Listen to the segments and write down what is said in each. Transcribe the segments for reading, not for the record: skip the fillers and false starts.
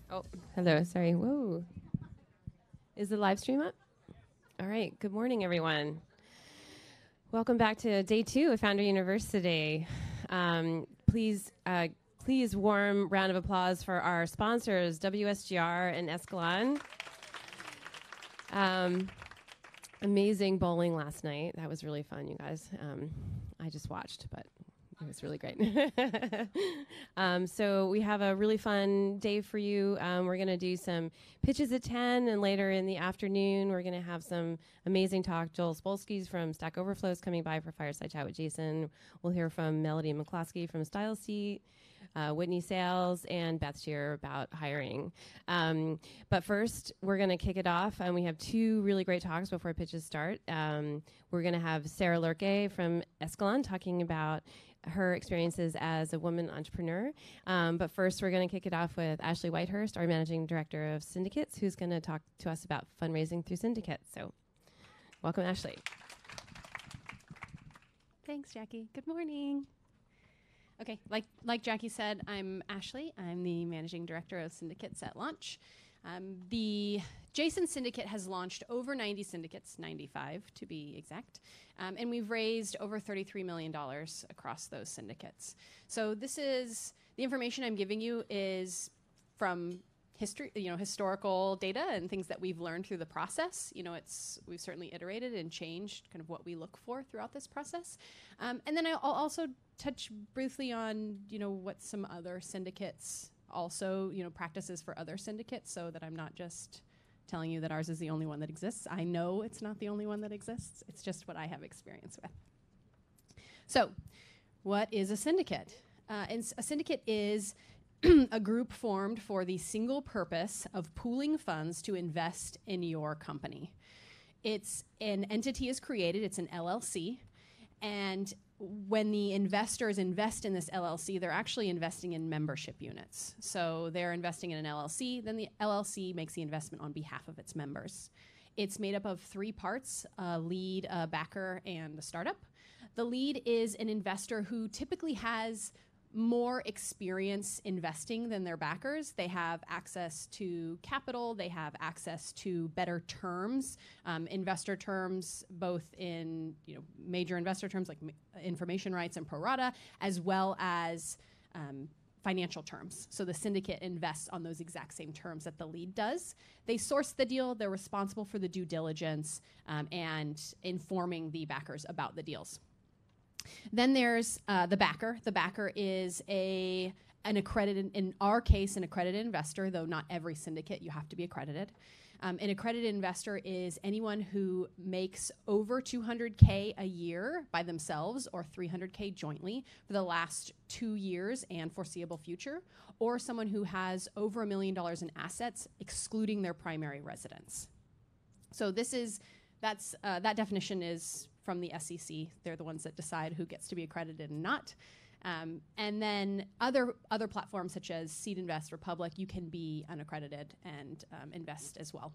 Oh, hello. Sorry. Whoa. Is the live stream up? All right. Good morning, everyone. Welcome back to day 2 of Founder University. Please, warm round of applause for our sponsors, WSGR and Escalon. Amazing bowling last night. That was really fun, you guys. I just watched, but it was really great. So we have a really fun day for you. We're going to do some pitches at 10, and later in the afternoon, we're going to have some amazing talk. Joel Spolsky's from Stack Overflow is coming by for Fireside Chat with Jason. We'll hear from Melody McCloskey from Style Seat, Whitney Sales, and Beth Shear about hiring. But first, we're going to kick it off, and we have 2 really great talks before pitches start. We're going to have Sarah Lurke from Escalon talking about her experiences as a woman entrepreneur. But first, we're going to kick it off with Ashley Whitehurst, our Managing Director of Syndicates, who's going to talk to us about fundraising through syndicates. So welcome, Ashley. Thanks, Jackie. Good morning. Okay, like Jackie said, I'm Ashley. I'm the Managing Director of Syndicates at Launch. The Jason Syndicate has launched over 90 syndicates, 95 to be exact, and we've raised over $33 million across those syndicates. So this is, the information I'm giving you is from history, historical data and things that we've learned through the process. We've certainly iterated and changed kind of what we look for throughout this process. And then I'll also touch briefly on, what some other syndicates also, practices for other syndicates, so that I'm not just telling you that ours is the only one that exists. I know it's not the only one that exists. It's just what I have experience with. So what is a syndicate? And a syndicate is a group formed for the single purpose of pooling funds to invest in your company. It's an entity is created, it's an LLC, and when the investors invest in this LLC, they're actually investing in membership units. So they're investing in an LLC, then the LLC makes the investment on behalf of its members. It's made up of 3 parts, a lead, a backer, and a startup. The lead is an investor who typically has more experience investing than their backers. They have access to capital, they have access to better terms, investor terms, both in major investor terms like information rights and pro rata, as well as financial terms. So the syndicate invests on those exact same terms that the lead does. They source the deal, they're responsible for the due diligence and informing the backers about the deals. Then there's the backer. The backer is an accredited, in our case, an accredited investor, though not every syndicate you have to be accredited. An accredited investor is anyone who makes over $200K a year by themselves or $300K jointly for the last 2 years and foreseeable future, or someone who has over $1 million in assets, excluding their primary residence. So that definition is from the SEC. They're the ones that decide who gets to be accredited and not. And then other platforms such as Seed Invest, Republic, you can be unaccredited and invest as well.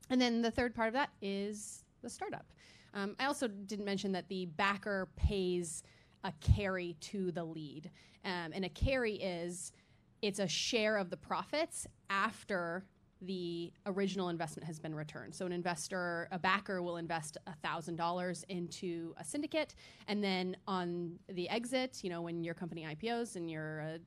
And then the third part of that is the startup. I also didn't mention that the backer pays a carry to the lead. And a carry it's a share of the profits after the original investment has been returned. So a backer will invest $1,000 into a syndicate, and then on the exit, when your company IPOs and you're a,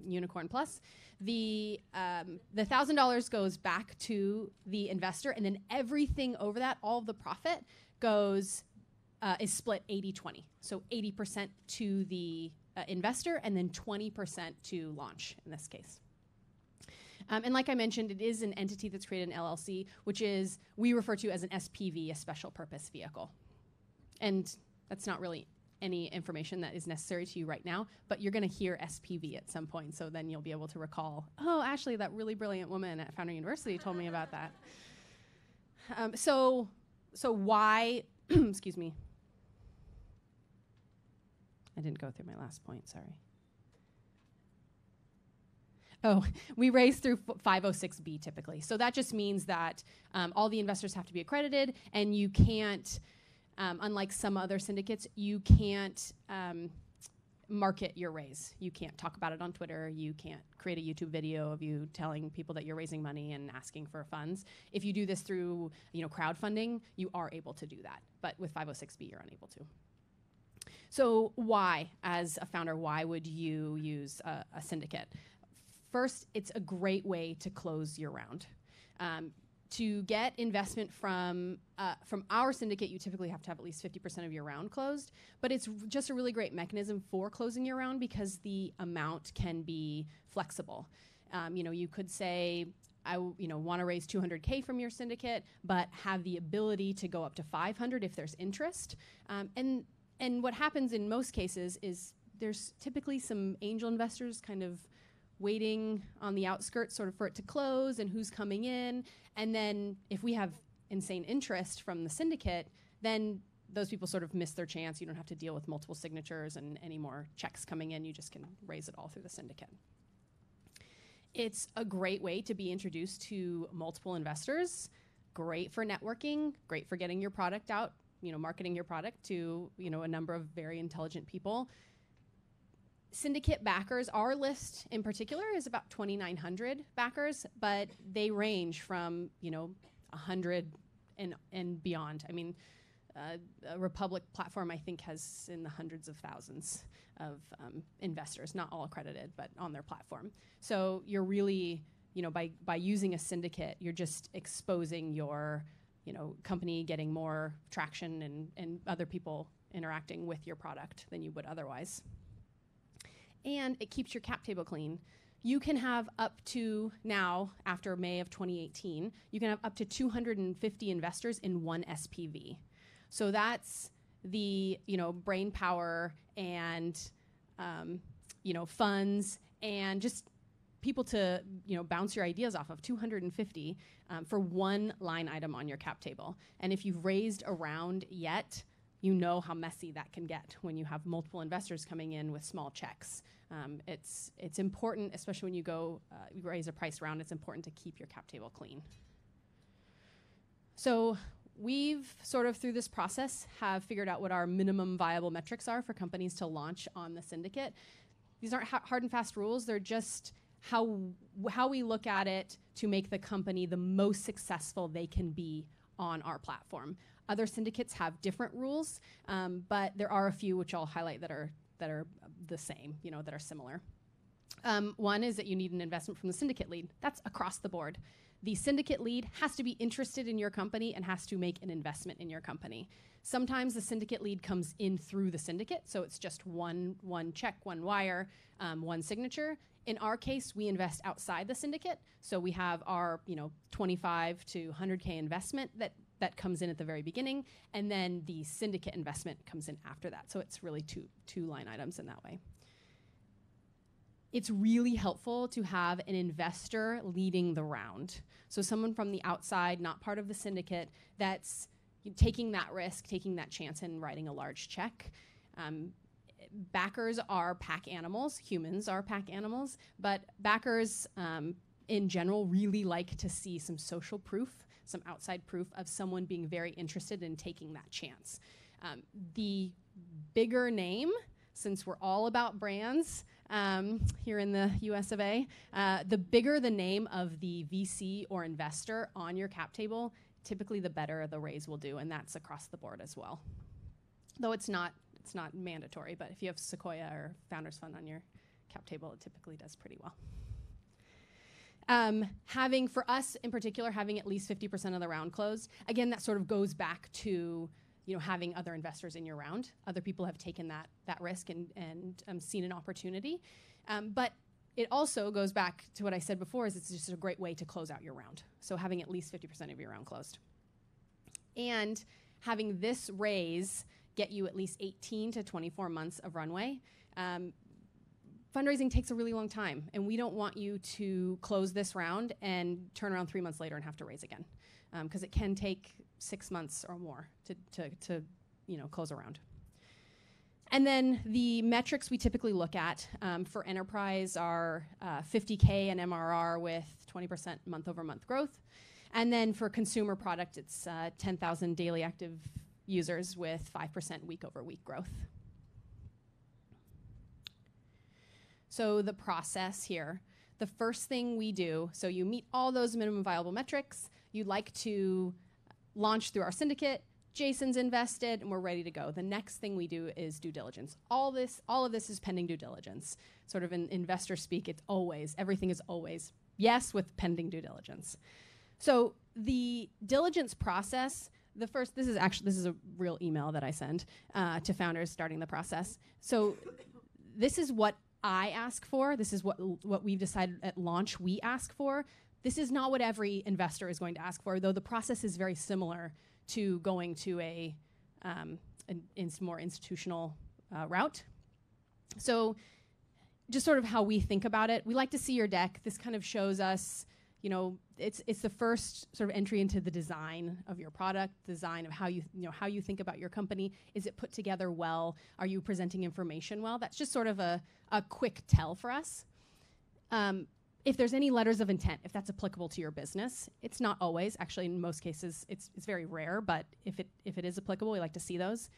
unicorn plus, the $1,000 goes back to the investor, and then everything over that, all of the profit is split 80-20. So 80% to the investor, and then 20% to Launch in this case. And like I mentioned, it is an entity that's created an LLC, which we refer to as an SPV, a special purpose vehicle. And that's not really any information that is necessary to you right now, but you're going to hear SPV at some point, so then you'll be able to recall, oh, Ashley, that really brilliant woman at Founder University told me about that. So why, excuse me. I didn't go through my last point, sorry. Oh, we raise through 506B typically. So that just means that all the investors have to be accredited, and you can't, unlike some other syndicates, you can't market your raise. You can't talk about it on Twitter. You can't create a YouTube video of you telling people that you're raising money and asking for funds. If you do this through, crowdfunding, you are able to do that. But with 506B, you're unable to. So why, as a founder, why would you use a syndicate? First, it's a great way to close your round. To get investment from our syndicate, you typically have to have at least 50% of your round closed. But it's just a really great mechanism for closing your round because the amount can be flexible. You could say, I want to raise 200K from your syndicate, but have the ability to go up to 500 if there's interest. And what happens in most cases is there's typically some angel investors kind of waiting on the outskirts sort of for it to close and who's coming in. And then if we have insane interest from the syndicate, then those people sort of miss their chance. You don't have to deal with multiple signatures and any more checks coming in. You just can raise it all through the syndicate. It's a great way to be introduced to multiple investors, great for networking, great for getting your product out, marketing your product to, a number of very intelligent people. Syndicate backers, our list in particular is about 2,900 backers, but they range from 100 and beyond. I mean, a Republic platform I think has in the hundreds of thousands of investors, not all accredited, but on their platform. So you're really, by using a syndicate, you're just exposing your company getting more traction and other people interacting with your product than you would otherwise. And it keeps your cap table clean. You can have up to now, after May of 2018, you can have up to 250 investors in one SPV. So that's the brain power and funds and just people to bounce your ideas off of. 250 for one line item on your cap table. And if you've raised a round yet, you know how messy that can get when you have multiple investors coming in with small checks. It's important, especially when you go raise a price round, it's important to keep your cap table clean. So we've sort of through this process have figured out what our minimum viable metrics are for companies to launch on the syndicate. These aren't hard and fast rules. They're just how we look at it to make the company the most successful they can be on our platform. Other syndicates have different rules, but there are a few which I'll highlight that are the same, that are similar. One is that you need an investment from the syndicate lead. That's across the board. The syndicate lead has to be interested in your company and has to make an investment in your company. Sometimes the syndicate lead comes in through the syndicate, so it's just one check, one wire, one signature. In our case, we invest outside the syndicate, so we have our 25 to 100K investment that comes in at the very beginning, and then the syndicate investment comes in after that. So it's really two line items in that way. It's really helpful to have an investor leading the round. So someone from the outside, not part of the syndicate, that's taking that risk, taking that chance and writing a large check. Backers are pack animals, humans are pack animals, but backers in general really like to see some social proof, some outside proof of someone being very interested in taking that chance. The bigger name, since we're all about brands here in the US of A, the bigger the name of the VC or investor on your cap table, typically the better the raise will do, and that's across the board as well. Though it's not mandatory, but if you have Sequoia or Founders Fund on your cap table, it typically does pretty well. Having, for us in particular, having at least 50% of the round closed, again, that sort of goes back to having other investors in your round. Other people have taken that risk and seen an opportunity. But it also goes back to what I said before, is it's just a great way to close out your round. So having at least 50% of your round closed. And having this raise get you at least 18 to 24 months of runway. Fundraising takes a really long time, and we don't want you to close this round and turn around 3 months later and have to raise again, because it can take 6 months or more to close a round. And then the metrics we typically look at for enterprise are 50K and MRR with 20% month-over-month growth. And then for consumer product, it's 10,000 daily active users with 5% week-over-week growth. So the process here, the first thing we do, so you meet all those minimum viable metrics, you'd like to launch through our syndicate, Jason's invested, and we're ready to go. The next thing we do is due diligence. All of this is pending due diligence. Sort of in investor speak, everything is always yes with pending due diligence. So the diligence process, this is a real email that I send to founders starting the process. So this is what I ask for. This is what we've decided at launch we ask for. This is not what every investor is going to ask for, though the process is very similar to going to a more institutional route. So just sort of how we think about it, we like to see your deck. This kind of shows us, it's the first sort of entry into the design of your product, design of how you think about your company. Is it put together well? Are you presenting information well? That's just sort of a quick tell for us. If there's any letters of intent, if that's applicable to your business, it's not always. Actually, in most cases, it's very rare, but if it is applicable, we like to see those.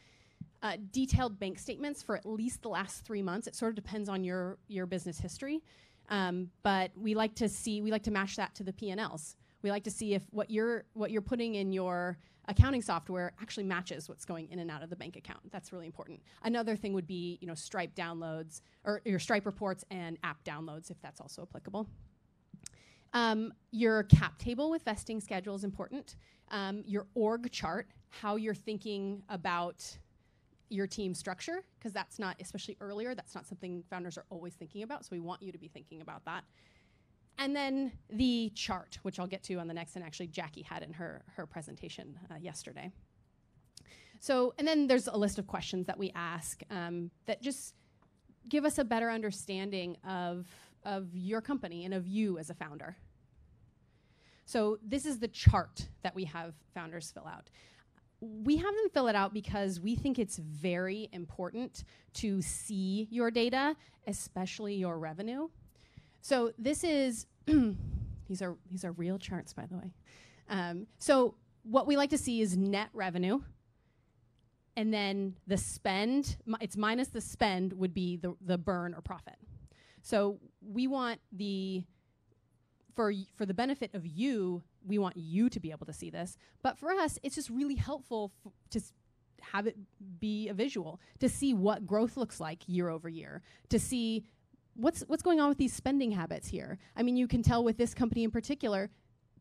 Detailed bank statements for at least the last 3 months. It sort of depends on your business history. But we like to match that to the P&Ls. We like to see if what you're putting in your accounting software actually matches what's going in and out of the bank account. That's really important. Another thing would be, Stripe downloads or your Stripe reports and app downloads, if that's also applicable. Your cap table with vesting schedule is important. Your org chart, how you're thinking about your team structure, because that's not, especially earlier, that's not something founders are always thinking about, so we want you to be thinking about that. And then the chart, which I'll get to on the next, and actually Jackie had in her presentation yesterday. So, and then there's a list of questions that we ask that just give us a better understanding of your company and of you as a founder. So this is the chart that we have founders fill out. We have them fill it out because we think it's very important to see your data, especially your revenue. So this is, these are real charts, by the way. So what we like to see is net revenue, and then the spend, it's minus the spend would be the burn or profit. So we want for the benefit of you, we want you to be able to see this. But for us, it's just really helpful to have it be a visual, to see what growth looks like year over year, to see what's going on with these spending habits here. I mean, you can tell with this company in particular,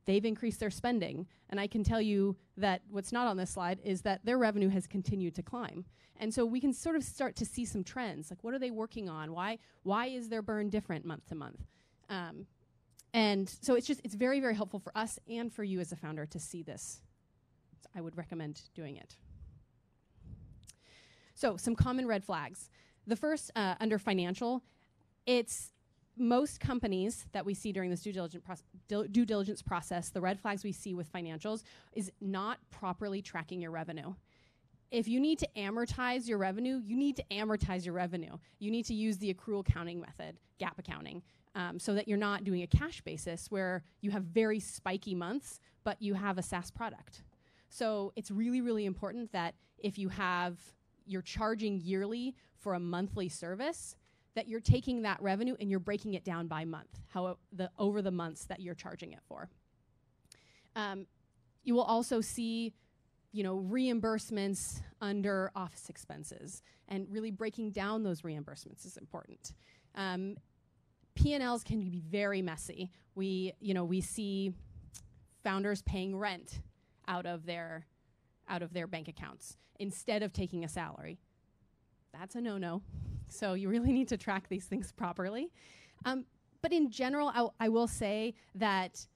they've increased their spending. And I can tell you that what's not on this slide is that their revenue has continued to climb. And so we can sort of start to see some trends, like what are they working on? Why is their burn different month to month? And so it's very, very helpful for us and for you as a founder to see this. So I would recommend doing it. So some common red flags. The first, under financial, it's most companies that we see during this due diligence process, the red flags we see with financials is not properly tracking your revenue. If you need to amortize your revenue, you need to amortize your revenue. You need to use the accrual accounting method, GAAP accounting, so that you're not doing a cash basis where you have very spiky months, but you have a SaaS product. So it's really, really important that if you're charging yearly for a monthly service, that you're taking that revenue and you're breaking it down by month, over the months that you're charging it for. You will also see, reimbursements under office expenses, and really breaking down those reimbursements is important. P&Ls can be very messy. We see founders paying rent out of their bank accounts instead of taking a salary. That's a no-no. So you really need to track these things properly. But in general, I will say that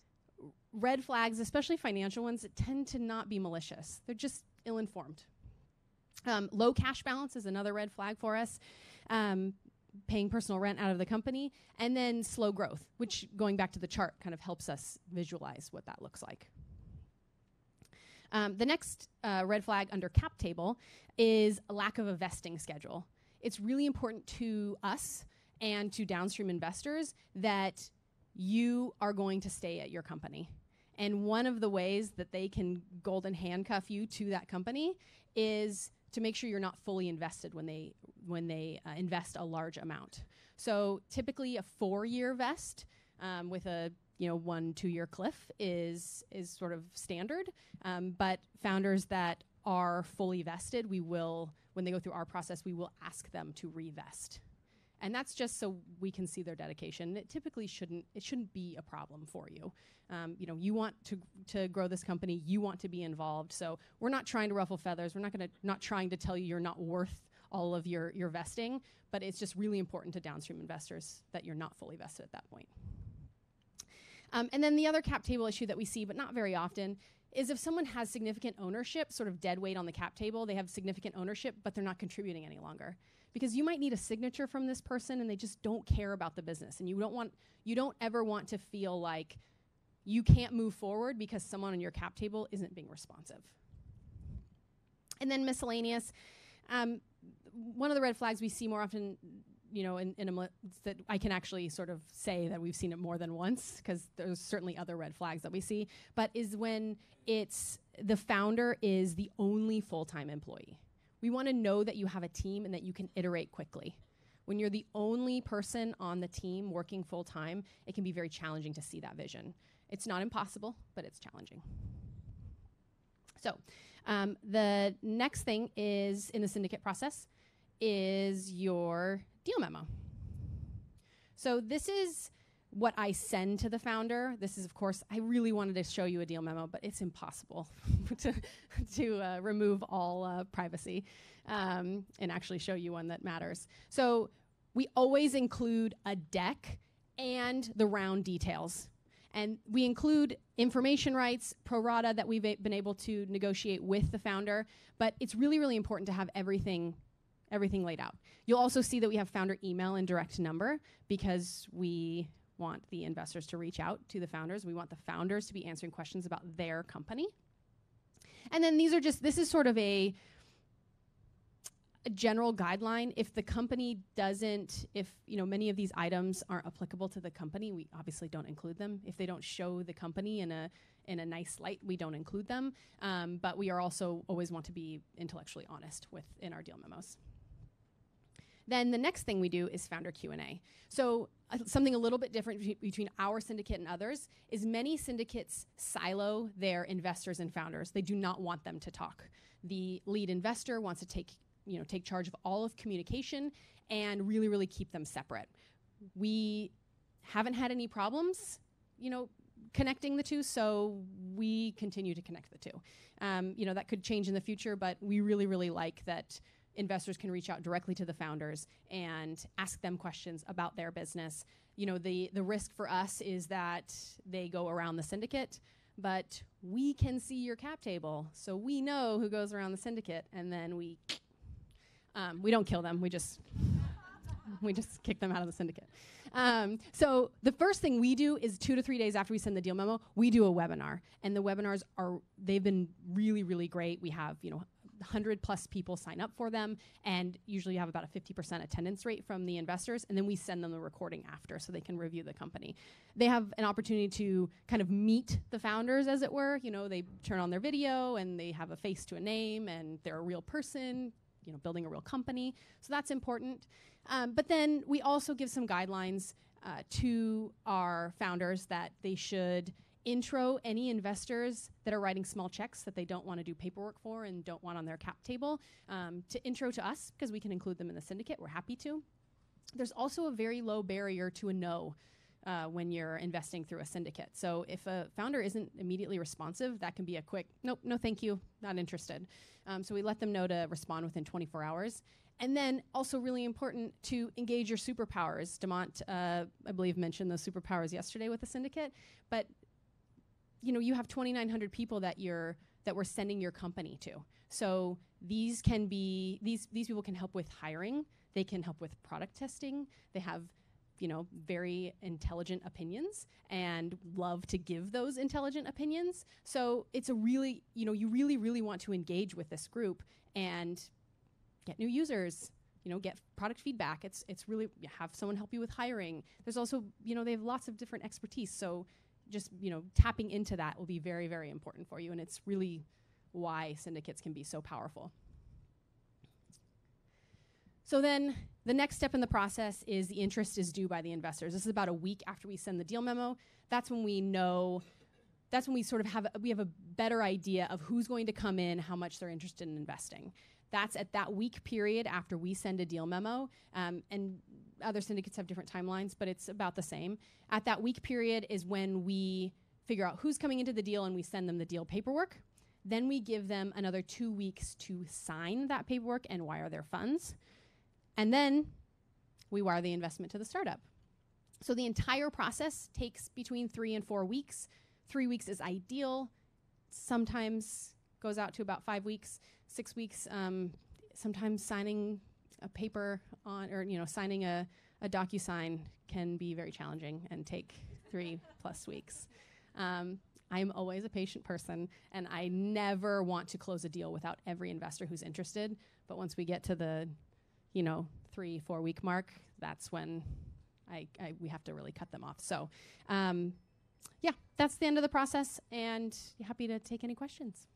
red flags, especially financial ones, tend to not be malicious. They're just ill-informed. Low cash balance is another red flag for us. Paying personal rent out of the company, and then slow growth, which, going back to the chart, kind of helps us visualize what that looks like. The next red flag under cap table is a lack of a vesting schedule. It's really important to us and to downstream investors that you are going to stay at your company. And one of the ways that they can golden handcuff you to that company is to make sure you're not fully invested when when they invest a large amount. So typically a 4-year vest with a 1-2 year cliff is sort of standard. But founders that are fully vested, we will, when they go through our process, we will ask them to revest. And that's just so we can see their dedication. It typically shouldn't be a problem for you. You want to grow this company, you want to be involved. So we're not trying to ruffle feathers. We're not trying to tell you you're not worth all of your vesting, but it's just really important to downstream investors that you're not fully vested at that point. And then the other cap table issue that we see, but not very often, is if someone has significant ownership, sort of dead weight on the cap table, they have significant ownership, but they're not contributing any longer. Because you might need a signature from this person and they just don't care about the business. And you don't ever want to feel like you can't move forward because someone on your cap table isn't being responsive. And then miscellaneous. One of the red flags we see more often, that I can actually sort of say that we've seen it more than once, because there's certainly other red flags that we see, but is when the founder is the only full-time employee. We want to know that you have a team and that you can iterate quickly. When you're the only person on the team working full-time, it can be very challenging to see that vision. It's not impossible, but it's challenging. So the next thing is in the syndicate process is your deal memo. So this is what I send to the founder. This is, of course, I really wanted to show you a deal memo, but it's impossible to remove all privacy and actually show you one that matters. So we always include a deck and the round details. And we include information rights, pro rata, that we've been able to negotiate with the founder, but it's really, really important to have everything laid out. You'll also see that we have founder email and direct number because we want the investors to reach out to the founders. We want the founders to be answering questions about their company. And then this is sort of a general guideline. If the company if many of these items aren't applicable to the company, we obviously don't include them. If they don't show the company in a nice light, we don't include them. But we are also always want to be intellectually honest in our deal memos. Then the next thing we do is founder Q&A. So something a little bit different between our syndicate and others is many syndicates silo their investors and founders. They do not want them to talk. The lead investor wants to take charge of all of communication and really, really keep them separate. We haven't had any problems, connecting the two, so we continue to connect the two. That could change in the future, but we really, really like that investors can reach out directly to the founders and ask them questions about their business. The risk for us is that they go around the syndicate, but we can see your cap table, so we know who goes around the syndicate, and then we don't kill them. We just kick them out of the syndicate. So the first thing we do is 2 to 3 days after we send the deal memo, we do a webinar, and the webinars they've been really, really great. We have 100+ people sign up for them, and usually you have about a 50% attendance rate from the investors, and then we send them the recording after so they can review the company. They have an opportunity to kind of meet the founders, as it were. They turn on their video and they have a face to a name, and they're a real person, building a real company. So that's important. But then we also give some guidelines to our founders that they should intro any investors that are writing small checks that they don't want to do paperwork for and don't want on their cap table to intro to us, because we can include them in the syndicate. We're happy to. There's also a very low barrier to a no when you're investing through a syndicate. So if a founder isn't immediately responsive, that can be a quick, nope, no thank you, not interested. So we let them know to respond within 24 hours. And then also really important to engage your superpowers. Demont, I believe, mentioned those superpowers yesterday with the syndicate. But you have 2,900 people that we're sending your company to. So these people can help with hiring. They can help with product testing. They have very intelligent opinions and love to give those intelligent opinions. So it's a really, you really, really want to engage with this group and get new users, get product feedback. It's really, have someone help you with hiring. There's also, they have lots of different expertise. So just, tapping into that will be very, very important for you. And it's really why syndicates can be so powerful. So then the next step in the process is the interest is due by the investors. This is about a week after we send the deal memo. That's when we know, that's when we sort of have a better idea of who's going to come in, how much they're interested in investing. That's at that week period after we send a deal memo, and other syndicates have different timelines, but it's about the same. At that week period is when we figure out who's coming into the deal and we send them the deal paperwork. Then we give them another 2 weeks to sign that paperwork and wire their funds. And then we wire the investment to the startup. So the entire process takes between 3 and 4 weeks. 3 weeks is ideal. Sometimes goes out to about 5 weeks, 6 weeks. Sometimes signing a paper on, or signing a DocuSign can be very challenging and take 3+ weeks. I'm always a patient person, and I never want to close a deal without every investor who's interested. But once we get to the 3-4 week mark, that's when we have to really cut them off. So yeah, that's the end of the process, and happy to take any questions.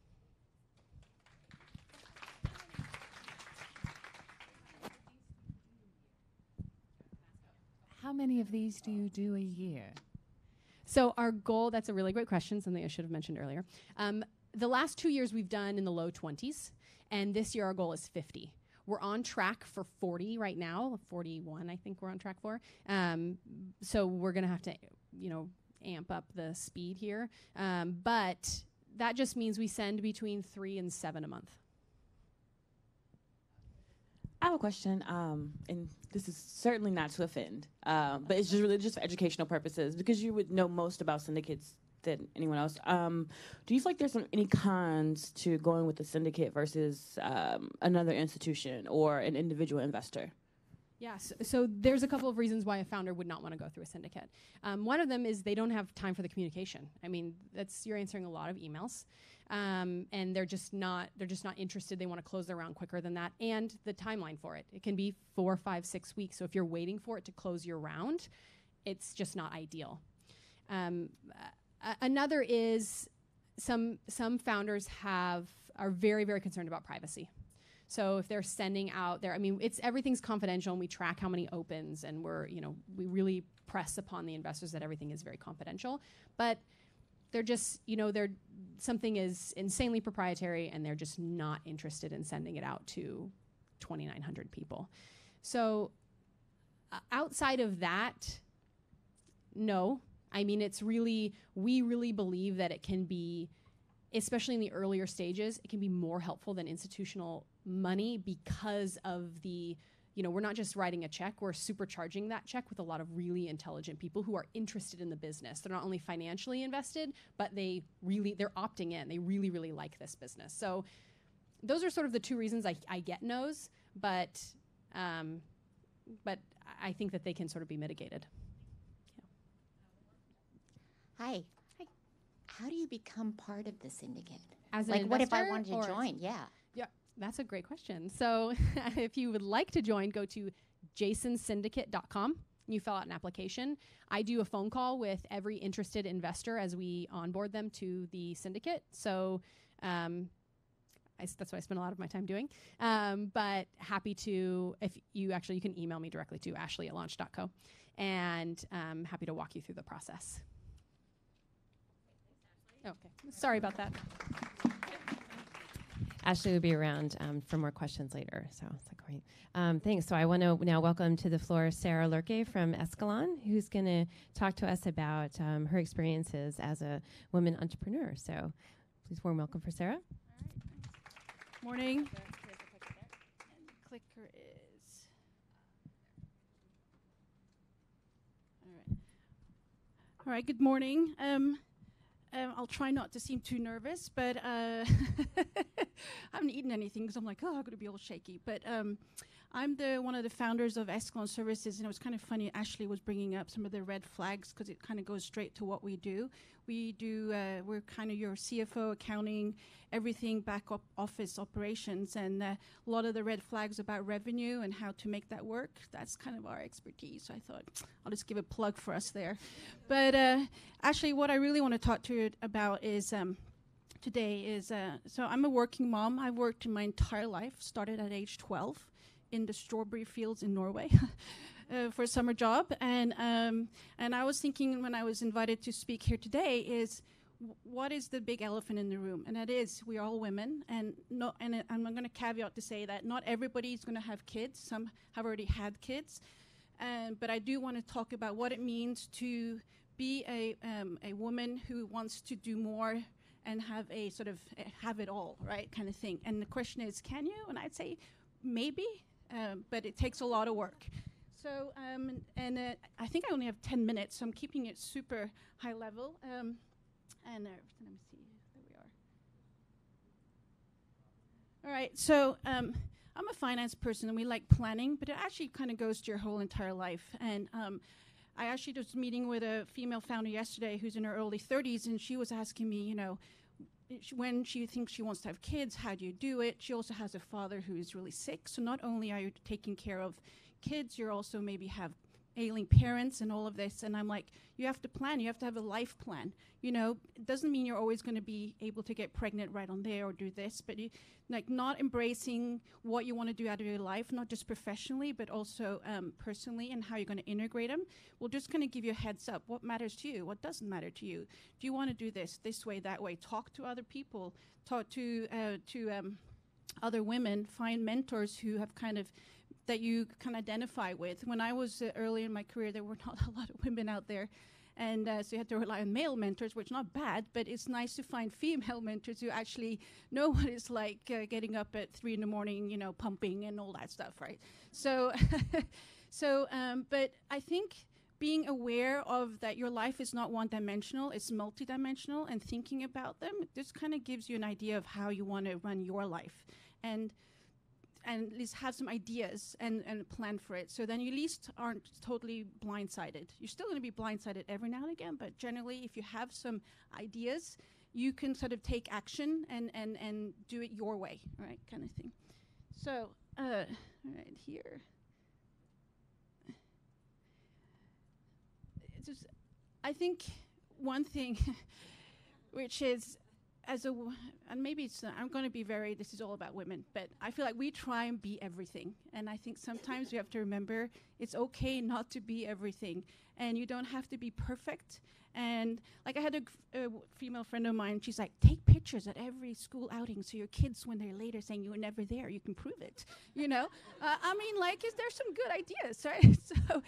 How many of these do you do a year? So our goal, that's a really great question, something I should have mentioned earlier. The last 2 years we've done in the low 20s, and this year our goal is 50. We're on track for 40 right now, 41 I think we're on track for. So we're gonna have to, amp up the speed here. But that just means we send between 3 and 7 a month. I have a question, and this is certainly not to offend, but it's just really just for educational purposes, because you would know most about syndicates than anyone else. Do you feel like there's any cons to going with a syndicate versus another institution or an individual investor? Yes, so there's a couple of reasons why a founder would not want to go through a syndicate. One of them is they don't have time for the communication. I mean, you're answering a lot of emails. And they're just not interested. They want to close their round quicker than that. And the timeline for it can be 4, 5, 6 weeks. So if you're waiting for it to close your round, it's just not ideal. Another is some founders are very, very concerned about privacy. So if they're sending out everything's confidential, and we track how many opens, and we really press upon the investors that everything is very confidential. But they're just, something is insanely proprietary, and they're just not interested in sending it out to 2,900 people. So outside of that, no. I mean, we really believe that it can be, especially in the earlier stages, it can be more helpful than institutional money because of we're not just writing a check, we're supercharging that check with a lot of really intelligent people who are interested in the business. They're not only financially invested, but they're opting in. They really, really like this business. So those are sort of the 2 reasons I get no's, but I think that they can sort of be mitigated. Yeah. Hi. Hi. How do you become part of the syndicate? As an what if I investor, wanted to join? Yeah. Yeah, that's a great question. So if you would like to join, go to jasonsyndicate.com. You fill out an application. I do a phone call with every interested investor as we onboard them to the syndicate. So that's what I spend a lot of my time doing. But happy to, if you can email me directly to ashley@launch.co, and happy to walk you through the process. Okay, sorry about that. Ashley will be around for more questions later, so it's great. Thanks. So I want to now welcome to the floor Sarah Lurke from Escalon, who's going to talk to us about her experiences as a woman entrepreneur. So please warm welcome for Sarah. Morning. Clicker is all right. Good morning. I'll try not to seem too nervous, but I haven't eaten anything because I'm like, I'm going to be all shaky. But I'm one of the founders of Escalon Services, and it was kind of funny. Ashley was bringing up some of the red flags because it kind of goes straight to what we do. We're kind of your CFO, accounting, everything back office operations, and a lot of the red flags about revenue and how to make that work. That's kind of our expertise. So I thought I'll just give a plug for us there. But Ashley, what I really want to talk to you about is today is so I'm a working mom. I've worked in my entire life. Started at age 12 in the strawberry fields in Norway for a summer job. And I was thinking when I was invited to speak here today is, what is the big elephant in the room? And that is, we're all women, and I'm going to caveat to say that not everybody is going to have kids. Some have already had kids, but I do want to talk about what it means to be a woman who wants to do more and have a sort of have it all, right, kind of thing. And the question is, can you? And I'd say maybe, but it takes a lot of work. So, I think I only have 10 minutes, so I'm keeping it super high level. And let me see, there we are. All right, so I'm a finance person and we like planning, but it actually kind of goes to your whole entire life. And I actually was meeting with a female founder yesterday who's in her early 30s, and she was asking me, you know, when she thinks she wants to have kids, how do you do it? She also has a father who is really sick, so not only are you taking care of kids, you also maybe have ailing parents and all of this. And I'm like, you have to plan, you have to have a life plan. You know, it doesn't mean you're always going to be able to get pregnant right on there or do this, but like not embracing what you want to do out of your life, not just professionally, but also personally, and how you're going to integrate them. We'll just kind of give you a heads up. What matters to you? What doesn't matter to you? Do you want to do this way, that way? Talk to other people. Talk to other women. Find mentors who have kind of that you can identify with. When I was early in my career, there were not a lot of women out there. And so you had to rely on male mentors, which is not bad, but it's nice to find female mentors who actually know what it's like getting up at 3 a.m, you know, pumping and all that stuff, right? So, but I think being aware of that your life is not one-dimensional, it's multidimensional, and thinking about them, this kind of gives you an idea of how you want to run your life. And at least have some ideas and plan for it. So then you at least aren't totally blindsided. You're still going to be blindsided every now and again, but generally if you have some ideas, you can sort of take action and do it your way, right, kind of thing. So, right here. It's just, I think one thing, which is, and maybe it's, I'm going to be this is all about women, but I feel like we try and be everything. And I think sometimes you have to remember it's okay not to be everything. And you don't have to be perfect. And like I had a female friend of mine, she's like, take pictures at every school outing so your kids, when they're later saying you were never there, you can prove it, you know? I mean, like, there's some good ideas, right? So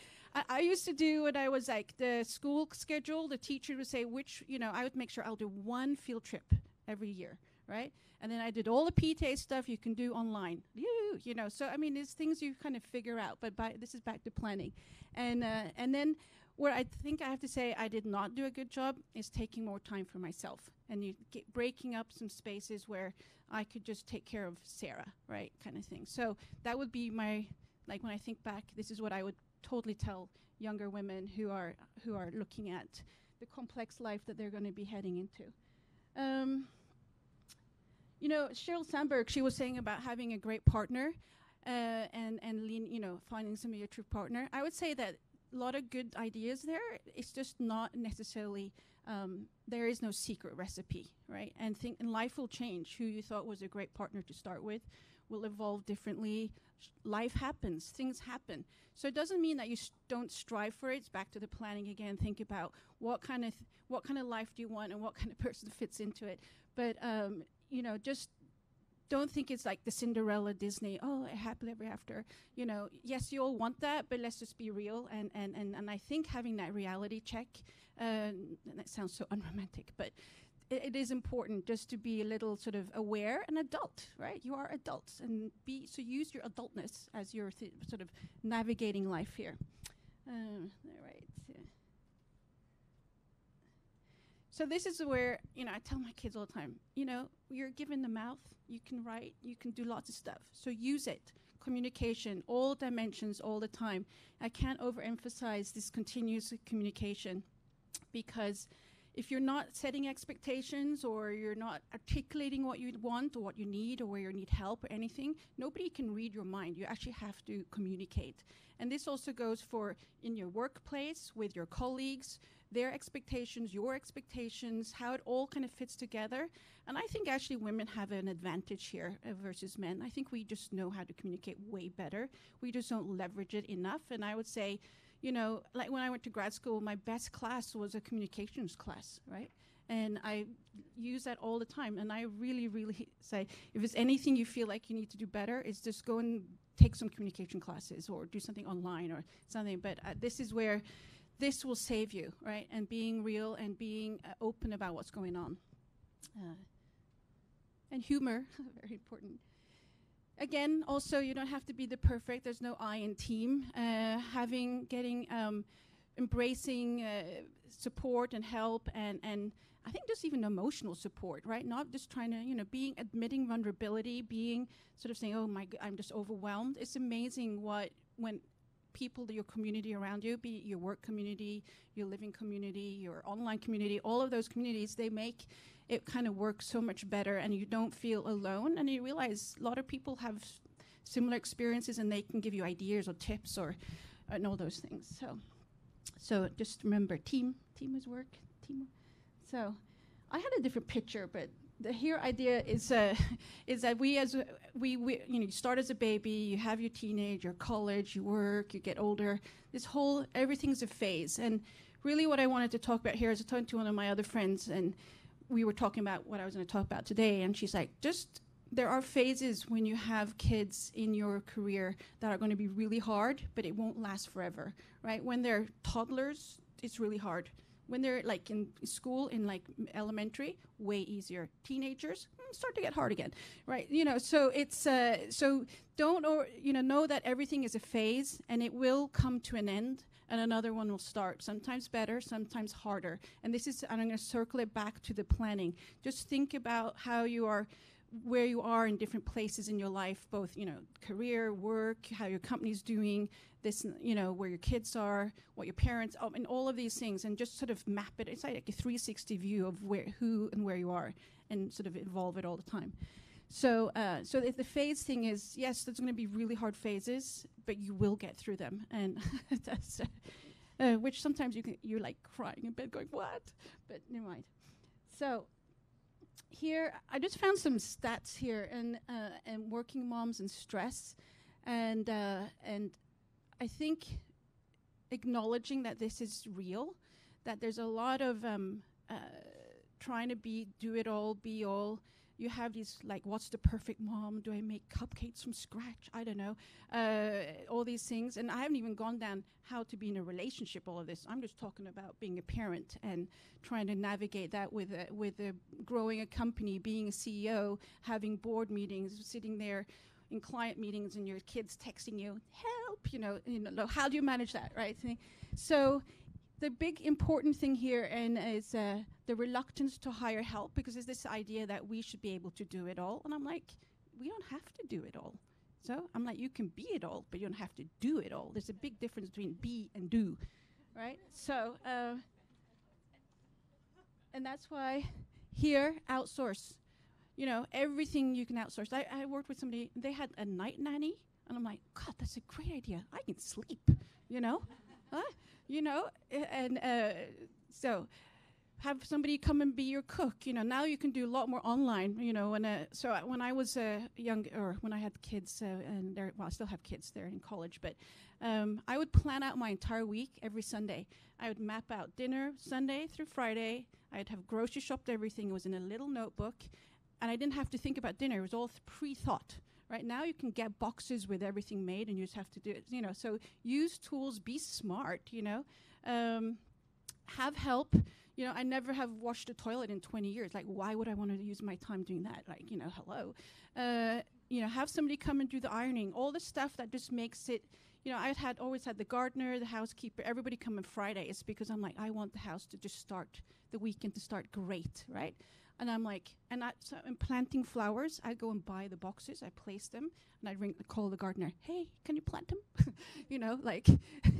I used to do when I was like the school schedule, the teacher would say I would make sure I'll do one field trip every year, right? And then I did all the PTA stuff you can do online, you know. So I mean, there's things you kind of figure out, but this is back to planning. And then where I think I have to say I did not do a good job is taking more time for myself and breaking up some spaces where I could just take care of Sarah, right, kind of thing. So that would be my, like when I think back, this is what I would totally tell younger women who are looking at the complex life that they're going to be heading into. You know, Sheryl Sandberg, she was saying about having a great partner and finding somebody a true partner. I would say that a lot of good ideas there. It's just not necessarily, there is no secret recipe, right? And life will change. Who you thought was a great partner to start with will evolve differently. Life happens, things happen. So it doesn't mean that you don't strive for it. It's back to the planning again. Think about what kind of life do you want and what kind of person fits into it. But just don't think it's like the Cinderella Disney, happily ever after. You know, yes, you all want that, but let's just be real. And I think having that reality check, and that sounds so unromantic, but it is important just to be a little sort of aware and adult, right? You are adults, and use your adultness as you're sort of navigating life here. All right. So this is where, I tell my kids all the time, you're given the mouth, you can write, you can do lots of stuff. So use it. Communication, all dimensions, all the time. I can't overemphasize this continuous communication, because if you're not setting expectations, or you're not articulating what you want or what you need, or where you need help or anything, nobody can read your mind. You actually have to communicate. And this also goes for in your workplace, with your colleagues, their expectations, your expectations, how it all kind of fits together. And I think actually women have an advantage here versus men. I think we just know how to communicate way better. We just don't leverage it enough. And I would say, you know, like when I went to grad school, my best class was a communications class, right? And I use that all the time. And I really, really say, if there's anything you feel like you need to do better, is just go and take some communication classes or do something online or something. But this is where this will save you, right? And being real and being open about what's going on. And humor, very important. Again, also, you don't have to be the perfect. There's no I in team. Embracing support and help, and I think just even emotional support, right? Not just trying to, you know, admitting vulnerability, being sort of saying, oh my, I'm just overwhelmed. It's amazing when people, your community around you, be it your work community, your living community, your online community, all of those communities, they make it kind of work so much better, and you don't feel alone, and you realize a lot of people have similar experiences, and they can give you ideas or tips or and all those things. So just remember, team is work. So I had a different picture, but the here idea is that we you know, you start as a baby, you have your teenage, your college, you work, you get older. Everything's a phase. And really what I wanted to talk about here is I talked to one of my other friends, and we were talking about what I was going to talk about today, and she's like, there are phases when you have kids in your career that are going to be really hard, but it won't last forever, right? When they're toddlers, it's really hard. When they're like in school, in like elementary, way easier. Teenagers start to get hard again, right? You know, so it's so don't know that everything is a phase, and it will come to an end, and another one will start. Sometimes better, sometimes harder. And I'm going to circle it back to the planning. Just think about where you are in different places in your life, both, you know, career, work, how your company's doing, this, you know, where your kids are, what your parents, and all of these things, and just sort of map it. It's like a 360 view of who and where you are, and sort of evolve it all the time. So the phase thing is, yes, there's going to be really hard phases, but you will get through them, and that's which sometimes you're like crying in bed, going, what? But never mind. So. Here, I just found some stats here, and working moms and stress, and I think acknowledging that this is real, that there's a lot of trying to do it all, be all. You have these, like, what's the perfect mom? Do I make cupcakes from scratch? I don't know. All these things. And I haven't even gone down how to be in a relationship, all of this. I'm just talking about being a parent and trying to navigate that with growing a company, being a CEO, having board meetings, sitting there in client meetings, and your kids texting you, help, you know, how do you manage that, right? So the big important thing here is the reluctance to hire help, because there's this idea that we should be able to do it all. And I'm like, we don't have to do it all. So I'm like, you can be it all, but you don't have to do it all. There's a big difference between be and do, right? So, and that's why here, outsource. You know, everything you can outsource. I worked with somebody, they had a night nanny, and I'm like, God, that's a great idea. I can sleep, you know? You know, and so have somebody come and be your cook. You know, now you can do a lot more online. You know, and so when I was young, or when I had kids, I still have kids. They're in college, but I would plan out my entire week every Sunday. I would map out dinner Sunday through Friday. I'd have grocery shopped everything. It was in a little notebook, and I didn't have to think about dinner. It was all pre-thought. Right now, you can get boxes with everything made, and you just have to do it. You know, so use tools, be smart. You know, have help. You know, I never have washed a toilet in 20 years. Like, why would I want to use my time doing that? Like, you know, hello. You know, have somebody come and do the ironing. All the stuff that just makes it. You know, always had the gardener, the housekeeper, everybody come on Fridays, because I'm like, I want the house to just start the weekend to start great, right? And I'm like, so I'm planting flowers. I go and buy the boxes, I place them, and I call the gardener. Hey, can you plant them? You know, like,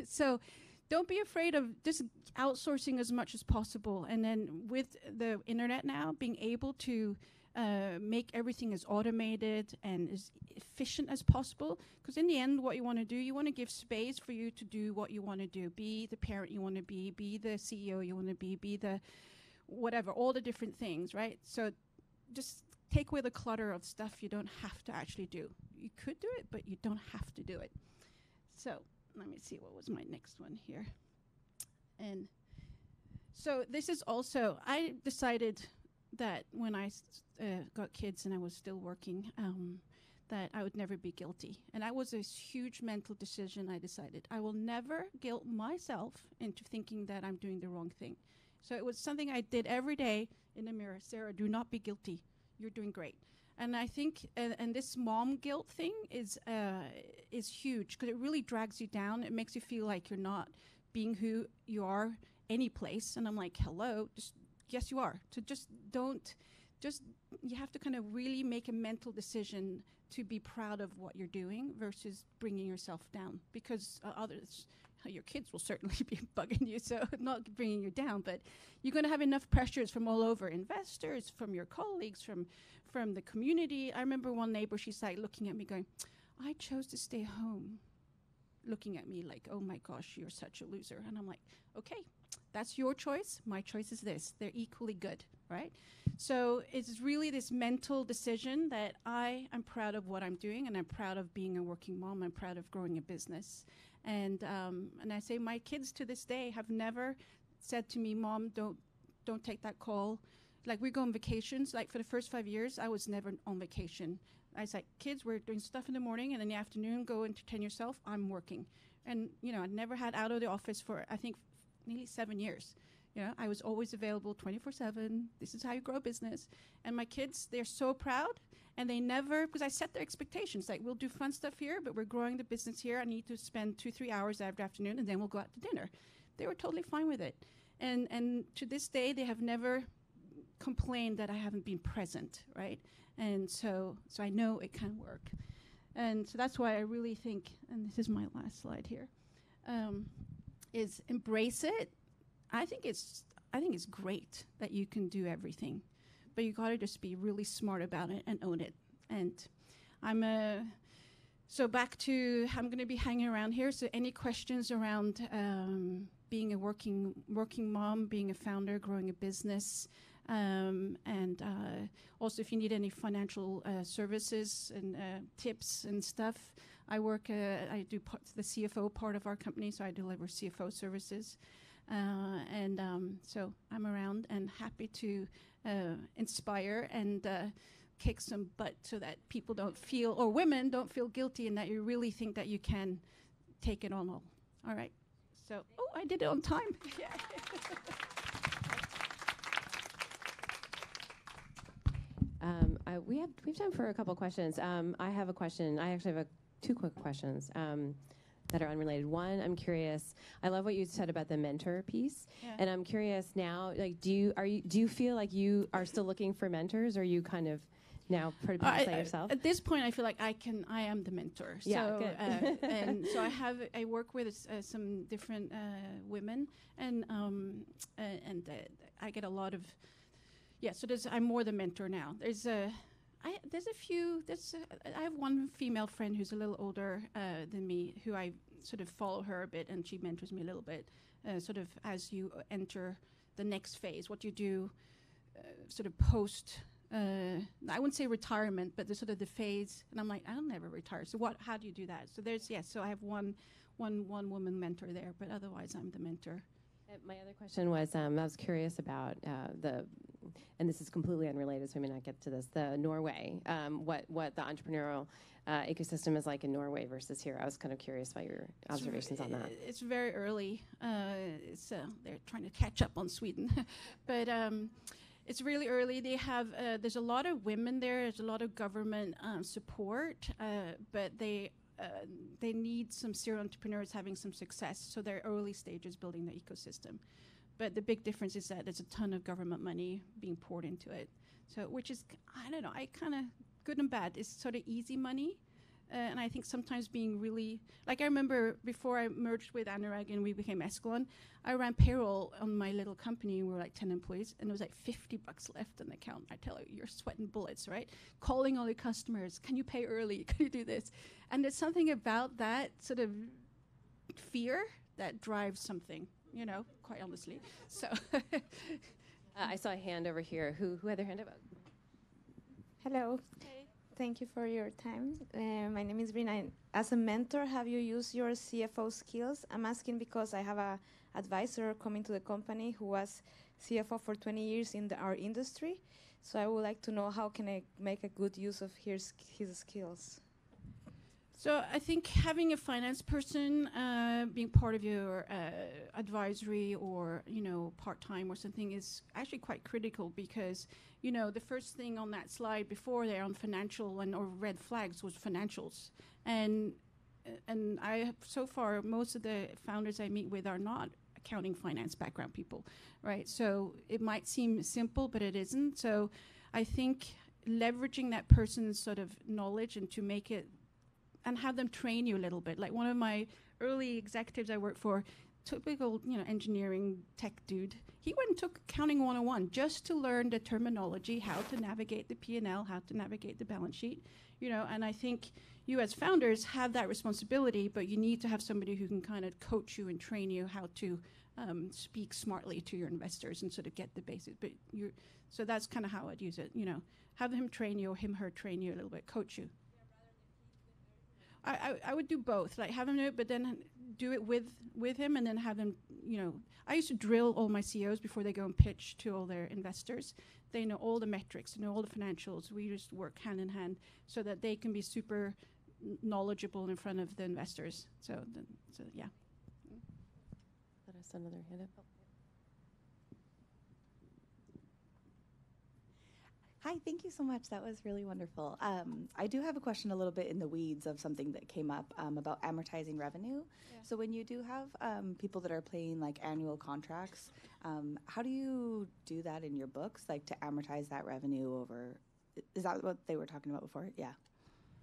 so don't be afraid of just outsourcing as much as possible. And then with the internet now, being able to make everything as automated and as efficient as possible. Because in the end, what you want to do, you want to give space for you to do what you want to do. Be the parent you want to be the CEO you want to be the whatever, all the different things, right? So just take away the clutter of stuff you don't have to actually do. You could do it, but you don't have to do it. So let me see, what was my next one here? And so this is also, I decided that when I got kids and I was still working, that I would never be guilty. And that was a huge mental decision. I decided I will never guilt myself into thinking that I'm doing the wrong thing. So it was something I did every day in the mirror. Sarah, do not be guilty. You're doing great. And I think, and this mom guilt thing is huge because it really drags you down. It makes you feel like you're not being who you are any place. And I'm like, hello, yes, you are. So you have to kind of really make a mental decision to be proud of what you're doing versus bringing yourself down, because your kids will certainly be bugging you, so not bringing you down, but you're going to have enough pressures from all over, investors, from your colleagues, from the community. I remember one neighbor, she's like looking at me going, I chose to stay home, looking at me like, oh my gosh, you're such a loser. And I'm like, okay, that's your choice. My choice is this. They're equally good, right? So it's really this mental decision that I am proud of what I'm doing, and I'm proud of being a working mom. I'm proud of growing a business. And I say my kids to this day have never said to me, Mom, don't take that call. Like, we go on vacations. Like, for the first 5 years, I was never on vacation. I was like, kids, we're doing stuff in the morning, and in the afternoon, go entertain yourself. I'm working. And, I never had out of the office for, I think, nearly 7 years. I was always available 24/7. This is how you grow a business. And my kids, they're so proud. And they never, because I set their expectations, like, we'll do fun stuff here, but we're growing the business here. I need to spend 2-3 hours every afternoon, and then we'll go out to dinner. They were totally fine with it. And to this day, they have never complained that I haven't been present, right? And so I know it can work. And so that's why I really think, and this is my last slide here, is embrace it. I think it's great that you can do everything, but you got to just be really smart about it and own it. And so back to, I'm going to be hanging around here. So any questions around being a working mom, being a founder, growing a business, and also if you need any financial services and tips and stuff, I do the CFO part of our company, so I deliver CFO services. So I'm around and happy to inspire and kick some butt so that people don't feel, or women don't feel guilty, and that you really think that you can take it on all. All right. So, I did it on time. Yeah. We have time for a couple questions. I have a question. I actually have two quick questions that are unrelated. One, I'm curious. I love what you said about the mentor piece, and I'm curious now. Like, do you feel like you are still looking for mentors, or are you kind of now pretty much by yourself? At this point, I feel like I am the mentor. Yeah, so, good. And so I work with some different women, and I get a lot of. Yeah, so I'm more the mentor now. I have one female friend who's a little older than me, who I sort of follow her a bit, and she mentors me a little bit, sort of as you enter the next phase, what you do, sort of post. I wouldn't say retirement, but the sort of the phase. And I'm like, I'll never retire. So how do you do that? So so I have one woman mentor there, but otherwise I'm the mentor. My other question was, I was curious about and this is completely unrelated, so I may not get to this, the Norway, what the entrepreneurial ecosystem is like in Norway versus here. I was kind of curious about your observations on that. It's very early. They're trying to catch up on Sweden. But it's really early. They have, there's a lot of women there, there's a lot of government support, but they need some serial entrepreneurs having some success. So they're early stages building the ecosystem. But the big difference is that there's a ton of government money being poured into it. So, which is, I don't know, I kind of, good and bad. It's sort of easy money. And I think sometimes being really, like I remember before I merged with Anurag and we became Escalon, I ran payroll on my little company. We were like 10 employees, and there was like $50 left in the account. I tell you, you're sweating bullets, right? Calling all your customers, can you pay early? Can you do this? And there's something about that sort of fear that drives something, you know, quite honestly. So I saw a hand over here. Who had their hand up? Hello. Thank you for your time. My name is Brina. As a mentor, have you used your CFO skills? I'm asking because I have a advisor coming to the company who was CFO for 20 years in our industry. So I would like to know how can I make a good use of his skills. So I think having a finance person being part of your advisory or, you know, part-time or something is actually quite critical because, you know, the first thing on that slide before there on financial or red flags was financials. And I have, so far, most of the founders I meet with are not accounting finance background people, right? So it might seem simple, but it isn't. So I think leveraging that person's sort of knowledge and to make it and have them train you a little bit. Like one of my early executives I worked for, typical, you know, engineering tech dude, he went and took accounting 101 just to learn the terminology, how to navigate the P&L, how to navigate the balance sheet, you know, and I think you as founders have that responsibility, but you need to have somebody who can kind of coach you and train you how to speak smartly to your investors and sort of get the basics. But so that's kind of how I'd use it, you know, have him train you or her train you a little bit, coach you. I would do both, like have him do it, but then do it with him, and then have them, you know. I used to drill all my CEOs before they go and pitch to all their investors. They know all the metrics, they know all the financials. We just work hand in hand so that they can be super knowledgeable in front of the investors. So yeah. Let us another hand up. Hi, thank you so much. That was really wonderful. I do have a question a little bit in the weeds of something that came up about amortizing revenue. Yeah. So when you do have people that are paying like annual contracts, how do you do that in your books, like to amortize that revenue over? Is that what they were talking about before? Yeah.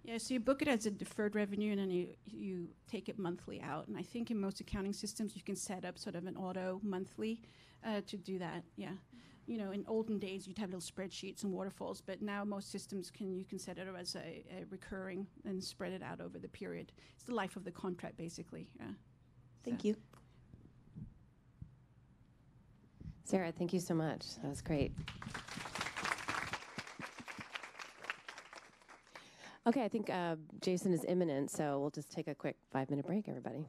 Yeah, so you book it as a deferred revenue, and then you take it monthly out. And I think in most accounting systems, you can set up sort of an auto monthly to do that. Yeah. You know, in olden days, you'd have little spreadsheets and waterfalls, but now most systems you can set it up as a recurring and spread it out over the period. It's the life of the contract, basically. Yeah. Thank you. Sarah, thank you so much. That was great. Okay, I think Jason is imminent, so we'll just take a quick 5-minute break, everybody.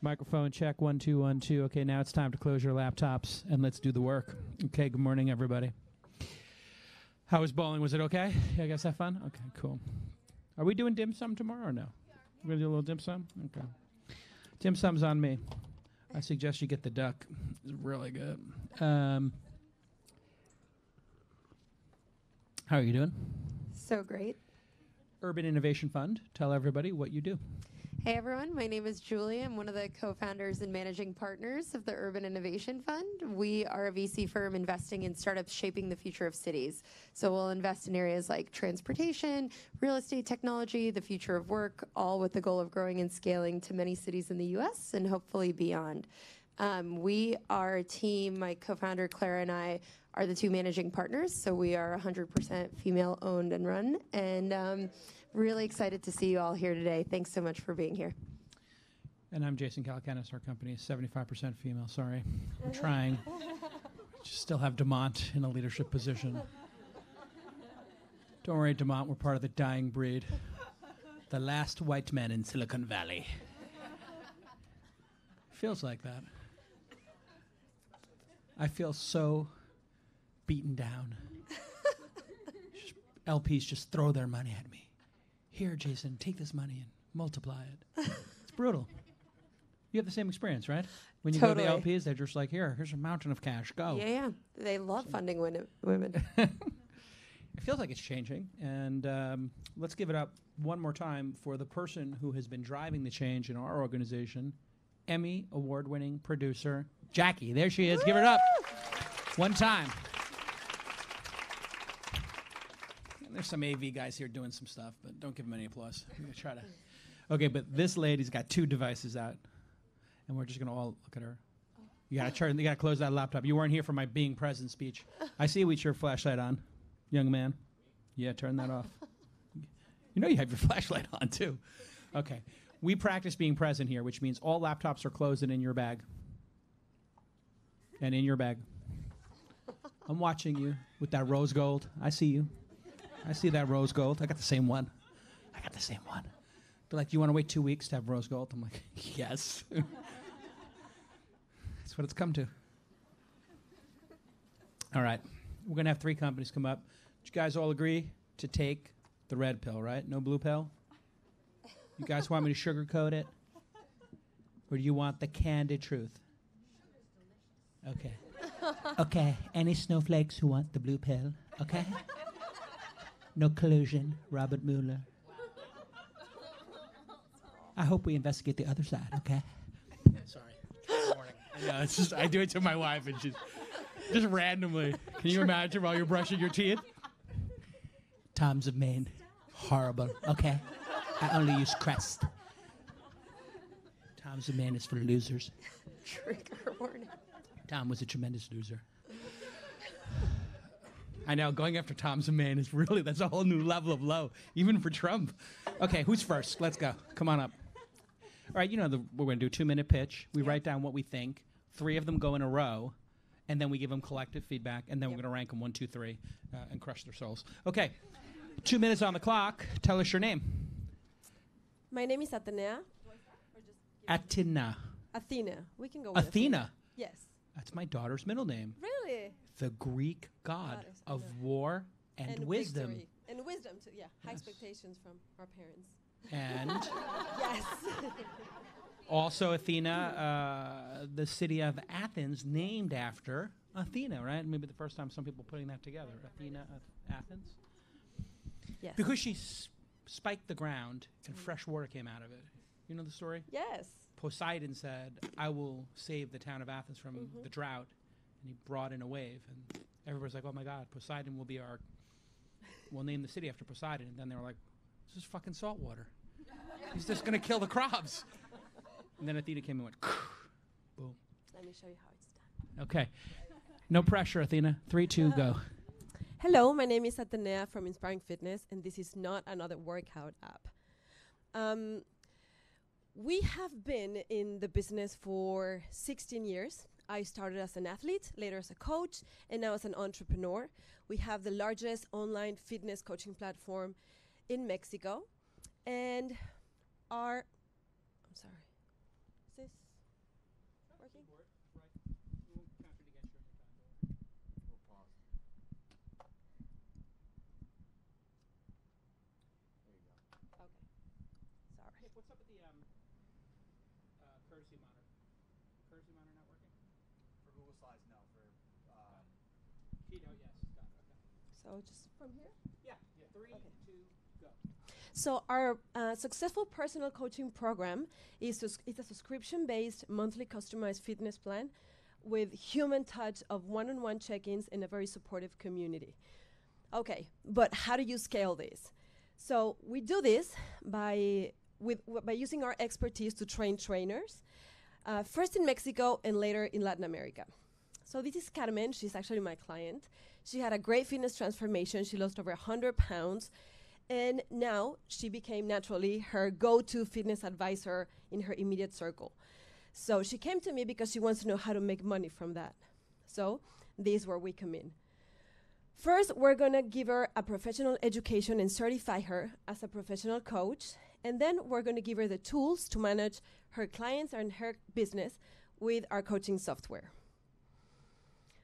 Microphone check, 1 2 1 2. Okay, now it's time to close your laptops and let's do the work. Okay, good morning, everybody. How was bowling? Was it okay? You guys have fun? Okay, cool. Are we doing dim sum tomorrow or no? We're going to do a little dim sum? Okay. Dim sum's on me. I suggest you get the duck. It's really good. How are you doing? So great. Urban Innovation Fund. Tell everybody what you do. Hey everyone, my name is Julie. I'm one of the co-founders and managing partners of the Urban Innovation Fund. We are a VC firm investing in startups shaping the future of cities. So we'll invest in areas like transportation, real estate technology, the future of work, all with the goal of growing and scaling to many cities in the US and hopefully beyond. We are a team, my co-founder Clara and I are the two managing partners, so we are 100% female owned and run, and really excited to see you all here today. Thanks so much for being here. And I'm Jason Calacanis. Our company is 75% female. Sorry. I'm trying. Just still have Demont in a leadership position. Don't worry, Demont. We're part of the dying breed. The last white men in Silicon Valley. Feels like that. I feel so beaten down. LPs just throw their money at me. Here, Jason, take this money and multiply it. It's brutal. You have the same experience, right? When you Totally. go to the LPs, they're just like, here's a mountain of cash, go. Yeah. They love funding women. It feels like it's changing. And let's give it up one more time for the person who has been driving the change in our organization, Emmy award-winning producer, Jackie. There she is. Give it up. One time. There's some AV guys here doing some stuff, but don't give them any applause. I'm gonna try to. Okay, but this lady's got 2 devices out, and we're just gonna all look at her. You gotta turn. You gotta close that laptop. You weren't here for my being present speech. I see you with your flashlight on, young man. Yeah, turn that off. You know you have your flashlight on too. Okay, we practice being present here, which means all laptops are closed and in your bag. And in your bag. I'm watching you with that rose gold. I see you. I see that rose gold. I got the same one. They're like, you want to wait 2 weeks to have rose gold? I'm like, yes. That's what it's come to. All right. We're going to have 3 companies come up. Did you guys all agree to take the red pill, right? No blue pill? You guys want me to sugarcoat it? Or do you want the candid truth? Okay. Okay. Any snowflakes who want the blue pill? Okay. No collusion, Robert Mueller. I hope we investigate the other side, okay? Sorry. Good morning. Yeah, it's just I do it to my wife and she's just randomly. Can you imagine while you're brushing your teeth? Tom's of Maine. Horrible, okay? I only use Crest. Tom's of Maine is for losers. Trigger warning. Tom was a tremendous loser. I know, going after Tom's of Maine is really, that's a whole new level of low, even for Trump. Okay, who's first? Let's go. Come on up. All right, you know, we're going to do a 2-minute pitch. We write down what we think. 3 of them go in a row, and then we give them collective feedback, and then we're going to rank them 1, 2, 3, and crush their souls. Okay, 2 minutes on the clock. Tell us your name. My name is Atenea. Athena. Athena. We can go with Athena? Yes. That's my daughter's middle name. Really? The Greek god of war and wisdom. Victory. And wisdom, too. Yeah. High expectations from our parents. And yes. also Athena, the city of Athens, named after Athena, right? Maybe the first time some people putting that together. Athena of Athens? Yes. Because she spiked the ground and fresh water came out of it. You know the story? Yes. Poseidon said, I will save the town of Athens from the drought. And he brought in a wave. And everybody's like, oh, my God, Poseidon will be our... We'll name the city after Poseidon. And then they were like, this is fucking salt water. He's just going to kill the crops. And then Athena came and went, boom. Let me show you how it's done. Okay. No pressure, Athena. 3, 2, go. Hello, my name is Atenea from Inspiring Fitness, and this is not another workout app. We have been in the business for 16 years. I started as an athlete, later as a coach, and now as an entrepreneur. We have the largest online fitness coaching platform in Mexico. And our, I'm sorry, is this? So just from here? Yeah, 3, 2, go. So our successful personal coaching program is a subscription-based monthly customized fitness plan with human touch of one-on-one check-ins and a very supportive community. Okay, but how do you scale this? So we do this by using our expertise to train trainers, first in Mexico and later in Latin America. So this is Carmen. She's actually my client. She had a great fitness transformation. She lost over 100 pounds. And now she became naturally her go-to fitness advisor in her immediate circle. So she came to me because she wants to know how to make money from that. So this is where we come in. First, we're going to give her a professional education and certify her as a professional coach. And then we're going to give her the tools to manage her clients and her business with our coaching software.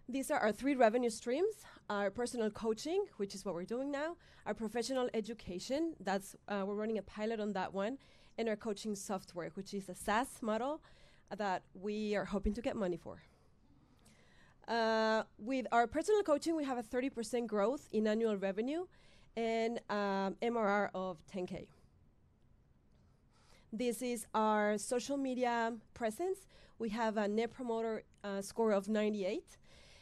These are our 3 revenue streams: our personal coaching, which is what we're doing now, our professional education, that's we're running a pilot on that one, and our coaching software, which is a SaaS model that we are hoping to get money for. With our personal coaching, we have a 30% growth in annual revenue and MRR of 10K. This is our social media presence. We have a net promoter score of 98.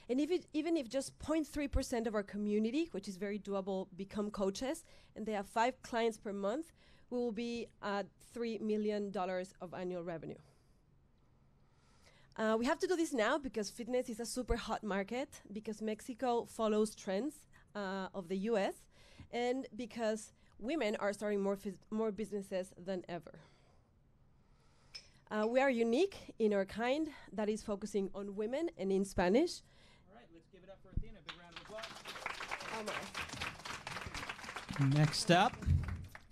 And even if just 0.3% of our community, which is very doable, become coaches, and they have 5 clients per month, we will be at $3 million of annual revenue. We have to do this now because fitness is a super hot market, because Mexico follows trends of the US, and because women are starting more businesses than ever. We are unique in our kind that is focusing on women and in Spanish. All right, let's give it up for Athena. Big round of applause. Next up,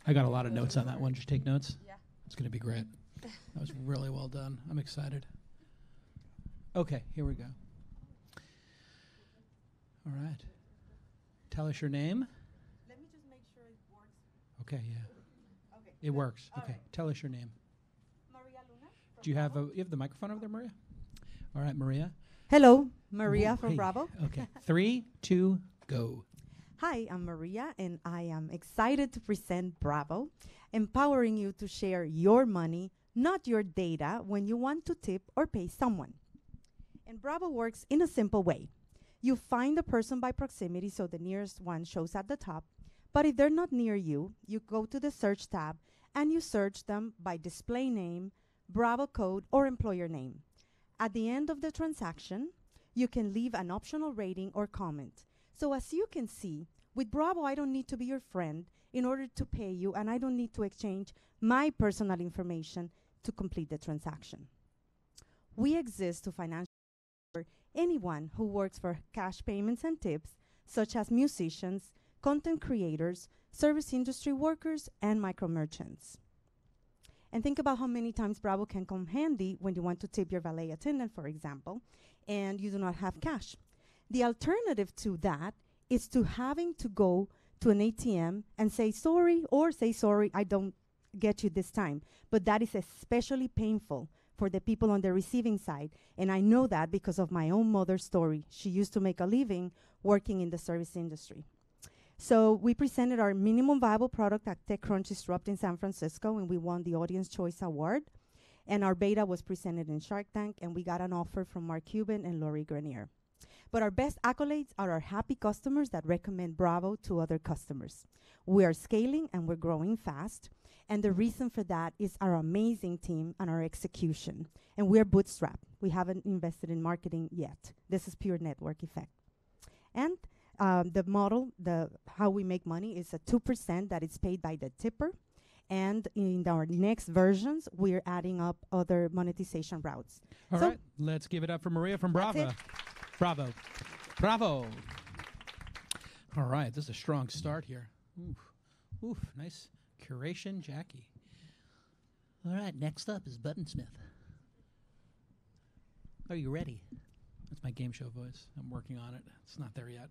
I got a lot of notes on that one. Did you take notes? Yeah. It's going to be great. That was really well done. I'm excited. Okay, here we go. All right. Tell us your name. Let me just make sure it works. Okay, yeah. Okay. It works. All Okay, right. Tell us your name. Maria Luna. Do you have the microphone over there, Maria? All right, Maria. Hello, Maria Ooh, from hey. Bravo. Okay, 3, 2, go. Hi, I'm Maria, and I am excited to present Bravo, empowering you to share your money, not your data, when you want to tip or pay someone. And Bravo works in a simple way. You find a person by proximity, so the nearest one shows at the top. But if they're not near you, you go to the search tab and you search them by display name, Bravo code, or employer name. At the end of the transaction, you can leave an optional rating or comment. So as you can see, with Bravo, I don't need to be your friend in order to pay you, and I don't need to exchange my personal information to complete the transaction. We exist to financially support anyone who works for cash payments and tips, such as musicians, content creators, service industry workers, and micro merchants. And think about how many times Bravo can come handy when you want to tip your valet attendant, for example, and you do not have cash. The alternative to that is to having to go to an ATM and say sorry, or say sorry, I don't get you this time. But that is especially painful for the people on the receiving side. And I know that because of my own mother's story. She used to make a living working in the service industry. So we presented our minimum viable product at TechCrunch Disrupt in San Francisco, and we won the Audience Choice Award. And our beta was presented in Shark Tank, and we got an offer from Mark Cuban and Lori Grenier. But our best accolades are our happy customers that recommend Bravo to other customers. We are scaling and we're growing fast. And the reason for that is our amazing team and our execution. And we're bootstrapped. We haven't invested in marketing yet. This is pure network effect. And the model, how we make money is a 2% that is paid by the tipper. And in our next versions, we're adding up other monetization routes. All right, let's give it up for Maria from Bravo. Bravo. Bravo. All right, this is a strong start here. Oof. Oof, nice curation, Jackie. All right, next up is Button Smith. Are you ready? That's my game show voice. I'm working on it. It's not there yet.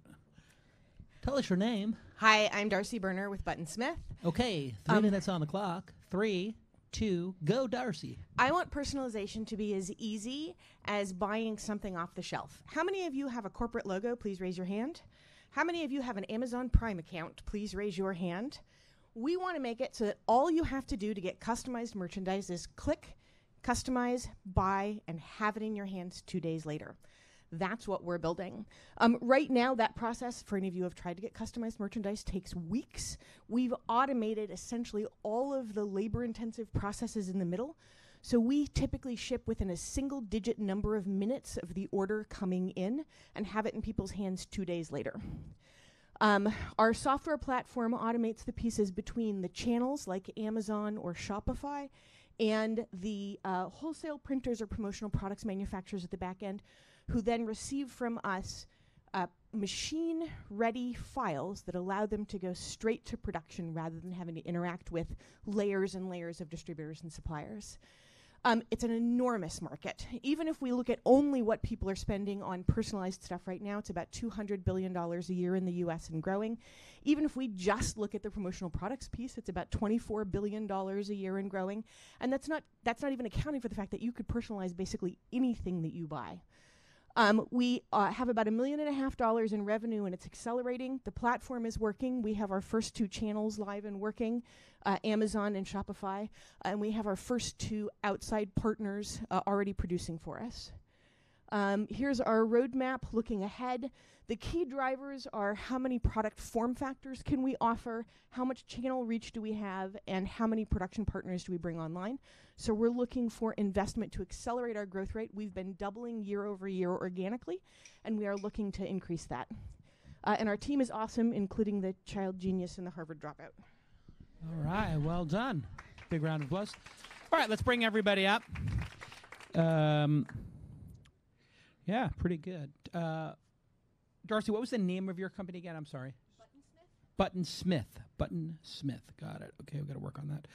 Tell us your name. Hi, I'm Darcy Berner with Button Smith. Okay, 3 minutes on the clock. 3, 2, go, Darcy. I want personalization to be as easy as buying something off the shelf. How many of you have a corporate logo? Please raise your hand. How many of you have an Amazon Prime account? Please raise your hand. We want to make it so that all you have to do to get customized merchandise is click, customize, buy, and have it in your hands 2 days later. That's what we're building. Right now, that process, for any of you who have tried to get customized merchandise, takes weeks. We've automated essentially all of the labor-intensive processes in the middle. So we typically ship within a single-digit number of minutes of the order coming in and have it in people's hands 2 days later. Our software platform automates the pieces between the channels like Amazon or Shopify and the wholesale printers or promotional products manufacturers at the back end, who then receive from us machine-ready files that allow them to go straight to production rather than having to interact with layers and layers of distributors and suppliers. It's an enormous market. Even if we look at only what people are spending on personalized stuff right now, it's about $200 billion a year in the US and growing. Even if we just look at the promotional products piece, it's about $24 billion a year and growing. And that's not even accounting for the fact that you could personalize basically anything that you buy. We have about $1.5 million in revenue, and it's accelerating. The platform is working. We have our first 2 channels live and working, Amazon and Shopify, and we have our first 2 outside partners already producing for us. Here's our roadmap looking ahead. The key drivers are how many product form factors can we offer, how much channel reach do we have, and how many production partners do we bring online. So we're looking for investment to accelerate our growth rate. We've been doubling year over year organically, and we are looking to increase that. And our team is awesome, including the child genius and the Harvard dropout. All right, well done. Big round of applause. All right, let's bring everybody up. Yeah, pretty good. Darcy, what was the name of your company again? I'm sorry. Button Smith. Button Smith. Got it. Okay, we've got to work on that.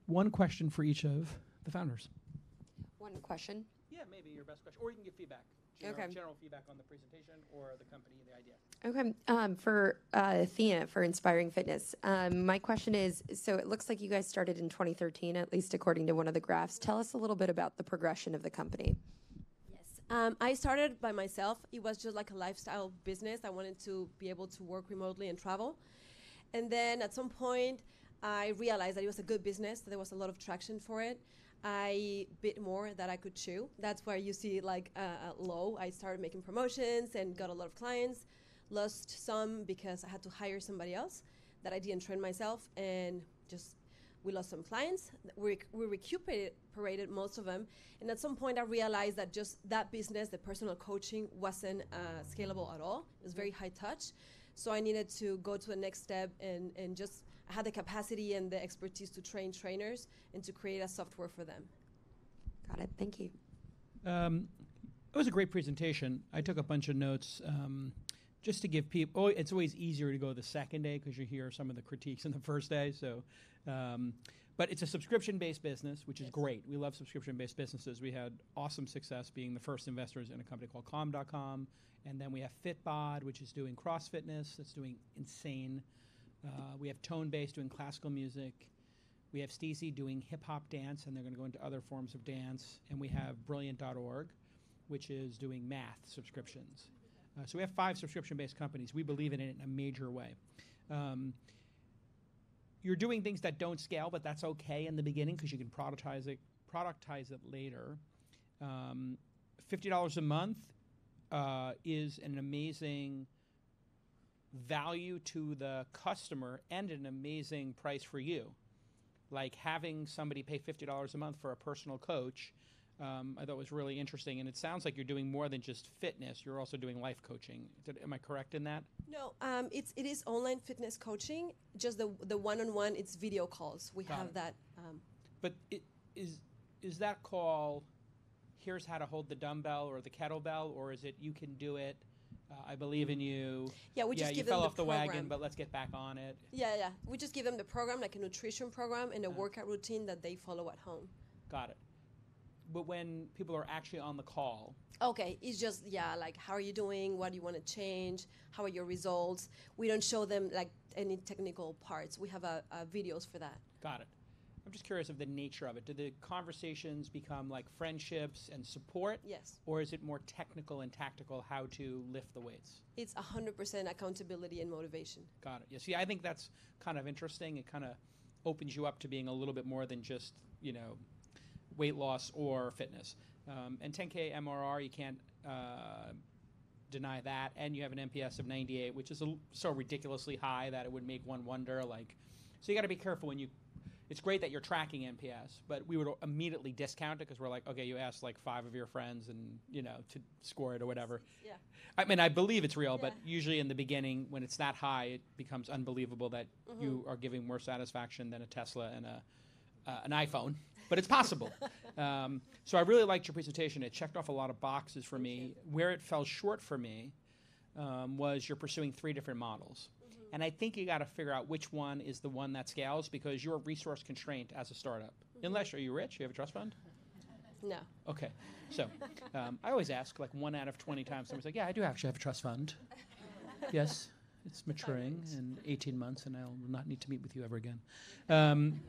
One question for each of the founders. One question. Yeah, maybe your best question. Or you can give feedback. General feedback on the presentation or the company and the idea. Okay. For Athena, for Inspiring Fitness, my question is, so it looks like you guys started in 2013, at least according to one of the graphs. Tell us a little bit about the progression of the company. I started by myself. It was just like a lifestyle business. I wanted to be able to work remotely and travel. And then at some point, I realized that it was a good business, that there was a lot of traction for it. I bit more that I could chew. That's where you see like low. I started making promotions and got a lot of clients. Lost some because I had to hire somebody else that I didn't train myself, and just we lost some clients. We recuperated most of them, and at some point I realized that just that business, the personal coaching, wasn't scalable at all. It was very high touch, so I needed to go to the next step and just I had the capacity and the expertise to train trainers and to create a software for them. Got it. Thank you. It was a great presentation. I took a bunch of notes. Just to give people, it's always easier to go the second day because you hear some of the critiques in the first day. So, but it's a subscription-based business, which is great. We love subscription-based businesses. We had awesome success being the first investors in a company called Calm.com, and then we have Fitbod, which is doing CrossFitness. That's doing insane. We have Tonebase doing classical music. We have Steezy doing hip-hop dance, and they're going to go into other forms of dance. And we have Brilliant.org, which is doing math subscriptions. So we have 5 subscription-based companies. We believe in it in a major way. You're doing things that don't scale, but that's okay in the beginning because you can productize it later. $50 a month is an amazing value to the customer and an amazing price for you. Like having somebody pay $50 a month for a personal coach, I thought was really interesting. And it sounds like you're doing more than just fitness. You're also doing life coaching. Am I correct in that? No, it is online fitness coaching. Just the one-on-one, it's video calls. We have that. But is that call, here's how to hold the dumbbell or the kettlebell, or is it you can do it, I believe in you. Yeah, we just give them them you fell off the program. wagon, but let's get back on it. Yeah. We just give them the program, like a nutrition program and a workout routine that they follow at home. Got it. But when people are actually on the call. Okay, it's just, like, how are you doing? What do you want to change? How are your results? We don't show them, like, any technical parts. We have videos for that. Got it. I'm just curious of the nature of it. Do the conversations become like friendships and support? Yes. Or is it more technical and tactical how to lift the weights? It's 100% accountability and motivation. Got it. Yeah, see, I think that's kind of interesting. It kind of opens you up to being a little bit more than just, weight loss or fitness. And 10K MRR, you can't deny that. And you have an NPS of 98, which is so ridiculously high that it would make one wonder. So you got to be careful when you. It's great that you're tracking NPS, but we would immediately discount it because we're like, okay, you asked like 5 of your friends and, to score it or whatever. Yeah. I mean, I believe it's real, but usually in the beginning, when it's that high, it becomes unbelievable that you are giving more satisfaction than a Tesla and an iPhone. But it's possible. So I really liked your presentation. It checked off a lot of boxes for me. Where it fell short for me was you're pursuing 3 different models. And I think you got to figure out which one is the one that scales because you're resource constrained as a startup. Unless, are you rich? You have a trust fund? No. Okay. So I always ask, like 1 out of 20 times, someone's like, yeah, I do actually have a trust fund. Yes, it's maturing in 18 months, and I will not need to meet with you ever again.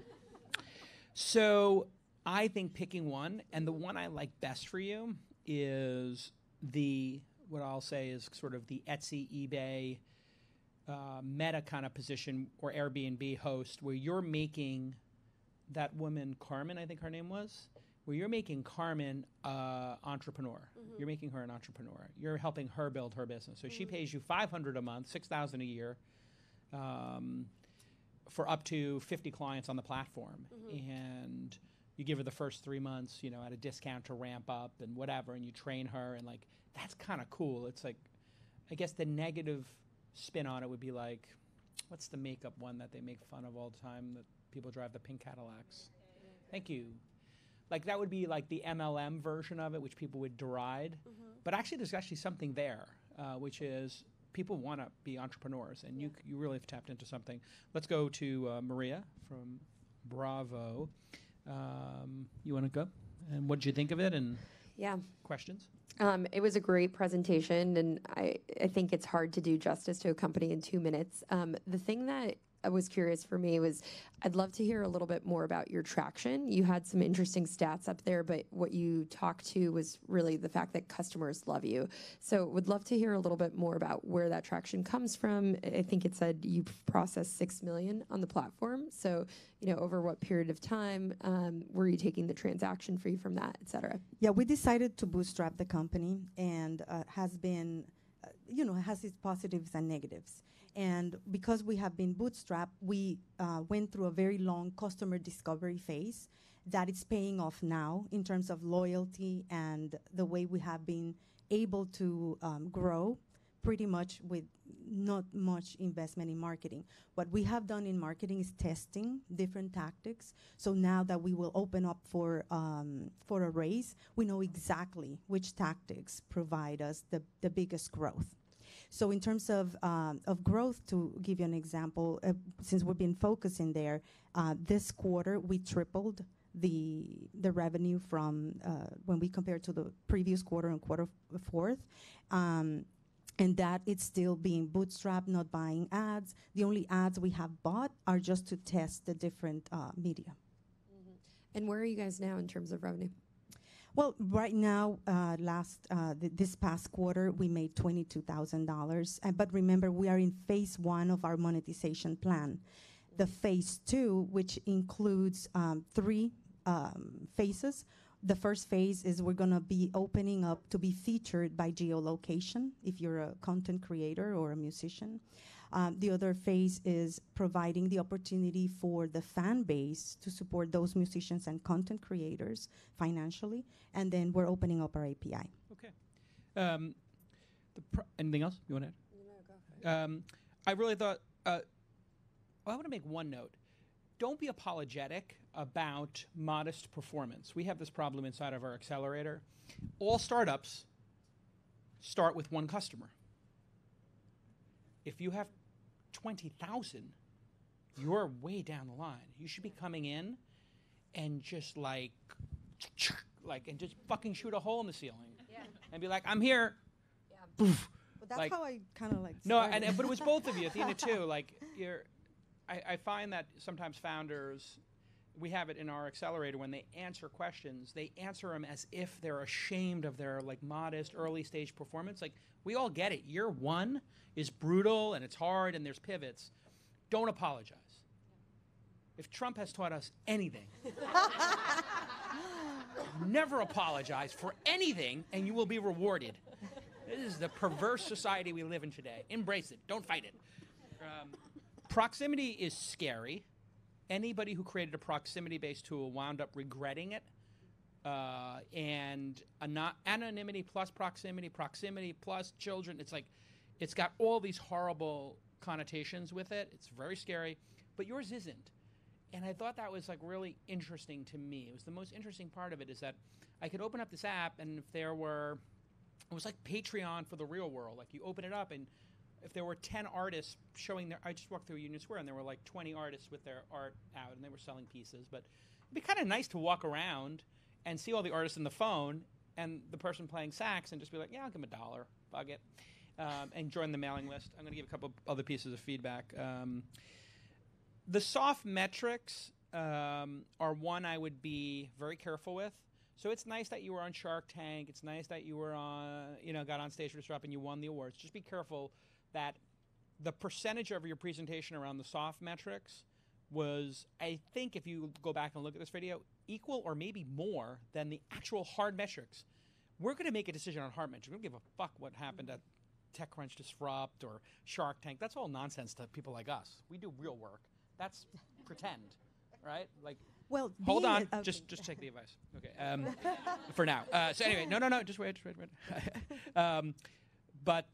So I think picking one, and the one I like best for you is what I'll say is sort of the Etsy, eBay, Meta kind of position or Airbnb host where you're making that woman, Carmen, I think her name was, where you're making Carmen entrepreneur. You're making her an entrepreneur. You're helping her build her business. So she pays you $500 a month, $6,000 a year for up to 50 clients on the platform. And you give her the first 3 months, at a discount to ramp up and whatever, and you train her. And that's kind of cool. It's like, I guess the negative spin on it would be like, what's the makeup one that they make fun of all the time that people drive the pink Cadillacs? Thank you. That would be like the MLM version of it, which people would deride. But actually, there's actually something there, which is people want to be entrepreneurs, and you really have tapped into something. Let's go to Maria from Bravo. You want to go? And what did you think of it? And questions? It was a great presentation, and I think it's hard to do justice to a company in 2 minutes. The thing that was curious for me was I'd love to hear a little bit more about your traction. You had some interesting stats up there, but what you talked to was really the fact that customers love you. So would love to hear a little bit more about where that traction comes from. I think it said you processed 6 million on the platform. So, over what period of time were you taking the transaction fee from that, et cetera? Yeah, we decided to bootstrap the company, and has been, has its positives and negatives. And because we have been bootstrapped, we went through a very long customer discovery phase that is paying off now in terms of loyalty and the way we have been able to grow pretty much with not much investment in marketing. What we have done in marketing is testing different tactics. So now that we will open up for a raise, we know exactly which tactics provide us the biggest growth. So in terms of growth, to give you an example, since we've been focusing there, this quarter we tripled the revenue from when we compare to the previous quarter and quarter fourth. And that it's still being bootstrapped, not buying ads. The only ads we have bought are just to test the different media. And where are you guys now in terms of revenue? Well, right now, this past quarter, we made $22,000. But remember, we are in phase 1 of our monetization plan. The phase 2, which includes 3 phases. The first phase is we're going to be opening up to be featured by geolocation, if you're a content creator or a musician. The other phase is providing the opportunity for the fan base to support those musicians and content creators financially. And then we're opening up our API. Okay. Anything else you want to add? No, go ahead. I really thought, I want to make one note. Don't be apologetic about modest performance. We have this problem inside of our accelerator. All startups start with 1 customer. If you have 20,000, you're way down the line. You should be coming in and just and just fucking shoot a hole in the ceiling. Yeah. And be like, I'm here. Yeah. Poof. But that's how I kind of No, but it was both of you, Athena too. I find that sometimes founders, we have it in our accelerator. When they answer questions, they answer them as if they're ashamed of their like modest early stage performance. Like, we all get it. Year one is brutal and it's hard and there's pivots. Don't apologize. If Trump has taught us anything, never apologize for anything and you will be rewarded. This is the perverse society we live in today. Embrace it. Don't fight it. Proximity is scary. Anybody who created a proximity-based tool wound up regretting it. And anonymity plus proximity, proximity plus children. It's like, it's got all these horrible connotations with it. It's very scary, but yours isn't. And I thought that was like really interesting to me. It was the most interesting part of it, is that I could open up this app, and if there were, it was like Patreon for the real world. Like, you open it up, and if there were 10 artists showing their, I just walked through Union Square and there were like 20 artists with their art out and they were selling pieces. But it'd be kind of nice to walk around and see all the artists in the phone and the person playing sax and just be like, yeah, I'll give them $1, bug it, and join the mailing list. I'm going to give a couple other pieces of feedback. The soft metrics are one I would be very careful with. So it's nice that you were on Shark Tank. It's nice that you were on, got on stage with Disrupt and you won the awards. Just be careful that the percentage of your presentation around the soft metrics was, I think if you go back and look at this video, equal or maybe more than the actual hard metrics. We're going to make a decision on hard metrics. We don't give a fuck what happened at TechCrunch Disrupt or Shark Tank. That's all nonsense to people like us. We do real work. That's pretend, right? Like, well, hold on. Just take the advice. Okay. For now. So anyway, no. Just wait. But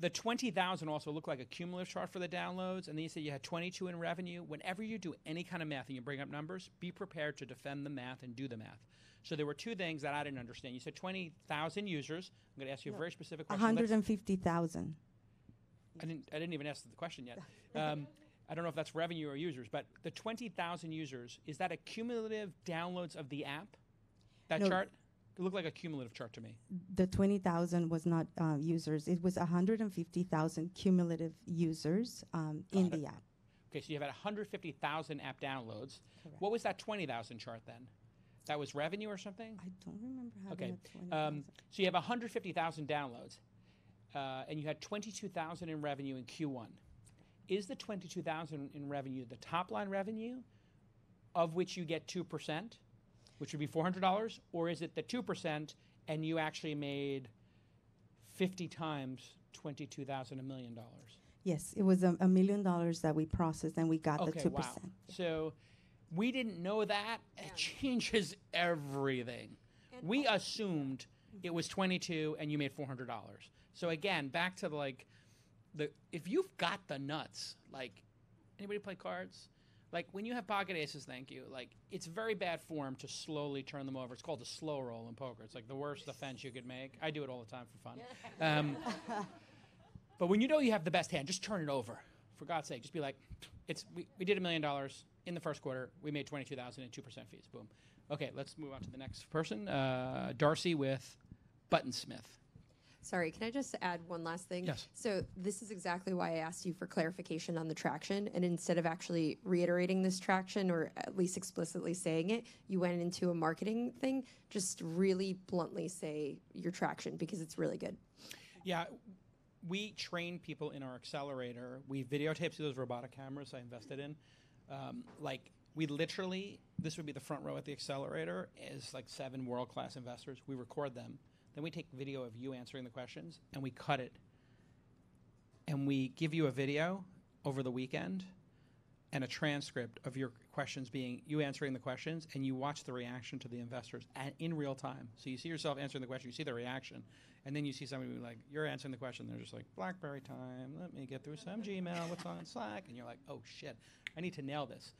the 20,000 also looked like a cumulative chart for the downloads, and then you said you had 22 in revenue. Whenever you do any kind of math and you bring up numbers, be prepared to defend the math and do the math. So there were two things that I didn't understand. You said 20,000 users. I'm going to ask you a very specific question. 150,000. I didn't even ask the question yet. I don't know if that's revenue or users, but the 20,000 users, is that a cumulative downloads of the app? That chart? It looked like a cumulative chart to me. The 20,000 was not users. It was 150,000 cumulative users in the app. Okay, so you have 150,000 app downloads. Correct. What was that 20,000 chart then? That was revenue or something? I don't remember having Okay. a 20,000. So you have 150,000 downloads, and you had 22,000 in revenue in Q1. Is the 22,000 in revenue the top line revenue, of which you get 2%, which would be $400, or is it the 2% and you actually made 50 times 22,000, $1 million? Yes, it was $1 million that we processed, and we got the 2%. Wow. So we didn't know that. It changes everything. We assumed it was 22 and you made $400. So again, back to if you've got the nuts, like, anybody play cards? Like, when you have pocket aces, thank you, like, it's very bad form to slowly turn them over. It's called a slow roll in poker. It's like the worst offense you could make. I do it all the time for fun. But when you know you have the best hand, just turn it over. For God's sake, just be like, we did $1 million in the first quarter. We made 22,000 and 2% fees. Boom. Okay, let's move on to the next person. Darcy with Buttonsmith. Sorry, can I just add one last thing? Yes. So this is exactly why I asked you for clarification on the traction. And instead of actually reiterating this traction or at least explicitly saying it, you went into a marketing thing. Just really bluntly say your traction, because it's really good. Yeah, we train people in our accelerator. We videotape those robotic cameras I invested in. We literally, this would be the front row at the accelerator, is like 7 world-class investors. We record them. Then we take video of you answering the questions, and we cut it. And we give you a video over the weekend and a transcript of your questions being you answering the questions, and you watch the reaction to the investors in real time. So you see yourself answering the question, you see the reaction, and then you see somebody be like, you're answering the question, they're just like, BlackBerry time, let me get through some Gmail, what's on Slack? And you're like, oh shit, I need to nail this.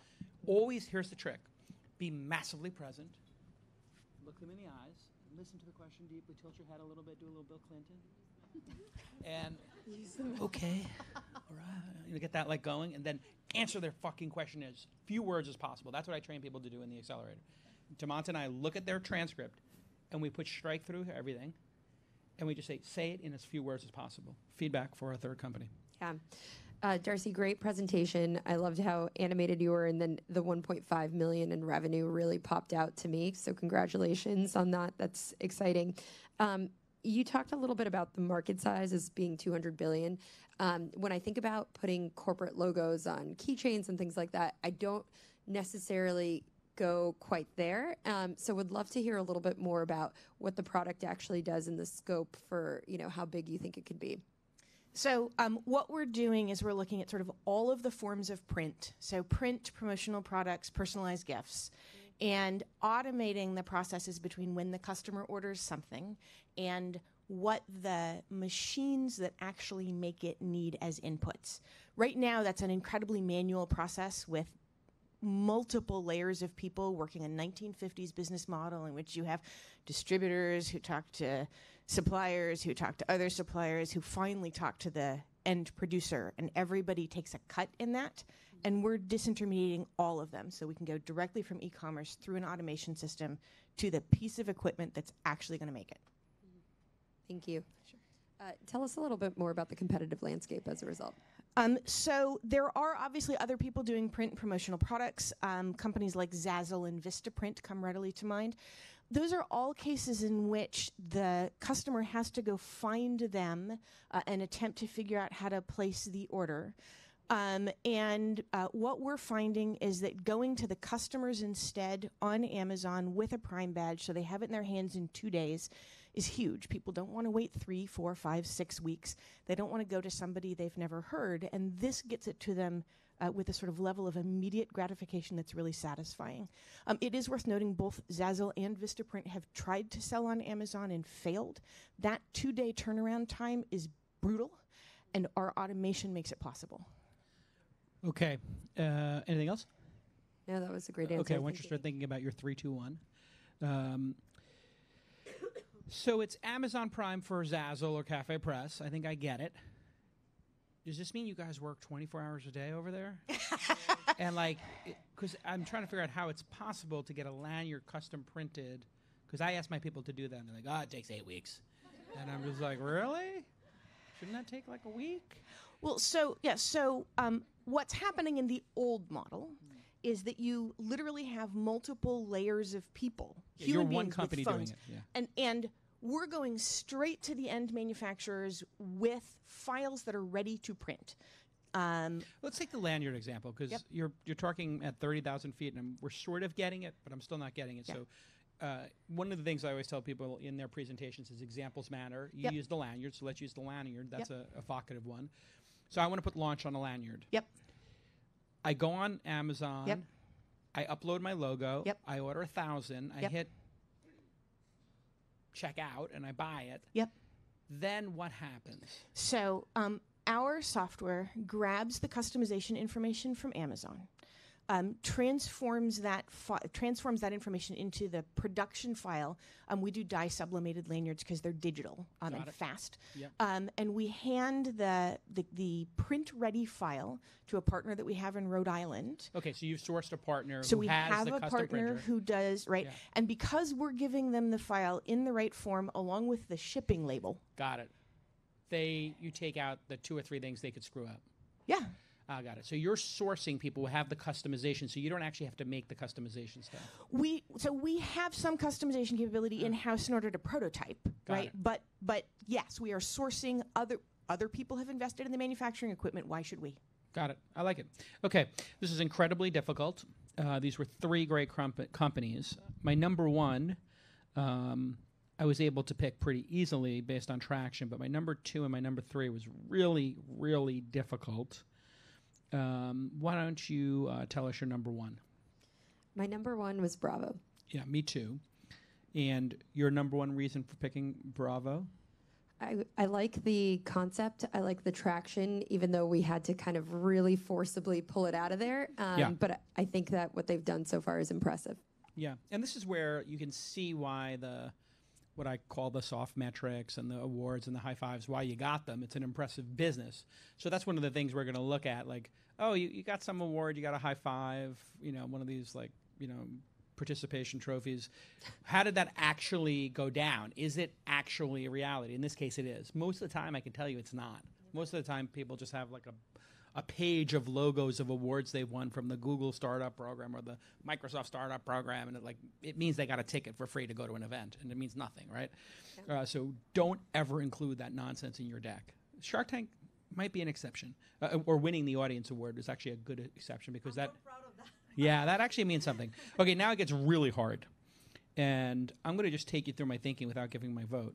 Always, here's the trick, be massively present, look them in the eyes, listen to the question deeply, tilt your head a little bit, do a little Bill Clinton, and okay, all right, you get that like going, and then answer their fucking question as few words as possible. That's what I train people to do in the accelerator. Tamant and I look at their transcript, and we put strike through everything, and we just say it in as few words as possible. Feedback for our third company. Yeah. Darcy, great presentation. I loved how animated you were, and then the 1.5 million in revenue really popped out to me. So congratulations on that. That's exciting. You talked a little bit about the market size as being 200 billion. When I think about putting corporate logos on keychains and things like that, I don't necessarily go quite there. So would love to hear a little bit more about what the product actually does in the scope for, how big you think it could be. So what we're doing is we're looking at sort of all of the forms of print. So print, promotional products, personalized gifts, and automating the processes between when the customer orders something and what the machines that actually make it need as inputs. Right now, that's an incredibly manual process with multiple layers of people working a 1950s business model in which you have distributors who talk to suppliers, who talk to other suppliers, who finally talk to the end producer, and everybody takes a cut in that. And we're disintermediating all of them so we can go directly from e-commerce through an automation system to the piece of equipment that's actually going to make it. Thank you. Sure. Tell us a little bit more about the competitive landscape as a result. So there are obviously other people doing print and promotional products. Companies like Zazzle and Vistaprint come readily to mind. Those are all cases in which the customer has to go find them and attempt to figure out how to place the order. What we're finding is that going to the customers instead on Amazon with a Prime badge so they have it in their hands in 2 days is huge. People don't want to wait 3, 4, 5, 6 weeks. They don't want to go to somebody they've never heard, and this gets it to them with a sort of level of immediate gratification that's really satisfying. It is worth noting both Zazzle and Vistaprint have tried to sell on Amazon and failed. That 2-day turnaround time is brutal, and our automation makes it possible. Okay. Anything else? No, that was a great answer. Okay, I want you to start thinking about your 3, 2, 1. So it's Amazon Prime for Zazzle or Cafe Press. I think I get it. Does this mean you guys work 24 hours a day over there? And because I'm trying to figure out how it's possible to get a lanyard custom printed. Because I ask my people to do that, and they're like, it takes 8 weeks. And I'm just like, really? Shouldn't that take like a week? Well, what's happening in the old model is that you literally have multiple layers of people. You're one company doing it. Yeah. And we're going straight to the end manufacturers with files that are ready to print. Let's take the lanyard example, because you're talking at 30,000 feet, and we're sort of getting it, but I'm still not getting it. Yep. So one of the things I always tell people in their presentations is examples matter. You use the lanyard, so let's use the lanyard. That's a evocative one. So I want to put launch on a lanyard. Yep. I go on Amazon. Yep. I upload my logo. Yep. I order 1,000. I hit check out and I buy it. Yep. Then what happens? So our software grabs the customization information from Amazon, transforms that information into the production file. We do dye sublimated lanyards because they're digital and fast. Yep. And we hand the print ready file to a partner that we have in Rhode Island. Okay, so you've sourced a partner so who we has have the a custom partner printer. who does and because we're giving them the file in the right form along with the shipping label. Got it. You take out the 2 or 3 things they could screw up. Yeah. Got it. So you're sourcing people who have the customization, so you don't actually have to make the customization stuff. We have some customization capability in-house in order to prototype, right? But yes, we are sourcing other people have invested in the manufacturing equipment. Why should we? Got it. I like it. Okay, this is incredibly difficult. These were 3 great companies. My number 1, I was able to pick pretty easily based on traction, but my number 2 and my number 3 was really, really difficult. Why don't you tell us your number 1? My number 1 was Bravo. Yeah, me too. And your number 1 reason for picking Bravo? I like the concept. I like the traction, even though we had to kind of really forcibly pull it out of there. But I think that what they've done so far is impressive. Yeah, and this is where you can see why what I call the soft metrics and the awards and the high fives, why you got them. It's an impressive business. So that's one of the things we're going to look at. Like, you got some award, you got a high five, one of these participation trophies. How did that actually go down? Is it actually a reality? In this case, it is. Most of the time, I can tell you it's not. Most of the time, people just have like a page of logos of awards they've won from the Google Startup Program or the Microsoft Startup Program, and it means they got a ticket for free to go to an event, and it means nothing, right? So don't ever include that nonsense in your deck. Shark Tank might be an exception, or winning the audience award is actually a good exception because that. Yeah, that actually means something. Okay, now it gets really hard, and I'm going to just take you through my thinking without giving my vote.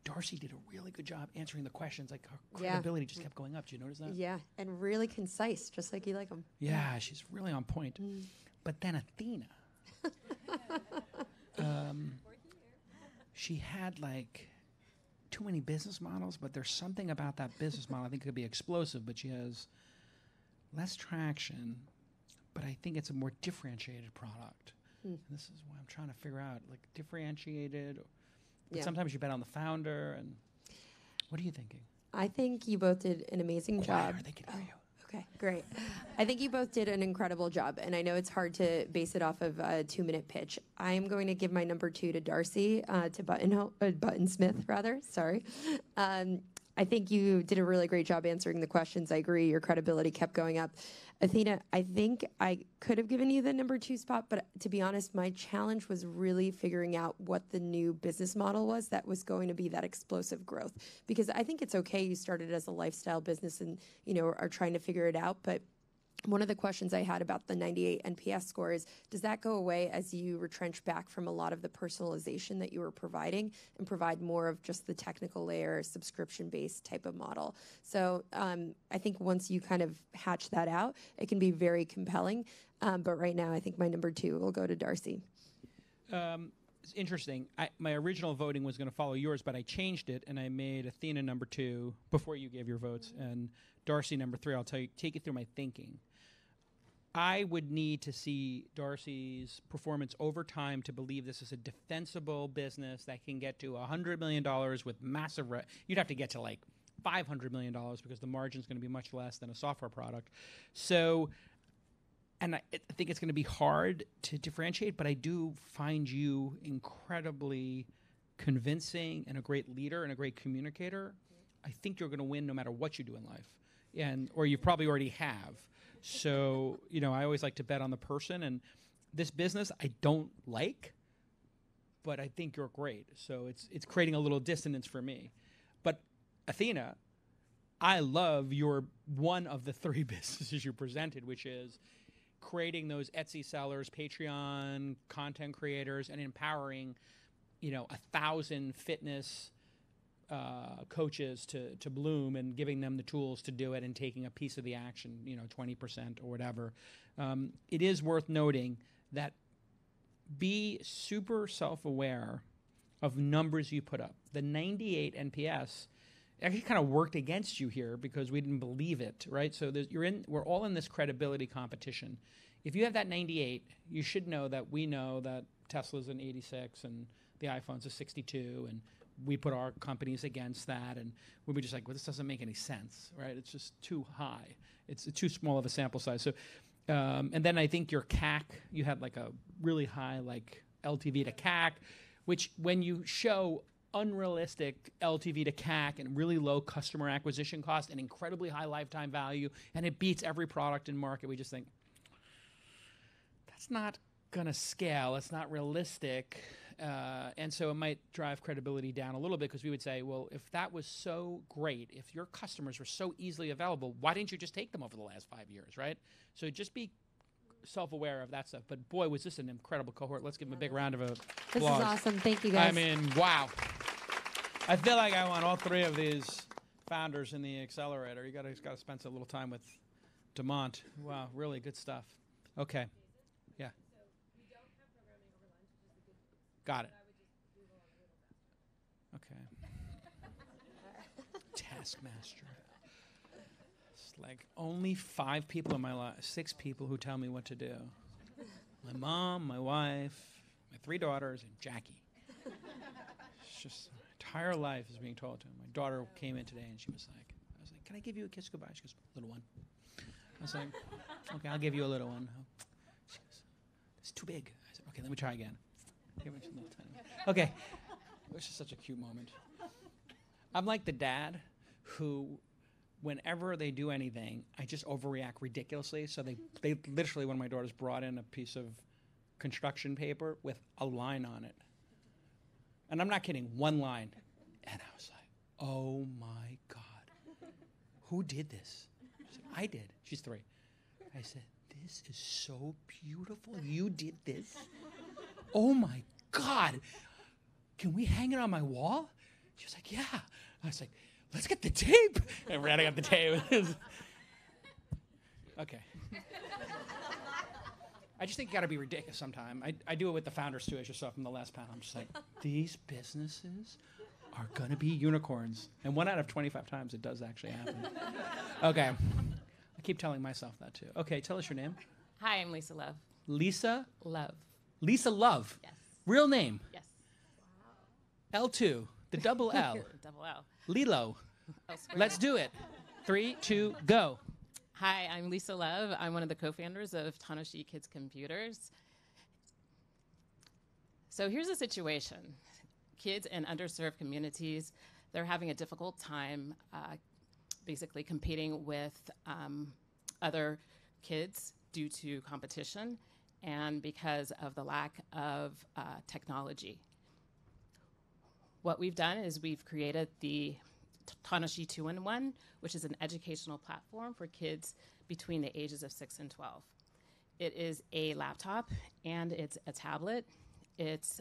Darcy did a really good job answering the questions. Like her credibility just kept going up. Did you notice that? Yeah, and really concise, just like you like them. Yeah, she's really on point. But then Athena, she had like too many business models, but there's something about that business model I think could be explosive, but she has less traction, but I think it's a more differentiated product. And this is what I'm trying to figure out, like differentiated. But sometimes you bet on the founder. And what are you thinking? I think you both did an amazing job. They can hear you. Okay, great. I think you both did an incredible job, and I know it's hard to base it off of a 2-minute pitch. I am going to give my number 2 to Darcy, to Button Smith, rather. Sorry. I think you did a really great job answering the questions. I agree. Your credibility kept going up. Athena, I think I could have given you the number 2 spot, but to be honest, my challenge was really figuring out what the new business model was that was going to be that explosive growth. Because I think it's okay you started as a lifestyle business and, are trying to figure it out, but one of the questions I had about the 98 NPS score is, does that go away as you retrench back from a lot of the personalization that you were providing and provide more of just the technical layer, subscription-based type of model? So I think once you kind of hatch that out, it can be very compelling. But right now, I think my number 2 will go to Darcy. It's interesting. My original voting was going to follow yours, but I changed it, and I made Athena number 2 before you gave your votes, and Darcy number 3. I'll take you through my thinking. I would need to see Darcy's performance over time to believe this is a defensible business that can get to $100 million with massive you'd have to get to like $500 million because the margin's going to be much less than a software product. So, and I think it's going to be hard to differentiate, but I do find you incredibly convincing and a great leader and a great communicator. I think you're going to win no matter what you do in life, or you probably already have. So, I always like to bet on the person, and this business I don't like, but I think you're great. So it's creating a little dissonance for me. But Athena, I love your one of the 3 businesses you presented, which is creating those Etsy sellers, Patreon content creators, and empowering, 1,000 fitness coaches to bloom and giving them the tools to do it and taking a piece of the action, 20% or whatever. It is worth noting that be super self-aware of numbers you put up. The 98 NPS actually kind of worked against you here because we didn't believe it, right? So we're all in this credibility competition. If you have that 98, you should know that we know that Tesla's an 86 and the iPhone's a 62, and we put our companies against that, and we were just like, well, this doesn't make any sense, right? It's just too high. It's too small of a sample size. So, and then I think your CAC, you had like a really high like LTV to CAC, which when you show unrealistic LTV to CAC and really low customer acquisition cost and incredibly high lifetime value, and it beats every product in market, we just think, that's not going to scale. It's not realistic. And so it might drive credibility down a little bit because we would say, well, if that was so great, if your customers were so easily available, why didn't you just take them over the last 5 years, right? So just be self-aware of that stuff. But boy, was this an incredible cohort. Let's give them a big round of applause. This is awesome. Thank you, guys. I mean, wow. I feel like I want all 3 of these founders in the accelerator. You got to spend a little time with Demont. Wow, really good stuff. Okay. Yeah. Got it. Okay. Taskmaster. It's like only 5 people in my life, 6 people who tell me what to do. My mom, my wife, my 3 daughters, and Jackie. It's just my entire life is being told to. My daughter came in today and I was like, can I give you a kiss goodbye? She goes, little one. I was like, okay, I'll give you a little one. She goes, it's too big. I said, okay, let me try again. Okay, it was just such a cute moment. I'm like the dad who, whenever they do anything, I just overreact ridiculously. So they literally, one of my daughters brought in a piece of construction paper with a line on it. And I'm not kidding, one line. And I was like, oh my God, who did this? She's like, I did. She's 3. I said, this is so beautiful. You did this? Oh my God. Can we hang it on my wall? She was like, yeah. I was like, let's get the tape. And ran out the tape. Okay. I just think you got to be ridiculous sometime. I do it with the founders too, as you saw from the last panel. I'm just like, these businesses are going to be unicorns. And 1 out of 25 times it does actually happen. Okay. I keep telling myself that too. Okay, tell us your name. Hi, I'm Lisa Love. Lisa? Love. Lisa Love? Yes. Real name? Yes. L2, the double L. Double L. Lilo. Oh, square. Let's do it. 3, 2, go. Hi, I'm Lisa Love. I'm one of the co-founders of Tanoshi Kids Computers. So here's the situation. Kids in underserved communities, they're having a difficult time basically competing with other kids due to competition and because of the lack of technology. What we've done is we've created the Tanoshi 2-in-1, which is an educational platform for kids between the ages of 6 and 12. It is a laptop and it's a tablet. It's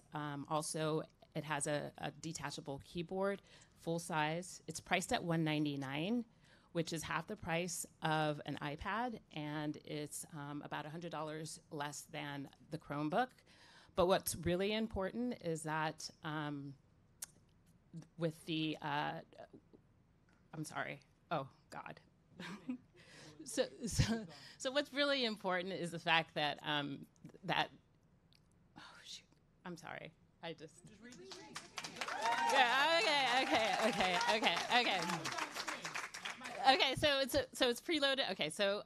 also, it has a detachable keyboard, full size. It's priced at $199, which is half the price of an iPad, and it's about $100 less than the Chromebook. But what's really important is that with the, I'm sorry, oh God. So what's really important is the fact that, that, oh shoot, I'm sorry, I just read the screen. Yeah, okay. Okay, so it's preloaded. Okay, so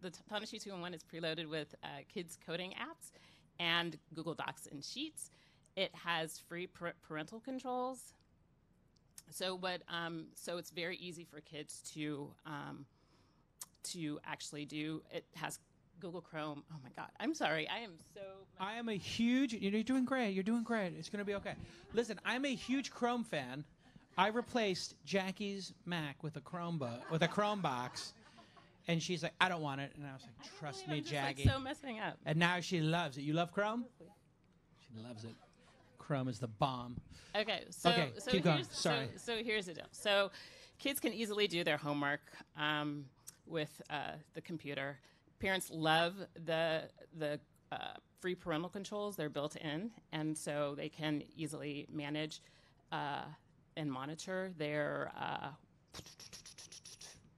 the Tanoshi 2-in-1 is preloaded with kids coding apps and Google Docs and Sheets. It has free parental controls. So it's very easy for kids to actually do. It has Google Chrome. Oh my God, I'm sorry. I am so. I am a huge. You're doing great. You're doing great. It's gonna be okay. Listen, I'm a huge Chrome fan. I replaced Jackie's Mac with a Chromebox, and she's like, I don't want it. And I was like, trust me, Jackie. Like so messing up. And now she loves it. You love Chrome? She loves it. Chrome is the bomb. Okay, so keep going. Sorry. So here's the deal. So kids can easily do their homework with the computer. Parents love the free parental controls. They're built in, and so they can easily manage and monitor their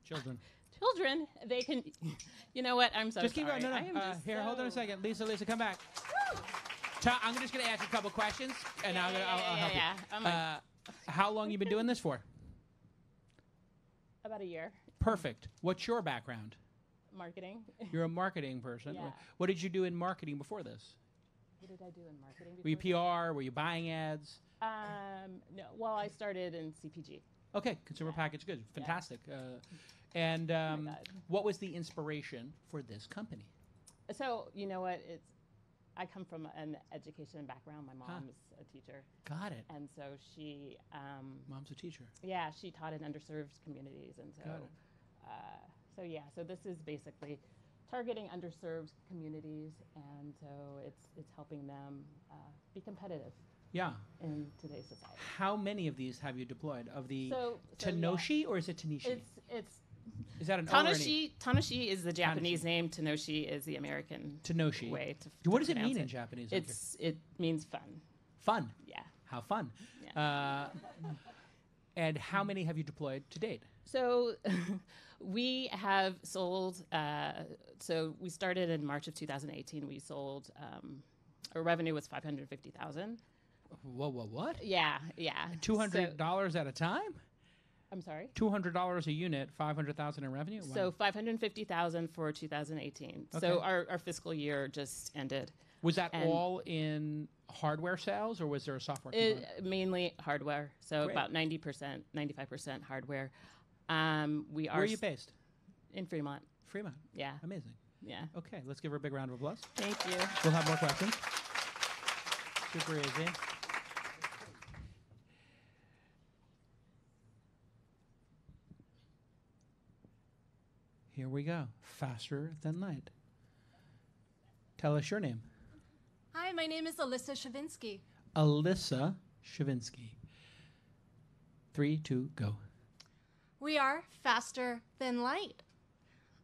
children. Children, they can. You know what? I'm so just keep sorry. going. No. Here, hold on a second. Lisa, come back. I'm just going to ask you a couple questions, and I'll help you. How long you been doing this for? About a year. Perfect. What's your background? Marketing. You're a marketing person. Yeah. What did you do in marketing before this? What did I do in marketing before Were you PR? Were you buying ads? No. Well, I started in CPG. Okay, consumer packaged goods. Fantastic. What was the inspiration for this company? So, you know what? I come from an education background. My mom's a teacher. Got it. And so she... Mom's a teacher. Yeah, she taught in underserved communities. And so, so this is basically targeting underserved communities. And so it's helping them be competitive. Yeah. In today's society. How many of these have you deployed? Of the Tanoshi, or is it Tanishi? Is that an Tanoshi? Tanoshi is the Japanese name. Tanoshi is the American way to what does it pronounce mean in Japanese? It means fun. Fun. Yeah. How fun. Yeah. And how many have you deployed to date? So we have sold. So we started in March of 2018. We sold. Our revenue was $550,000. Whoa! What? Yeah. $200 at a time? I'm sorry? $200 a unit, $500,000 in revenue? Wow. So $550,000 for 2018. Okay. So our fiscal year just ended. Was that all in hardware sales, or was there a software component? Mainly hardware. So Great. about 90%, 95% hardware. We are Where are you based? in Fremont. Fremont. Yeah. Amazing. Yeah. Okay, let's give her a big round of applause. Thank you. We'll have more questions. Super easy. Here we go. Faster than light. Tell us your name. Hi, my name is Alyssa Shavinsky. Alyssa Shavinsky. 3, 2, go. We are faster than light.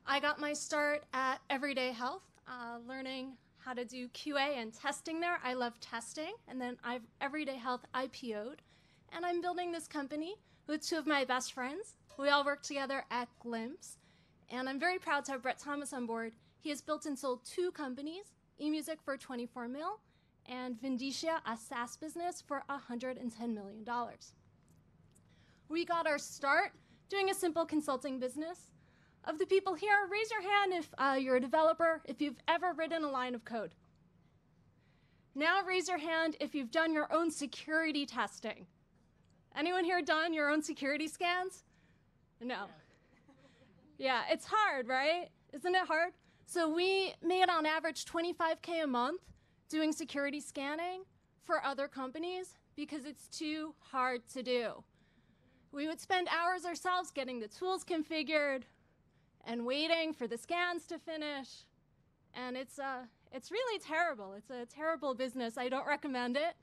I got my start at Everyday Health, learning how to do QA and testing there. I love testing. And then Everyday Health IPO'd. And I'm building this company with two of my best friends. We all work together at Glimpse. And I'm very proud to have Brett Thomas on board. He has built and sold 2 companies, eMusic for 24 mil and Vindicia, a SaaS business, for $110 million. We got our start doing a simple consulting business. Of the people here, raise your hand if you're a developer, if you've ever written a line of code. Now raise your hand if you've done your own security testing. Anyone here done your own security scans? No. Yeah, it's hard, right? Isn't it hard? So we made on average $25K a month doing security scanning for other companies because it's too hard to do. We would spend hours ourselves getting the tools configured and waiting for the scans to finish. And it's really terrible. It's a terrible business. I don't recommend it,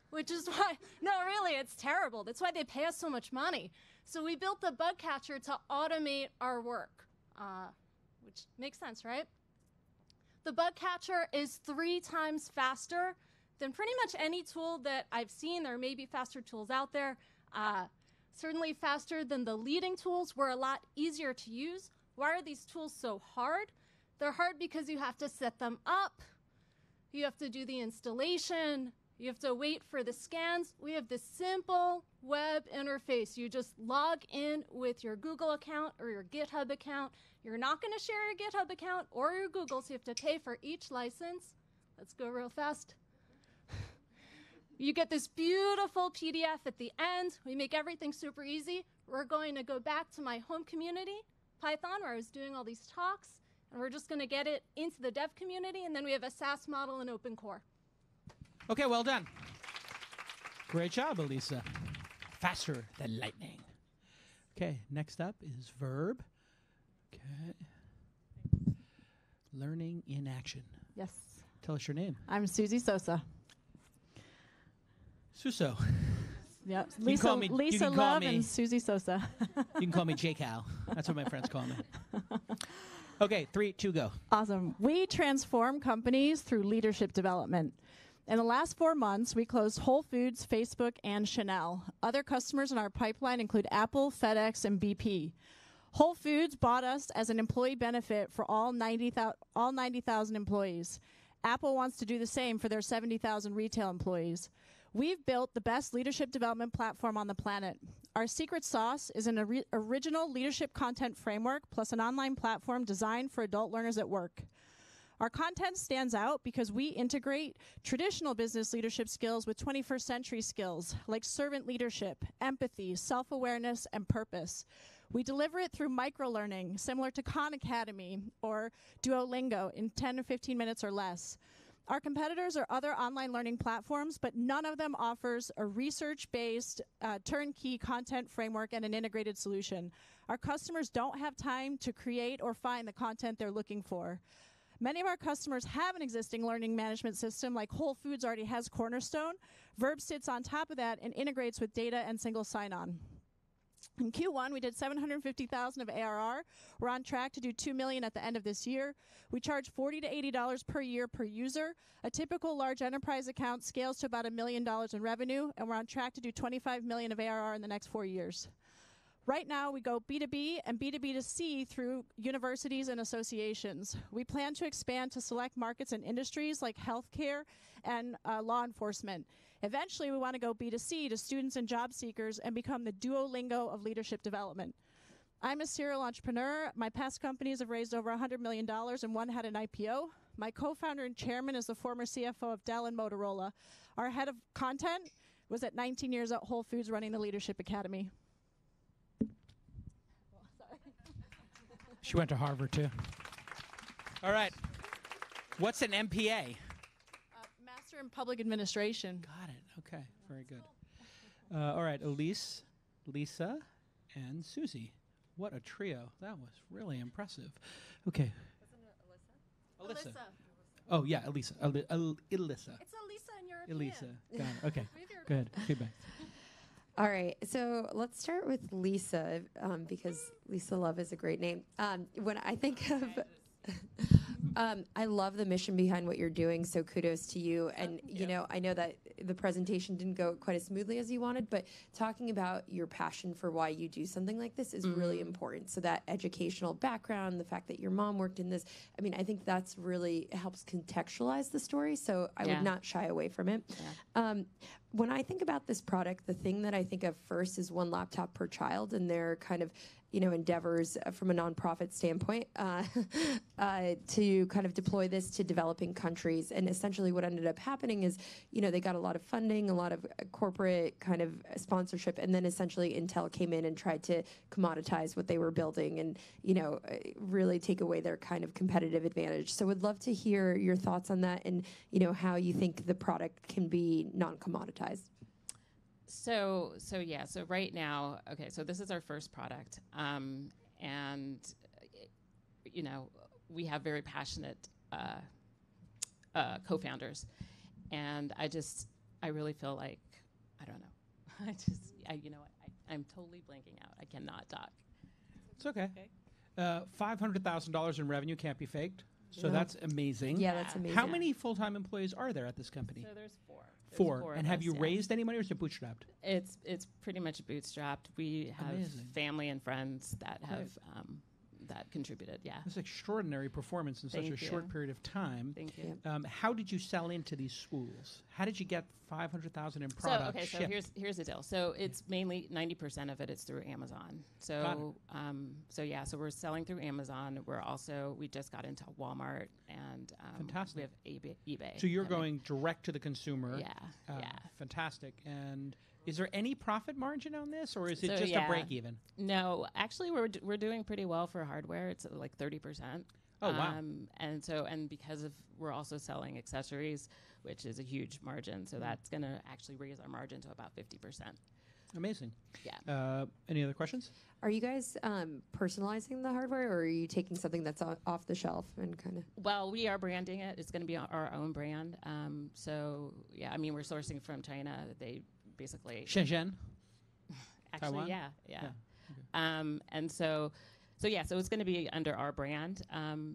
which is why, no, really, it's terrible. That's why they pay us so much money. So we built the bug catcher to automate our work, which makes sense, right? The bug catcher is 3 times faster than pretty much any tool that I've seen. There may be faster tools out there. Certainly faster than the leading tools. We're a lot easier to use. Why are these tools so hard? They're hard because you have to set them up. You have to do the installation. You have to wait for the scans. We have this simple web interface. You just log in with your Google account or your GitHub account. You're not going to share your GitHub account or your Google, so you have to pay for each license. Let's go real fast. You get this beautiful PDF at the end. We make everything super easy. We're going to go back to my home community, Python, where I was doing all these talks, and we're just going to get it into the dev community, and then we have a SaaS model in open core. Okay, well done. Great job, Elisa. Faster than lightning. Okay, next up is verb. Okay. Learning in action. Yes. Tell us your name. I'm Susie Sosa. Suso. Yep. You can call me- you Lisa can call Love me- and Susie Sosa. You can call me J-Cal. That's what my friends call me. Okay, 3, 2, go. Awesome. We transform companies through leadership development. In the last 4 months, we closed Whole Foods, Facebook, and Chanel. Other customers in our pipeline include Apple, FedEx, and BP. Whole Foods bought us as an employee benefit for all 90,000 employees. Apple wants to do the same for their 70,000 retail employees. We've built the best leadership development platform on the planet. Our secret sauce is an original leadership content framework plus an online platform designed for adult learners at work. Our content stands out because we integrate traditional business leadership skills with 21st century skills like servant leadership, empathy, self-awareness, and purpose. We deliver it through micro-learning, similar to Khan Academy or Duolingo, in 10 to 15 minutes or less. Our competitors are other online learning platforms, but none of them offers a research-based turnkey content framework and an integrated solution. Our customers don't have time to create or find the content they're looking for. Many of our customers have an existing learning management system, like Whole Foods already has Cornerstone. Verb sits on top of that and integrates with data and single sign-on. In Q1, we did $750,000 of ARR. We're on track to do $2 million at the end of this year. We charge $40 to $80 per year per user. A typical large enterprise account scales to about $1 million in revenue, and we're on track to do $25 million of ARR in the next 4 years. Right now, we go B2B and B2B2C through universities and associations. We plan to expand to select markets and industries like healthcare and law enforcement. Eventually, we want to go B2C to students and job seekers and become the Duolingo of leadership development. I'm a serial entrepreneur. My past companies have raised over $100 million, and one had an IPO. My co-founder and chairman is the former CFO of Dell and Motorola. Our head of content was at 19 years at Whole Foods running the Leadership Academy. She went to Harvard too. All right. What's an MPA? Master in Public Administration. Got it. Okay. Very good. All right. Elise, Lisa, and Susie. What a trio. That was really impressive. Okay. Alyssa. Oh, yeah, Elisa. Elisa. It's Elisa in European. Elisa. Got it. Okay. Good. Feedback. All right, so let's start with Lisa because Lisa Love is a great name. When I think of, I love the mission behind what you're doing. So kudos to you. And you know, I know that the presentation didn't go quite as smoothly as you wanted, but talking about your passion for why you do something like this is really important. So that educational background, the fact that your mom worked in this, I mean, I think that's really helps contextualize the story. So I would not shy away from it. When I think about this product, the thing that I think of first is one laptop per child, and their kind of, you know, endeavors from a nonprofit standpoint to kind of deploy this to developing countries. And essentially what ended up happening is, you know, they got a lot of funding, a lot of corporate kind of sponsorship, and then essentially Intel came in and tried to commoditize what they were building and, you know, really take away their kind of competitive advantage. So would love to hear your thoughts on that and, you know, how you think the product can be non-commoditized. So right now, okay, so this is our first product, and you know, we have very passionate co-founders, and I really feel like, I don't know, I'm totally blanking out. I cannot talk. It's okay. $500,000 in revenue can't be faked. So that's amazing. Yeah, that's amazing. How many full-time employees are there at this company? So there's four. Four. And have you raised any money, or is it bootstrapped? It's pretty much bootstrapped. We have family and friends that have that contributed. Yeah, that's extraordinary performance in such a short period of time. Thank you. How did you sell into these schools? How did you get $500,000 in product? So here's the deal. So it's mainly 90% of it is through Amazon. So so we're selling through Amazon. We just got into Walmart and fantastic. We have eBay. So you're going direct to the consumer. Yeah. Fantastic. And is there any profit margin on this, or is it just a break even? No, actually, we're doing pretty well for hardware. It's like 30%. Oh wow! And because we're also selling accessories, which is a huge margin, so that's going to actually raise our margin to about 50%. Amazing. Yeah. Any other questions? Are you guys personalizing the hardware, or are you taking something that's off the shelf and kind of? Well, we are branding it. It's going to be our own brand. So yeah, I mean, we're sourcing from China. They basically Shenzhen. Actually, Taiwan? yeah. Okay. And so it's going to be under our brand.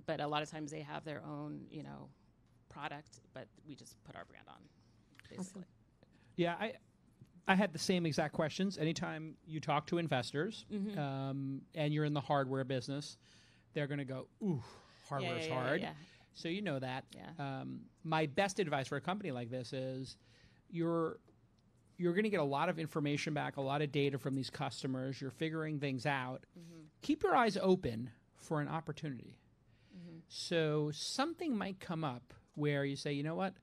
But a lot of times they have their own, you know, product, but we just put our brand on, basically. Awesome. Yeah, I had the same exact questions. Anytime you talk to investors and you're in the hardware business, they're going to go, ooh, hardware's hard. Yeah. So you know that. Yeah. My best advice for a company like this is you're going to get a lot of information back, a lot of data from these customers. You're figuring things out. Keep your eyes open for an opportunity. So something might come up where you say, you know what?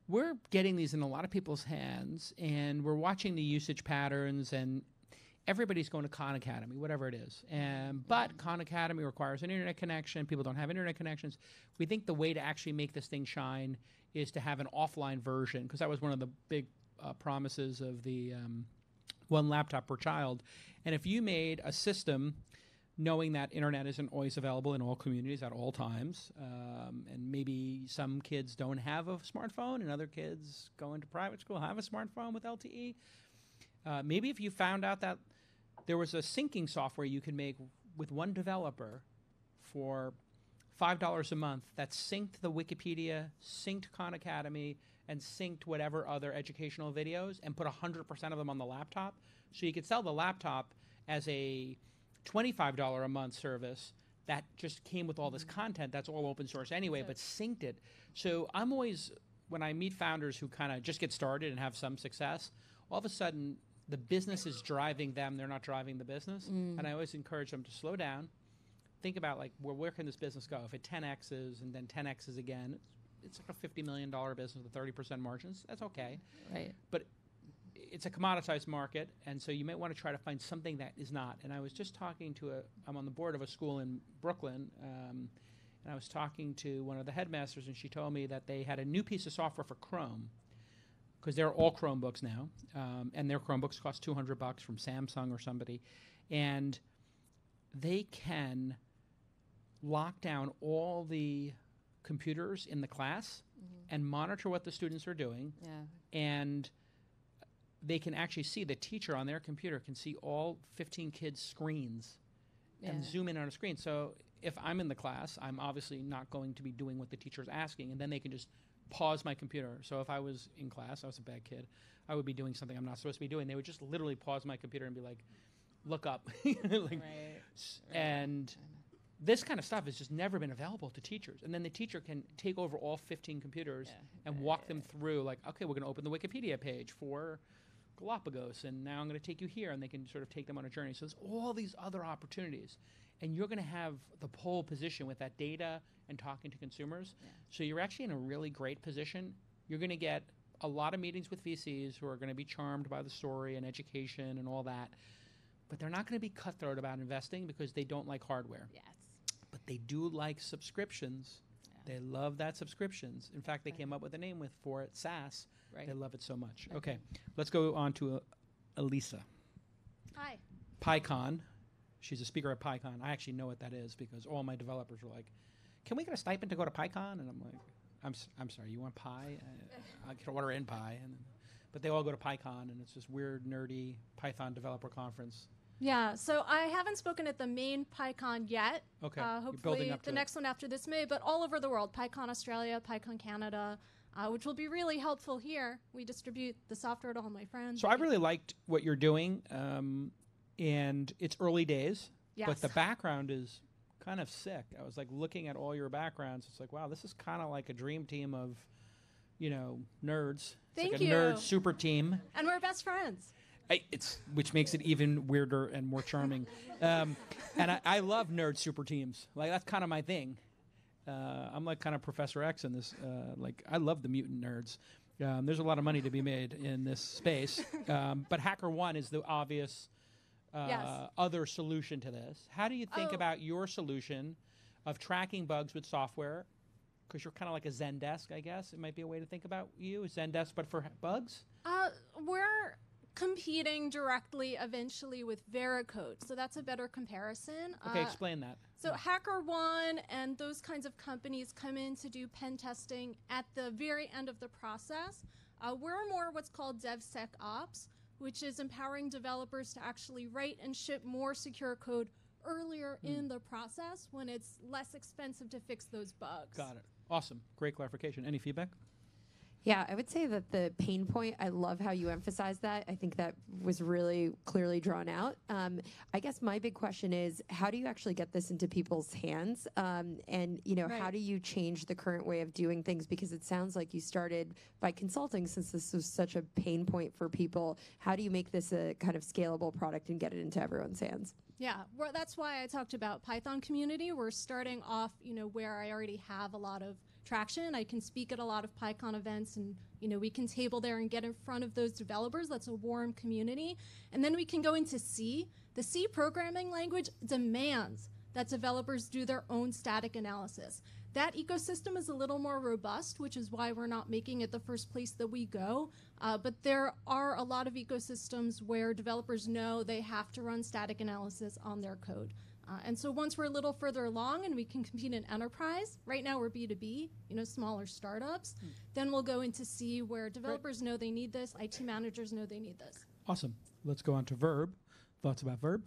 We're getting these in a lot of people's hands, and we're watching the usage patterns, and everybody's going to Khan Academy, whatever it is. But Khan Academy requires an internet connection. People don't have internet connections. We think the way to actually make this thing shine is to have an offline version, because that was one of the big promises of the one laptop per child. And if you made a system knowing that internet isn't always available in all communities at all times, and maybe some kids don't have a smartphone and other kids going to private school have a smartphone with LTE, maybe if you found out that there was a syncing software you could make with one developer for $5 a month that synced the Wikipedia, synced Khan Academy, and synced whatever other educational videos and put 100% of them on the laptop. So you could sell the laptop as a $25 a month service that just came with all this content that's all open source anyway, but synced it. So I'm always, when I meet founders who kind of just get started and have some success, all of a sudden the business is driving them, they're not driving the business. And I always encourage them to slow down, think about like, well, where can this business go? If it 10Xs and then 10Xs again, it's like a $50 million business with 30% margins. That's okay. Right. But it's a commoditized market, and so you might want to try to find something that is not. And I was just talking to I'm on the board of a school in Brooklyn, and I was talking to one of the headmasters, and she told me that they had a new piece of software for Chrome, because they're all Chromebooks now, and their Chromebooks cost $200 from Samsung or somebody, and they can lock down all the computers in the class and monitor what the students are doing, and they can actually see the teacher on their computer can see all 15 kids' screens and zoom in on a screen. So if I'm in the class, I'm obviously not going to be doing what the teacher's asking, and then they can just pause my computer. So if I was in class, I was a bad kid, I would be doing something I'm not supposed to be doing. They would just literally pause my computer and be like, look up. And this kind of stuff has just never been available to teachers. And then the teacher can take over all 15 computers and walk them through, like, okay, we're going to open the Wikipedia page for Galapagos, and now I'm going to take you here, and they can sort of take them on a journey. So there's all these other opportunities. And you're going to have the pole position with that data and talking to consumers. So you're actually in a really great position. You're going to get a lot of meetings with VCs who are going to be charmed by the story and education and all that. But they're not going to be cutthroat about investing because they don't like hardware. But they do like subscriptions. They love that subscriptions. In fact, they came up with a name for it, SaaS. They love it so much. Okay, let's go on to Elisa. Hi. PyCon. She's a speaker at PyCon. I actually know what that is because all my developers were like, can we get a stipend to go to PyCon? And I'm like, I'm sorry, you want pie? I can order in pie. But they all go to PyCon, and it's this weird, nerdy Python developer conference. Yeah, so I haven't spoken at the main PyCon yet. Okay, hopefully the next one after this May, but all over the world. PyCon Australia, PyCon Canada, which will be really helpful here. We distribute the software to all my friends. So I really liked what you're doing, and it's early days, but the background is kind of sick. I was like looking at all your backgrounds. It's like, wow, this is kind of like a dream team of, nerds. Thank it's like you. a nerd super team. And we're best friends. Which makes it even weirder and more charming. And I love nerd super teams. Like, that's kind of my thing. I'm like kind of Professor X in this. I love the mutant nerds. There's a lot of money to be made in this space. But HackerOne is the obvious other solution to this. How do you think about your solution of tracking bugs with software? Because you're kind of like a Zendesk, I guess. It might be a way to think about you, Zendesk, but for bugs? We're competing directly eventually with Veracode, so that's a better comparison. Okay, explain that. So HackerOne and those kinds of companies come in to do pen testing at the very end of the process. We're more what's called DevSecOps, which is empowering developers to actually write and ship more secure code earlier in the process when it's less expensive to fix those bugs. Got it. Awesome. Great clarification. Any feedback? Yeah, I would say that the pain point, I love how you emphasize that. I think that was really clearly drawn out. I guess my big question is, how do you actually get this into people's hands? And, how do you change the current way of doing things? Because it sounds like you started by consulting, since this was such a pain point for people. How do you make this a kind of scalable product and get it into everyone's hands? Yeah, well, that's why I talked about Python community. We're starting off, where I already have a lot of traction. I can speak at a lot of PyCon events, and we can table there and get in front of those developers. That's a warm community. And then we can go into C. The C programming language demands that developers do their own static analysis. That ecosystem is a little more robust, which is why we're not making it the first place that we go. But there are a lot of ecosystems where developers know they have to run static analysis on their code. And so once we're a little further along and we can compete in enterprise, right now we're B2B, smaller startups, then we'll go into C, where developers know they need this, IT managers know they need this. Awesome. Let's go on to Verb. Thoughts about Verb?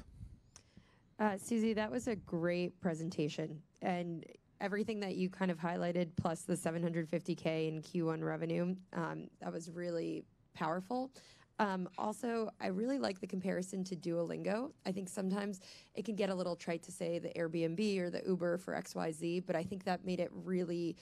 Susie, that was a great presentation. And everything that you kind of highlighted, plus the $750K in Q1 revenue, that was really powerful. Also, I really like the comparison to Duolingo. I think sometimes it can get a little trite to say the Airbnb or the Uber for XYZ, but I think that made it really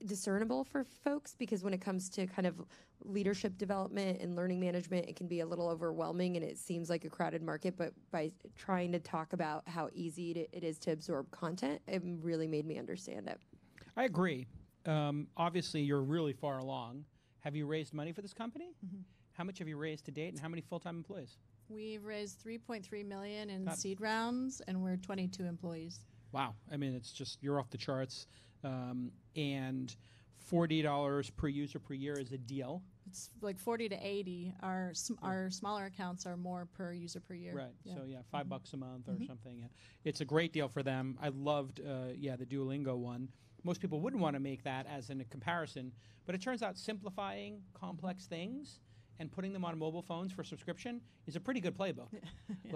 discernible for folks, because when it comes to kind of leadership development and learning management, it can be a little overwhelming and it seems like a crowded market. But by trying to talk about how easy it is to absorb content, it really made me understand it. I agree. Obviously, you're really far along. Have you raised money for this company? Mhm. How much have you raised to date, and how many full-time employees? We've raised 3.3 million in Got it. seed rounds, and we're 22 employees. Wow. I mean, it's just, you're off the charts. And $40 per user per year is a deal. It's like 40 to 80. Our smaller accounts are more per user per year. Right. So yeah, $5 a month or Mhm. something. Yeah. It's a great deal for them. I loved, the Duolingo one. Most people wouldn't want to make that as a comparison, but it turns out simplifying complex things and putting them on mobile phones for subscription is a pretty good playbook.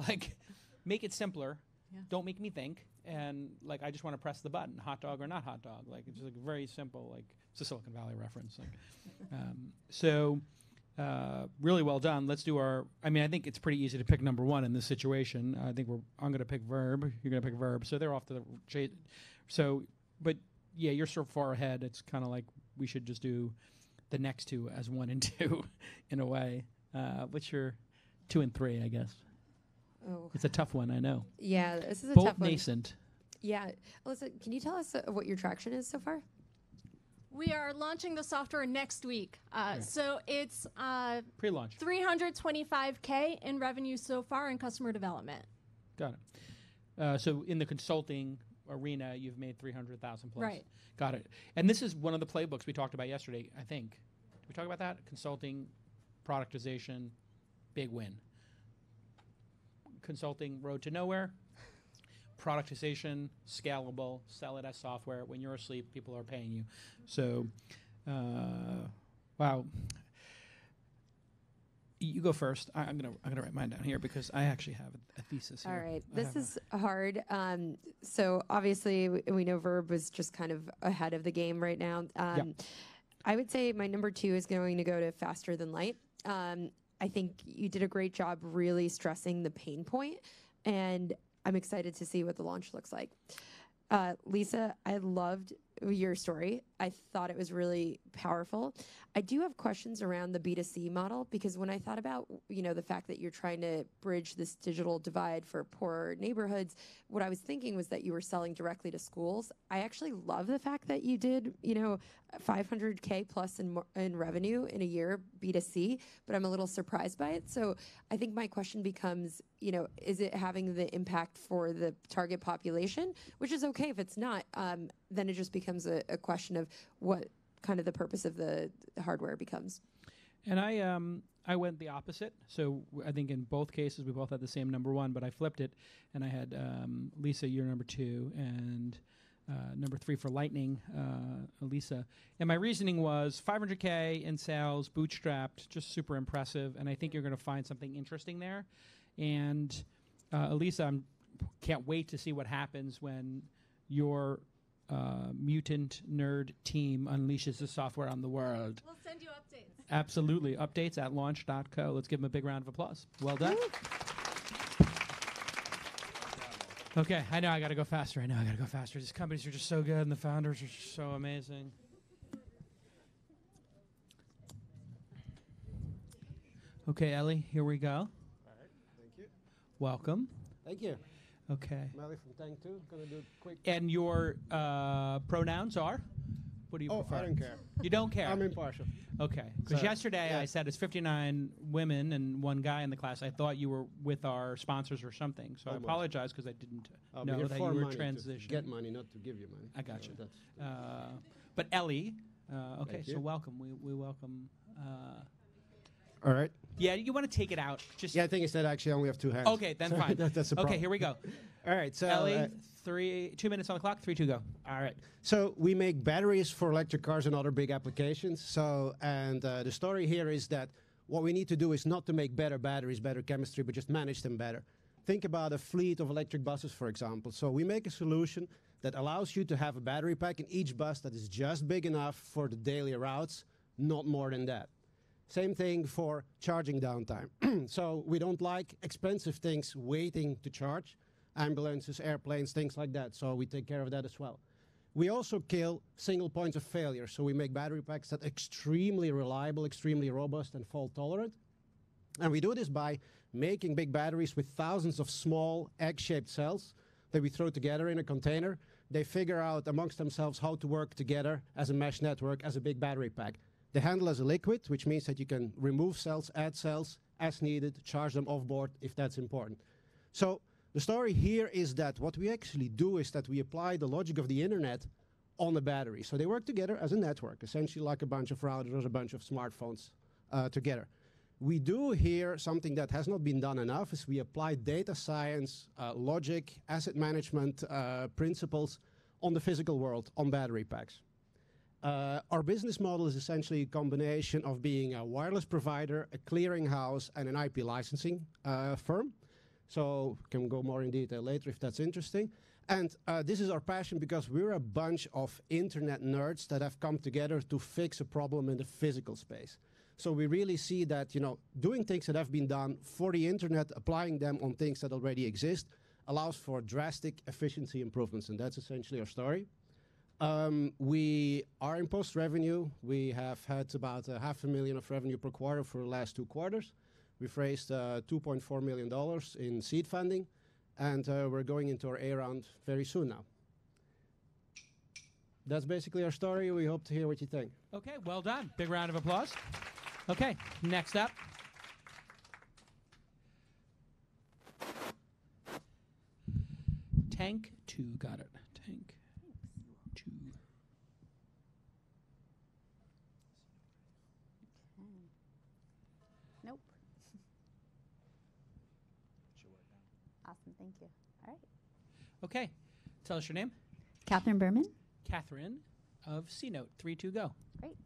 Like, make it simpler. Yeah. Don't make me think. And like, I just want to press the button, hot dog or not hot dog. Like, it's like very simple. Like, it's a Silicon Valley reference. Like, really well done. Let's do our. I mean, I think it's pretty easy to pick number one in this situation. I'm going to pick Verb. You're going to pick Verb. So they're off to the. But yeah, you're so far ahead. It's kind of like we should just do the next two as 1 and 2, in a way. What's your 2 and 3? I guess. Oh. It's a tough one. I know. Yeah, this is a Both tough one. nascent. Yeah. Alyssa, can you tell us what your traction is so far? We are launching the software next week. So it's Pre-launch. $325K in revenue so far in customer development. Got it. So in the consulting arena, you've made 300,000 plus. Right. Got it. And this is one of the playbooks we talked about yesterday, I think. Did we talk about that? Consulting, productization, big win. Consulting, road to nowhere. Productization, scalable, sell it as software. When you're asleep, people are paying you. So, wow. You go first. I'm gonna write mine down here because I actually have a thesis here. All right. I This have is hard. So obviously we know Verb was just kind of ahead of the game right now. I would say my number 2 is going to go to Faster Than Light. I think you did a great job really stressing the pain point, and I'm excited to see what the launch looks like. Lisa, I loved your story. I thought it was really powerful. I do have questions around the B2C model, because when I thought about, the fact that you're trying to bridge this digital divide for poorer neighborhoods, what I was thinking was that you were selling directly to schools. I actually love the fact that you did, $500K plus in revenue in a year B2C, but I'm a little surprised by it. So I think my question becomes, is it having the impact for the target population? Which is okay if it's not. Then it just becomes a question of what kind of the purpose of the hardware becomes. And I went the opposite. So I think in both cases we both had the same number 1, but I flipped it, and I had Lisa, your number 2, and number 3 for Lightning, Lisa. And my reasoning was 500K in sales, bootstrapped, just super impressive. And I think you're going to find something interesting there. And Elisa, I can't wait to see what happens when your mutant nerd team unleashes the software on the world. We'll send you updates. Absolutely. Updates at launch.co. Let's give them a big round of applause. Well done. Okay, I know I got to go faster. These companies are just so good, and the founders are just so amazing. Okay, Ellie, here we go. All right, thank you. Welcome. Thank you. Okay. Melly from Tank 2. Gonna do it quick. And your pronouns are? What do you prefer? I don't care. You don't care? I'm impartial. Okay. Because So, yesterday yeah. I said it's 59 women and 1 guy in the class. I thought you were with our sponsors or something. So I Almost. apologize because I didn't I'll know be here that for you were money, to transitioning. get money, not to give you money. I got So you. that's- But Ellie, okay, Thank so you. welcome. We welcome. All right. Yeah, you want to take it out? Just Yeah, I think it's that I actually only have 2 hands. Okay, then So fine. that's the Okay, problem. here we go. All right, so Ellie, 2 minutes on the clock. 3, 2, go. All right. So we make batteries for electric cars and other big applications. So, and the story here is that what we need to do is not to make better batteries, better chemistry, but just manage them better. Think about a fleet of electric buses, for example. So we make a solution that allows you to have a battery pack in each bus that is just big enough for the daily routes, not more than that. Same thing for charging downtime. So we don't like expensive things waiting to charge, ambulances, airplanes, things like that. So we take care of that as well. We also kill single points of failure. So we make battery packs that are extremely reliable, extremely robust, and fault tolerant. And we do this by making big batteries with thousands of small egg-shaped cells that we throw together in a container. They figure out amongst themselves how to work together as a mesh network, as a big battery pack. They handle as a liquid, which means that you can remove cells, add cells as needed, charge them off board if that's important. So the story here is that what we actually do is that we apply the logic of the internet on the battery. So they work together as a network, essentially like a bunch of routers, a bunch of smartphones together. We do here something that has not been done enough, is we apply data science, logic, asset management principles on the physical world, on battery packs. Our business model is essentially a combination of being a wireless provider, a clearinghouse, and an IP licensing firm. So can go more in detail later if that's interesting. And this is our passion because we're a bunch of internet nerds that have come together to fix a problem in the physical space. So we really see that, you know, doing things that have been done for the internet, applying them on things that already exist, allows for drastic efficiency improvements, and that's essentially our story. We are in post-revenue. We have had about $500,000 of revenue per quarter for the last 2 quarters. We've raised $2.4 million in seed funding, and we're going into our A round very soon now. That's basically our story. We hope to hear what you think. Okay, well done. Big round of applause. Okay, next up. Tank 2, got it. Tank 2. Nope. Awesome, thank you. All right. Okay, tell us your name. Catherine Berman. Catherine of C-Note. 3, 2, go. Great.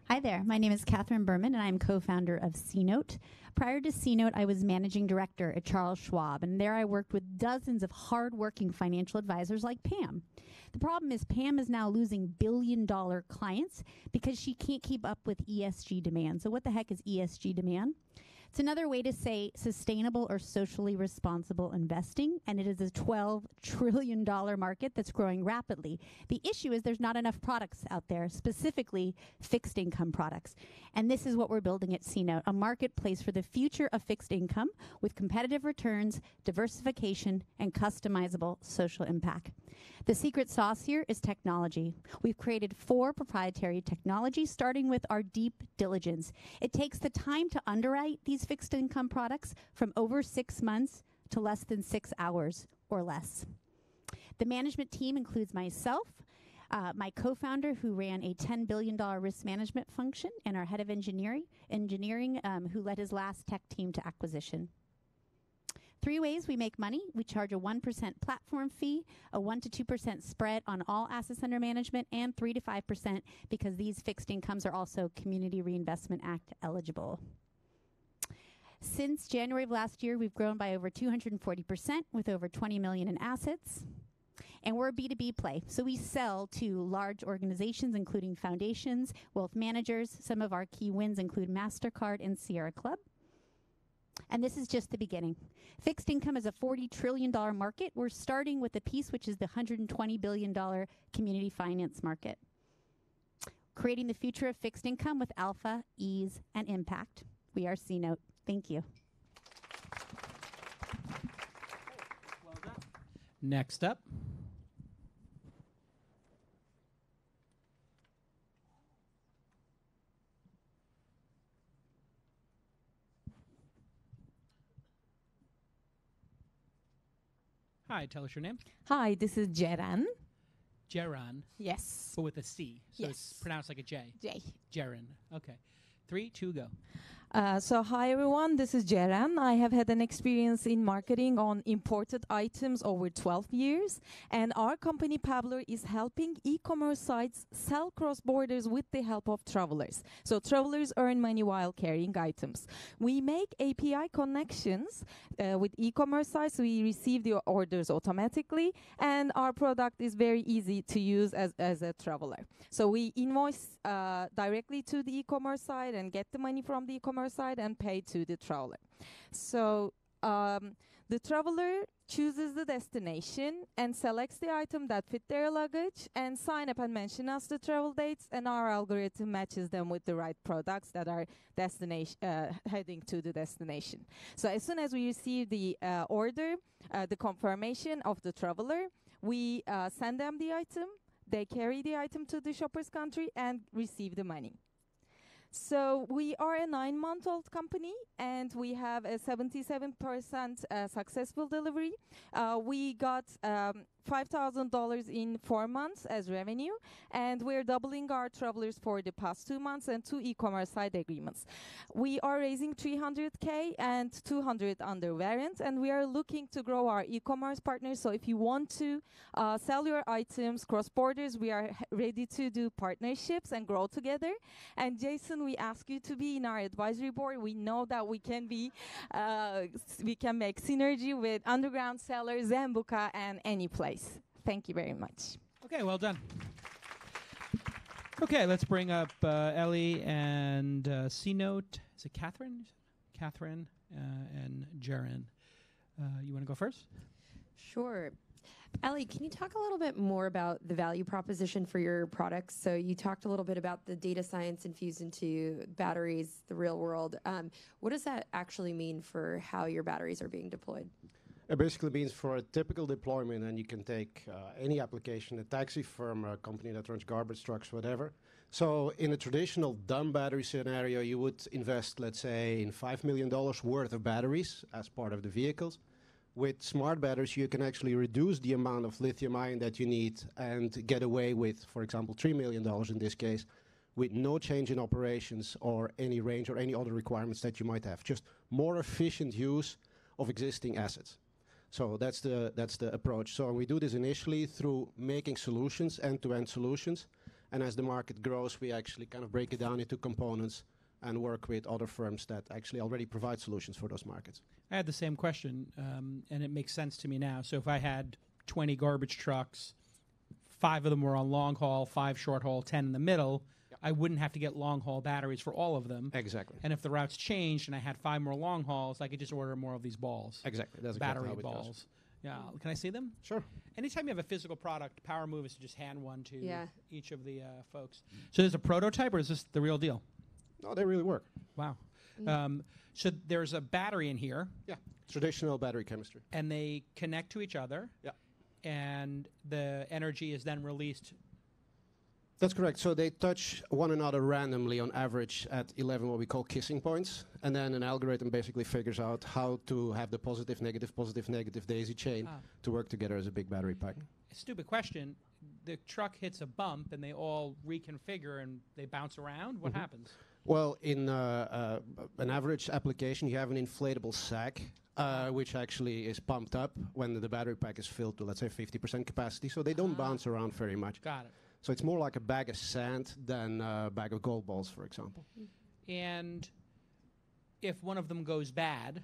Hi there. My name is Catherine Berman, and I'm co-founder of C-Note. Prior to C-Note, I was managing director at Charles Schwab, and there I worked with dozens of hardworking financial advisors like Pam. The problem is Pam is now losing billion-dollar clients because she can't keep up with ESG demand. So what the heck is ESG demand? It's another way to say sustainable or socially responsible investing, and it is a $12 trillion market that's growing rapidly. The issue is there's not enough products out there, specifically fixed income products. And this is what we're building at C-Note, a marketplace for the future of fixed income with competitive returns, diversification, and customizable social impact. The secret sauce here is technology. We've created 4 proprietary technologies, starting with our deep diligence. It takes the time to underwrite these fixed income products from over 6 months to less than 6 hours or less. The management team includes myself, my co-founder who ran a $10 billion risk management function, and our head of engineering who led his last tech team to acquisition. 3 ways we make money. We charge a 1% platform fee, a 1 to 2% spread on all assets under management, and 3 to 5% because these fixed incomes are also Community Reinvestment Act eligible. Since January of last year, we've grown by over 240% with over 20 million in assets. And we're a B2B play. So we sell to large organizations, including foundations, wealth managers. Some of our key wins include MasterCard and Sierra Club. And this is just the beginning. Fixed income is a $40 trillion market. We're starting with a piece which is the $120 billion community finance market. Creating the future of fixed income with alpha, ease, and impact. We are C-Note. Thank you. Well done. Next up. Hi, tell us your name. Hi, this is Jeran. Jeran. Yes. But with a C. So Yes. it's pronounced like a J. J. Jeran. Okay. 3, 2, go. So hi everyone, this is Jeran. I have had an experience in marketing on imported items over 12 years, and our company Pabler is helping e-commerce sites sell cross borders with the help of travelers. So travelers earn money while carrying items. We make API connections with e-commerce sites. We receive the orders automatically, and our product is very easy to use as a traveler. So we invoice directly to the e-commerce site and get the money from the e-commerce side and pay to the traveler. So the traveler chooses the destination and selects the item that fit their luggage and sign up and mention us the travel dates, and our algorithm matches them with the right products that are heading to the destination. So as soon as we receive the order, the confirmation of the traveler, we send them the item, they carry the item to the shopper's country and receive the money. So we are a 9-month-old company, and we have a 77% successful delivery. We got $5,000 in 4 months as revenue, and we're doubling our travelers for the past 2 months and 2 e-commerce side agreements. We are raising $300K and $200 under warrant, and we are looking to grow our e-commerce partners. So if you want to sell your items cross borders, we are ready to do partnerships and grow together. And Jason, we ask you to be in our advisory board. We know that we can be, we can make synergy with Underground Seller, Zambuca, and Anyplace. Thank you very much. Okay, well done. Okay, let's bring up Ellie and C-Note. Is it Catherine? Catherine and Jaren. You want to go first? Sure. Ellie, can you talk a little bit more about the value proposition for your products? So you talked a little bit about the data science infused into batteries, the real world. What does that actually mean for how your batteries are being deployed? It basically means for a typical deployment, and you can take any application, a taxi firm, a company that runs garbage trucks, whatever. So in a traditional dumb battery scenario, you would invest, let's say, in $5 million worth of batteries as part of the vehicles. With smart batteries, you can actually reduce the amount of lithium ion that you need and get away with, for example, $3 million in this case, with no change in operations or any range or any other requirements that you might have. Just more efficient use of existing assets. So that's the approach. So we do this initially through making solutions, end-to-end solutions. And as the market grows, we actually kind of break it down into components and work with other firms that actually already provide solutions for those markets. I had the same question, and it makes sense to me now. So if I had 20 garbage trucks, 5 of them were on long haul, 5 short haul, 10 in the middle, I wouldn't have to get long haul batteries for all of them. Exactly. And if the routes changed and I had 5 more long hauls, I could just order more of these balls. Exactly. That's battery exactly how it balls. goes. Yeah. Can I see them? Sure. Anytime you have a physical product, Power Move is to just hand one to Yeah. each of the folks. So there's a prototype, or is this the real deal? No, they really work. Wow. So there's a battery in here. Yeah. Traditional battery chemistry. And they connect to each other. Yeah. And the energy is then released. That's correct. So they touch one another randomly on average at 11 what we call kissing points. And then an algorithm basically figures out how to have the positive, negative daisy chain to work together as a big battery pack. Stupid question. The truck hits a bump and they all reconfigure and they bounce around. What happens? Well, in an average application, you have an inflatable sack, which actually is pumped up when the battery pack is filled to, let's say, 50% capacity. So they don't bounce around very much. Got it. So it's more like a bag of sand than a bag of golf balls, for example. And if one of them goes bad,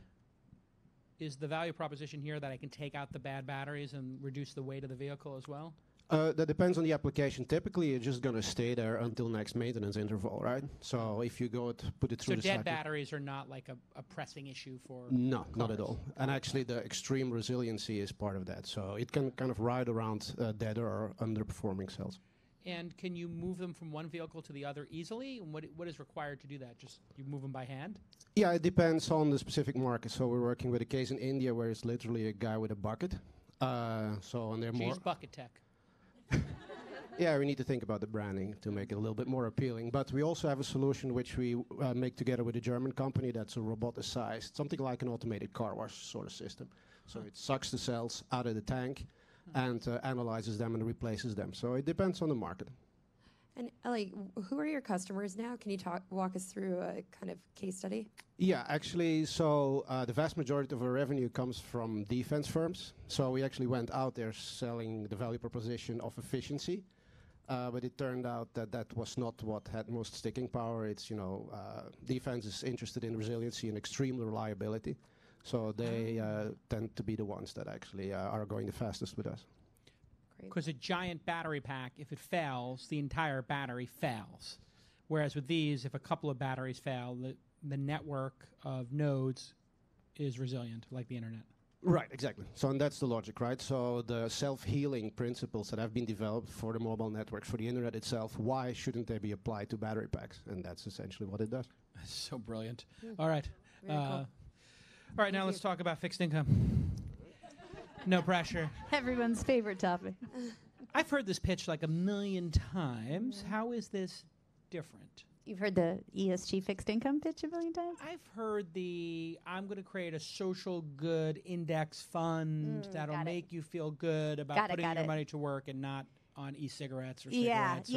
is the value proposition here that I can take out the bad batteries and reduce the weight of the vehicle as well? That depends on the application. Typically, it's just going to stay there until next maintenance interval, right? So if you go to put it through the So dead cycle- batteries are not like a pressing issue for No, not at cars. all. And actually, the extreme resiliency is part of that. So it can kind of ride around dead or underperforming cells. And can you move them from one vehicle to the other easily? And what is required to do that? Just you move them by hand? Yeah, it depends on the specific market. So we're working with a case in India where it's literally a guy with a bucket. So and they're more. She's Bucket Tech. Yeah, we need to think about the branding to make it a little bit more appealing. But we also have a solution which we make together with a German company that's a roboticized, something like an automated car wash sort of system. So it sucks the cells out of the tank and analyzes them and replaces them. So it depends on the market. And Ellie, who are your customers now? Can you walk us through a kind of case study? Yeah, actually, so the vast majority of our revenue comes from defense firms. So we actually went out there selling the value proposition of efficiency. But it turned out that that was not what had most sticking power. It's, defense is interested in resiliency and extreme reliability. So they tend to be the ones that actually are going the fastest with us. Because a giant battery pack, if it fails, the entire battery fails. Whereas with these, if a couple of batteries fail, the network of nodes is resilient, like the internet. Right, exactly. So and that's the logic, right? So the self-healing principles that have been developed for the mobile networks, for the internet itself, why shouldn't they be applied to battery packs? And that's essentially what it does. That's so brilliant. Yeah. All right. Very cool. All right, now let's talk about fixed income. No pressure. Everyone's favorite topic. I've heard this pitch like a million times. How is this different? You've heard the ESG fixed income pitch a million times? I've heard I'm going to create a social good index fund that'll make you feel good about putting your money to work and not on e-cigarettes or cigarettes.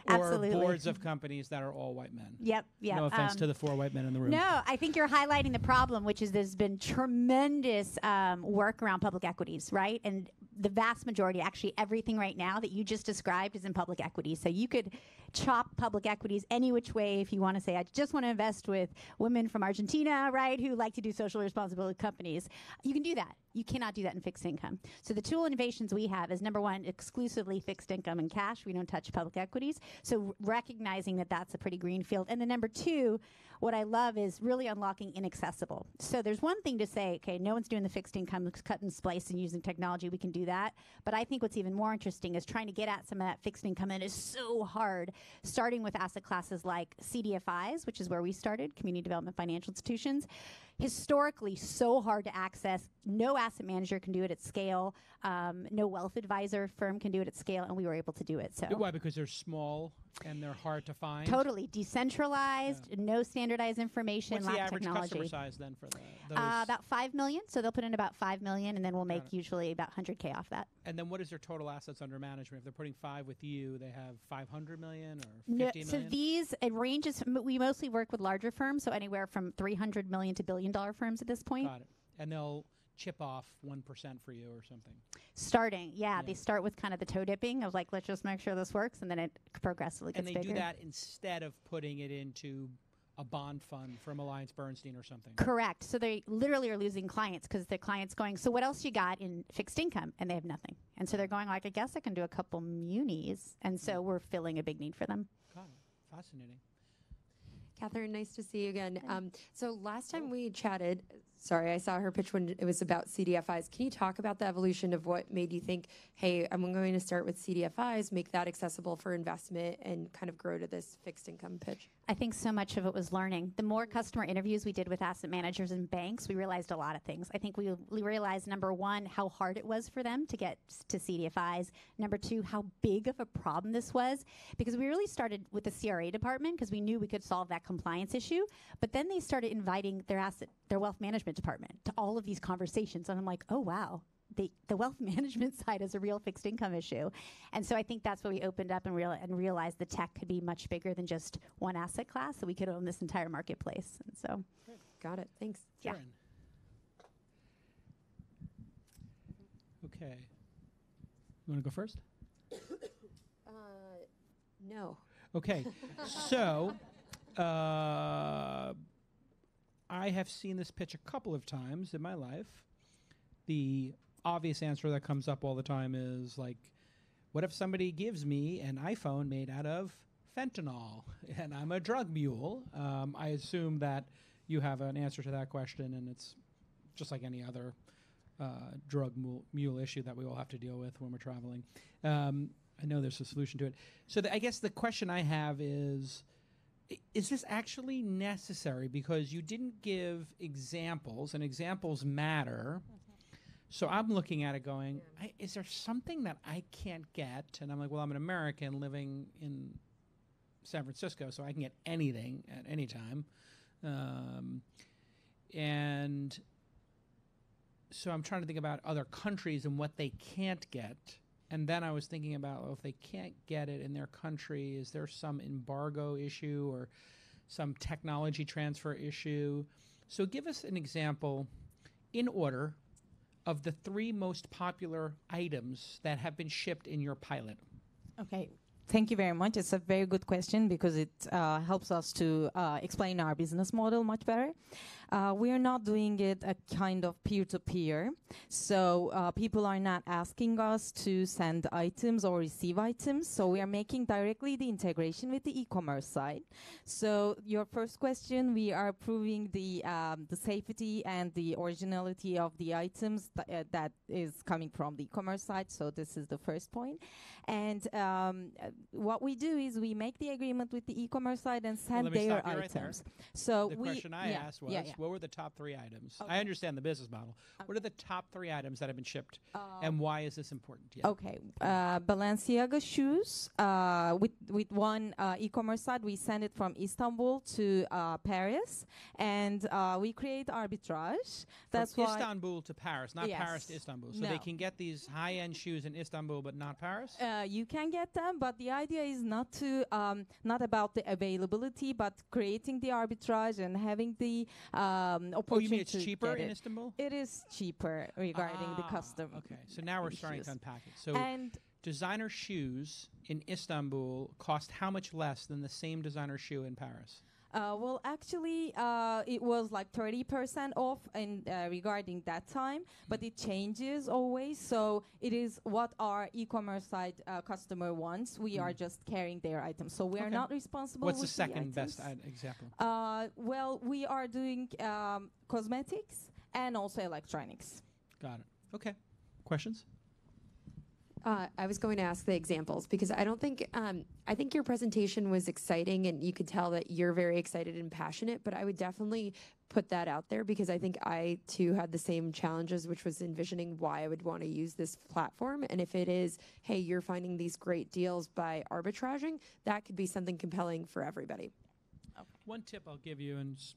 Absolutely. Or boards of companies that are all white men. Yep. No offense to the 4 white men in the room. No, I think you're highlighting the problem, which is there's been tremendous work around public equities, right? And the vast majority, actually everything right now that you just described is in public equities. So you could chop public equities any which way if you want to say, I just want to invest with women from Argentina, right, who like to do social responsibility companies. You can do that. You cannot do that in fixed income. So the tool innovations we have is, number one, exclusively fixed income and cash. We don't touch public equities. So recognizing that that's a pretty green field. And then number two, what I love is really unlocking inaccessible. So there's one thing to say, okay, no one's doing the fixed income, cut and splice and using technology. We can do that. But I think what's even more interesting is trying to get at some of that fixed income that is so hard, starting with asset classes like CDFIs, which is where we started, Community Development Financial Institutions. Historically, so hard to access. No asset manager can do it at scale. No wealth advisor firm can do it at scale, and we were able to do it. So why? Because they're small and they're hard to find. Totally decentralized, no standardized information. What's the lack average technology. customer size then for those? About 5 million. So they'll put in about 5 million, and then we'll make usually about 100K off that. And then what is their total assets under management? If they're putting 5 with you, they have 500 million or 50 million? So these, it ranges. We mostly work with larger firms, so anywhere from 300 million to $1 billion firms at this point. Got it. And they'll chip off 1% for you or something. Starting, they start with kind of the toe dipping of like, let's just make sure this works, and then it progressively gets bigger. And they do that instead of putting it into a bond fund from Alliance Bernstein or something. Correct. So they literally are losing clients because the client's going, so what else you got in fixed income? And they have nothing. And so they're going like, I guess I can do a couple munis. And so we're filling a big need for them. Got it. Fascinating. Catherine, nice to see you again. So last time we chatted, sorry, I saw her pitch when it was about CDFIs. Can you talk about the evolution of what made you think, hey, I'm going to start with CDFIs, make that accessible for investment, and kind of grow to this fixed income pitch? I think so much of it was learning. The more customer interviews we did with asset managers and banks, we realized a lot of things. I think we realized, number one, how hard it was for them to get to CDFIs. Number two, how big of a problem this was, because we really started with the CRA department because we knew we could solve that compliance issue. But then they started inviting their wealth management department to all of these conversations. And I'm like, oh, wow. The wealth management side is a real fixed income issue. And so I think that's where we opened up and realized the tech could be much bigger than just one asset class, so we could own this entire marketplace. And so, got it. Thanks. Yeah. Okay. You want to go first? No. Okay. So, I have seen this pitch a couple of times in my life. The obvious answer that comes up all the time is like, what if somebody gives me an iPhone made out of fentanyl and I'm a drug mule? I assume that you have an answer to that question, and it's just like any other drug mule issue that we all have to deal with when we're traveling. I know there's a solution to it. So I guess the question I have is this actually necessary? Because you didn't give examples, and examples matter. So I'm looking at it going, is there something that I can't get? And I'm like, well, I'm an American living in San Francisco, so I can get anything at any time. And so I'm trying to think about other countries and what they can't get. And then I was thinking about, well, if they can't get it in their country, is there some embargo issue or some technology transfer issue? So give us an example in order of the 3 most popular items that have been shipped in your pilot. Okay. Thank you very much. It's a very good question because it helps us to explain our business model much better. We are not doing it a kind of peer-to-peer. So people are not asking us to send items or receive items. So we are making directly the integration with the e-commerce side. So your first question, we are proving the safety and the originality of the items that is coming from the e-commerce side. So this is the first point. And what we do is we make the agreement with the e-commerce side and send their items. Right, so the question I asked was, What were the top 3 items? I understand the business model. What are the top 3 items that have been shipped, and why is this important? Yeah. Okay, Balenciaga shoes. With one e-commerce site, we send it from Istanbul to Paris, and we create arbitrage. That's From why Istanbul to Paris, not Yes. Paris to Istanbul. So No. they can get these high-end shoes in Istanbul, but not Paris. You can get them, but the idea is not to not about the availability, but creating the arbitrage and having the opportunity. Oh, you mean it's to cheaper get in it. Istanbul? It is cheaper regarding the custom. Okay, so now we're starting to issues. unpack it. So And designer shoes in Istanbul cost how much less than the same designer shoe in Paris? Well, actually, it was like 30% off in regarding that time, but it changes always. So it is what our e-commerce site customer wants. We are just carrying their items, so we are Okay. not responsible. What's the with second best items. example? Well, we are doing cosmetics and also electronics. Got it. Okay. Questions? I was going to ask the examples because I don't think I think your presentation was exciting and you could tell that you're very excited and passionate, but I would definitely put that out there because I think I too had the same challenges, which was envisioning why I would want to use this platform. And if it is, hey, you're finding these great deals by arbitraging, that could be something compelling for everybody. One tip I'll give you, and it's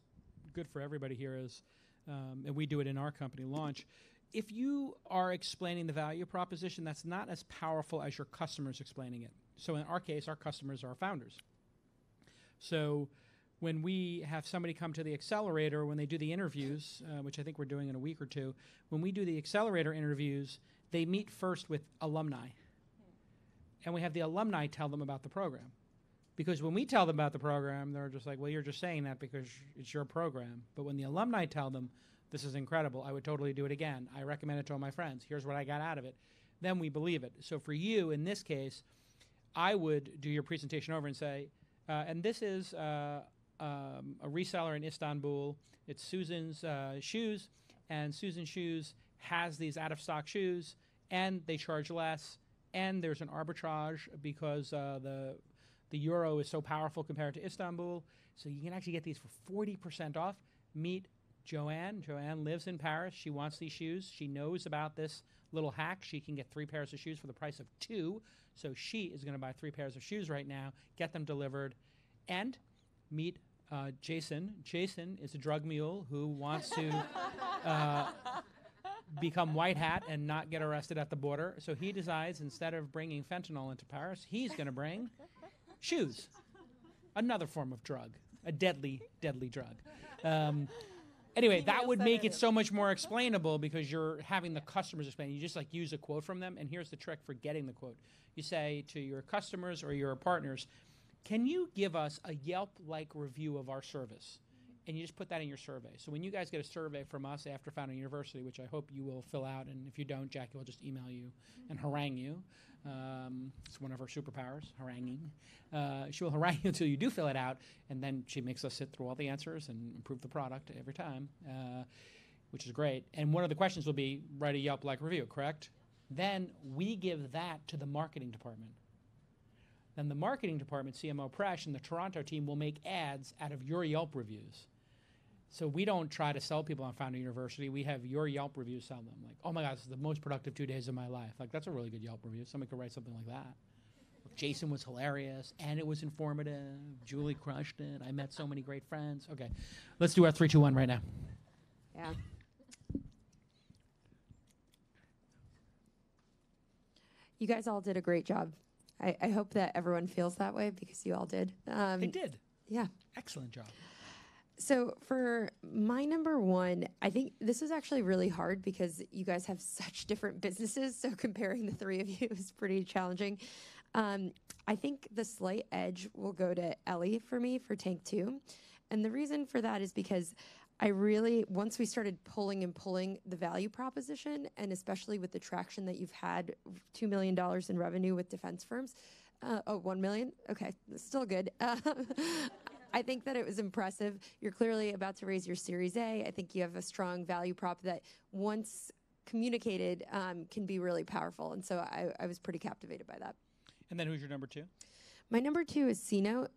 good for everybody here, is, and we do it in our company, Launch. If you are explaining the value proposition, that's not as powerful as your customers explaining it. So in our case, our customers are our founders. So when we have somebody come to the accelerator, when they do the interviews, which I think we're doing in a week or two, when we do the accelerator interviews, they meet first with alumni. And we have the alumni tell them about the program. Because when we tell them about the program, they're just like, well, you're just saying that because it's your program. But when the alumni tell them, this is incredible, I would totally do it again, I recommend it to all my friends, here's what I got out of it, then we believe it. So for you, in this case, I would do your presentation over and say, and this is a reseller in Istanbul, it's Susan's shoes, and Susan's shoes has these out-of-stock shoes, and they charge less, and there's an arbitrage because the euro is so powerful compared to Istanbul, so you can actually get these for 40% off. Meet Joanne. Joanne lives in Paris. She wants these shoes. She knows about this little hack. She can get 3 pairs of shoes for the price of 2. So she is going to buy 3 pairs of shoes right now, get them delivered, and meet Jason. Jason is a drug mule who wants to become white hat and not get arrested at the border. So he decides instead of bringing fentanyl into Paris, he's going to bring shoes, another form of drug, a deadly, deadly drug. Anyway, that would make it so much more explainable because you're having the customers explain. You just like use a quote from them, and here's the trick for getting the quote. You say to your customers or your partners, can you give us a Yelp-like review of our service? And you just put that in your survey. So when you guys get a survey from us after Founding University, which I hope you will fill out, and if you don't, Jackie will just email you and harangue you. It's one of her superpowers, haranguing. She will harangue you until you do fill it out, and then she makes us sit through all the answers and improve the product every time, which is great. And one of the questions will be, write a Yelp-like review, correct? Then we give that to the marketing department. Then the marketing department, CMO Presh, and the Toronto team will make ads out of your Yelp reviews. So we don't try to sell people on Founding University. We have your Yelp reviews sell them. Like, oh my God, this is the most productive 2 days of my life. Like, that's a really good Yelp review. Somebody could write something like that. Jason was hilarious, and it was informative. Julie crushed it. I met so many great friends. Okay, let's do our 3, 2, 1 right now. Yeah. You guys all did a great job. I hope that everyone feels that way because you all did. They did. Yeah. Excellent job. So for my number 1, I think this is actually really hard because you guys have such different businesses. So comparing the 3 of you is pretty challenging. I think the slight edge will go to Ellie for me for Tank 2. And the reason for that is because I really, once we started pulling the value proposition, and especially with the traction that you've had, $2 million in revenue with defense firms, 1 million, okay, that's still good. I think that it was impressive. You're clearly about to raise your Series A. I think you have a strong value prop that once communicated can be really powerful. And so I was pretty captivated by that. And then who's your number 2? My number 2 is C-Note.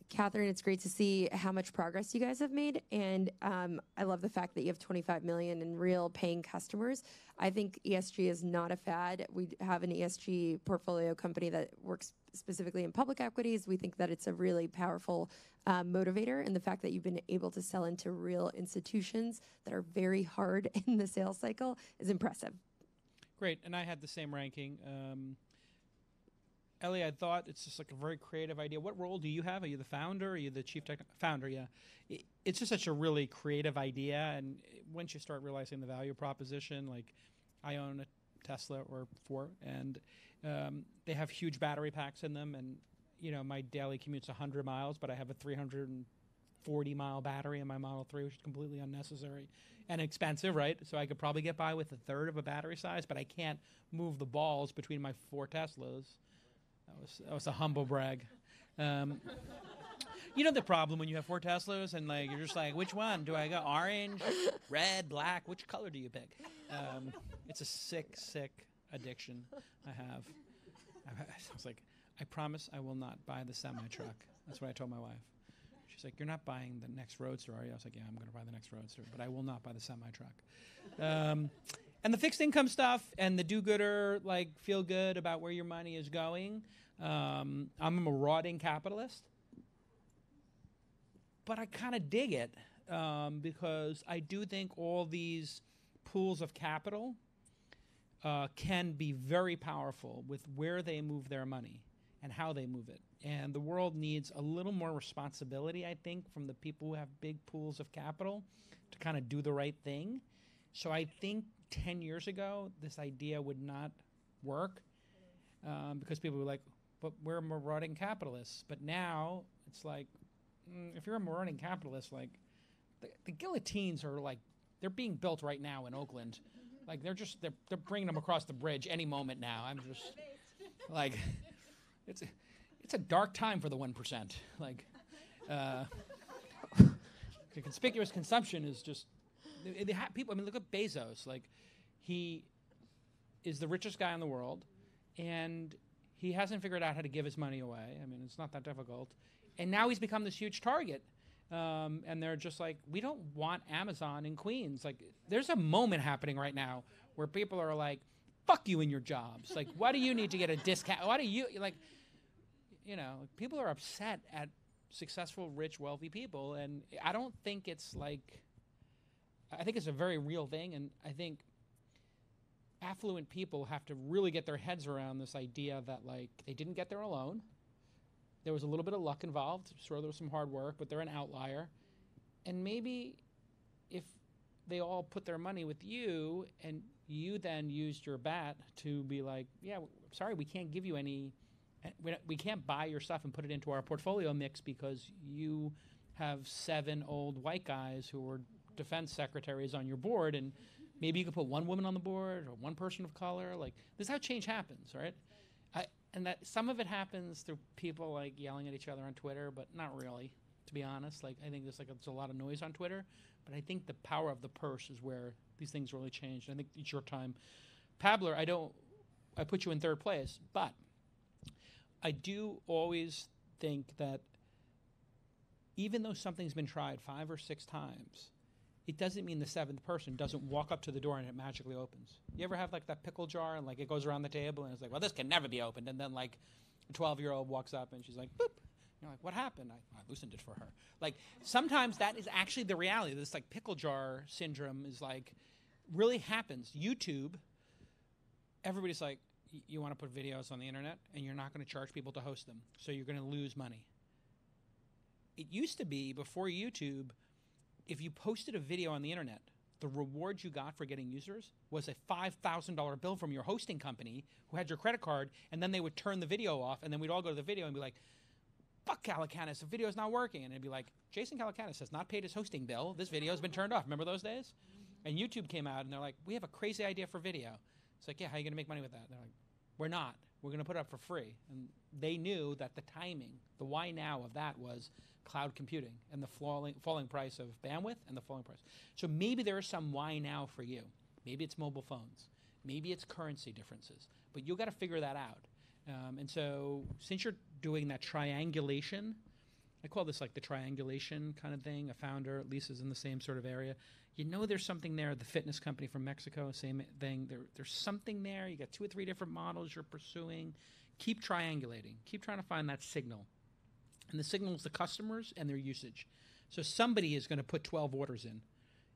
Catherine, it's great to see how much progress you guys have made, and I love the fact that you have 25 million in real paying customers. I think ESG is not a fad. We have an ESG portfolio company that works specifically in public equities. We think that it's a really powerful motivator, and the fact that you've been able to sell into real institutions that are very hard in the sales cycle is impressive. Great, and I had the same ranking. Ellie, I thought it's just like a very creative idea. What role do you have? Are you the founder? Are you the chief founder? Yeah. It's just such a really creative idea. And once you start realizing the value proposition, like I own a Tesla or 4, and they have huge battery packs in them. And, you know, my daily commute's 100 miles, but I have a 340-mile battery in my Model 3, which is completely unnecessary and expensive, right? So I could probably get by with a third of a battery size, but I can't move the balls between my 4 Teslas. That was a humble brag. You know the problem when you have 4 Teslas and like you're just like, which one do I go? Orange, red, black? Which color do you pick? It's a sick addiction I have. I was like, I promise I will not buy the semi-truck. That's what I told my wife. She's like, you're not buying the next Roadster, are you? I was like, yeah, I'm going to buy the next Roadster, but I will not buy the semi-truck. And the fixed income stuff and the do-gooder, like feel good about where your money is going. I'm a marauding capitalist, but I kind of dig it because I do think all these pools of capital can be very powerful with where they move their money and how they move it. And the world needs a little more responsibility, I think, from the people who have big pools of capital to kind of do the right thing. So I think 10 years ago, this idea would not work because people were like, but we're marauding capitalists. But now it's like, if you're a marauding capitalist, like the guillotines are like, they're being built right now in Oakland. Like they're bringing them across the bridge any moment now. I'm just like, it's a dark time for the 1%. Like, the conspicuous consumption is just, people, I mean, look at Bezos. Like, he is the richest guy in the world, and he hasn't figured out how to give his money away. I mean, it's not that difficult. And now he's become this huge target. And they're just like, we don't want Amazon in Queens. Like, there's a moment happening right now where people are like, fuck you and your jobs. Like, why do you need to get a discount? Why do you, like, you know, people are upset at successful, rich, wealthy people. And I don't think it's like, I think it's a very real thing. And I think affluent people have to really get their heads around this idea that, like, they didn't get there alone. There was a little bit of luck involved. Sure, there was some hard work, but they're an outlier. And maybe if they all put their money with you and you then used your bat to be like, yeah, sorry, we can't give you any, we can't buy your stuff and put it into our portfolio mix because you have 7 old white guys who were defense secretaries on your board, and maybe you could put 1 woman on the board or 1 person of color. Like, this is how change happens, right? And that some of it happens through people like yelling at each other on Twitter, but not really, to be honest. Like, I think there's a lot of noise on Twitter, but I think the power of the purse is where these things really change. I think it's your time. Pabler, I put you in 3rd place, but I do always think that even though something's been tried 5 or 6 times, it doesn't mean the 7th person doesn't walk up to the door and it magically opens. You ever have like that pickle jar and like it goes around the table and it's like, well, this can never be opened. And then like a 12-year-old walks up and she's like, boop. You're like, what happened? I loosened it for her. Like, sometimes that is actually the reality. This like pickle jar syndrome is like, really happens. YouTube, everybody's like, you want to put videos on the internet and you're not going to charge people to host them. So you're going to lose money. It used to be, before YouTube, if you posted a video on the internet, the reward you got for getting users was a $5,000 bill from your hosting company who had your credit card, and then they would turn the video off, and then we'd all go to the video and be like, fuck Calacanis, the video's not working. And it'd be like, Jason Calacanis has not paid his hosting bill. This video's been turned off. Remember those days? And YouTube came out, and they're like, we have a crazy idea for video. It's like, yeah, how are you going to make money with that? They're like, we're not. We're going to put it up for free. And they knew that the timing, the why now of that was cloud computing and the falling price of bandwidth and the falling price. So maybe there is some why now for you. Maybe it's mobile phones. Maybe it's currency differences. But you've got to figure that out. And so since you're doing that triangulation. I call this like the triangulation kind of thing. A founder, Lisa's in the same sort of area. You know there's something there. The fitness company from Mexico, same thing. There's something there. You got 2 or 3 different models you're pursuing. Keep triangulating. Keep trying to find that signal. And the signal is the customers and their usage. So somebody is going to put 12 orders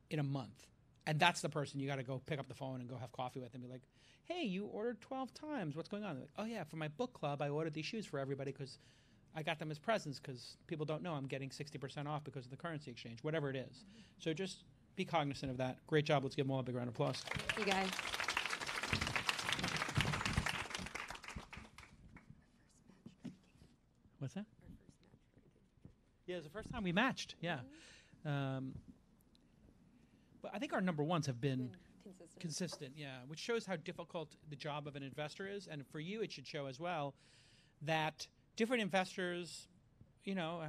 in a month. And that's the person you got to go pick up the phone and go have coffee with and be like, hey, you ordered 12 times. What's going on? They're like, oh, yeah, for my book club, I ordered these shoes for everybody because I got them as presents because people don't know I'm getting 60% off because of the currency exchange, whatever it is. So just be cognizant of that. Great job. Let's give them all a big round of applause. You guys. What's that? Yeah, it was the first time we matched. Yeah. But I think our number ones have been consistent, yeah, which shows how difficult the job of an investor is. And for you, it should show as well that different investors, you know,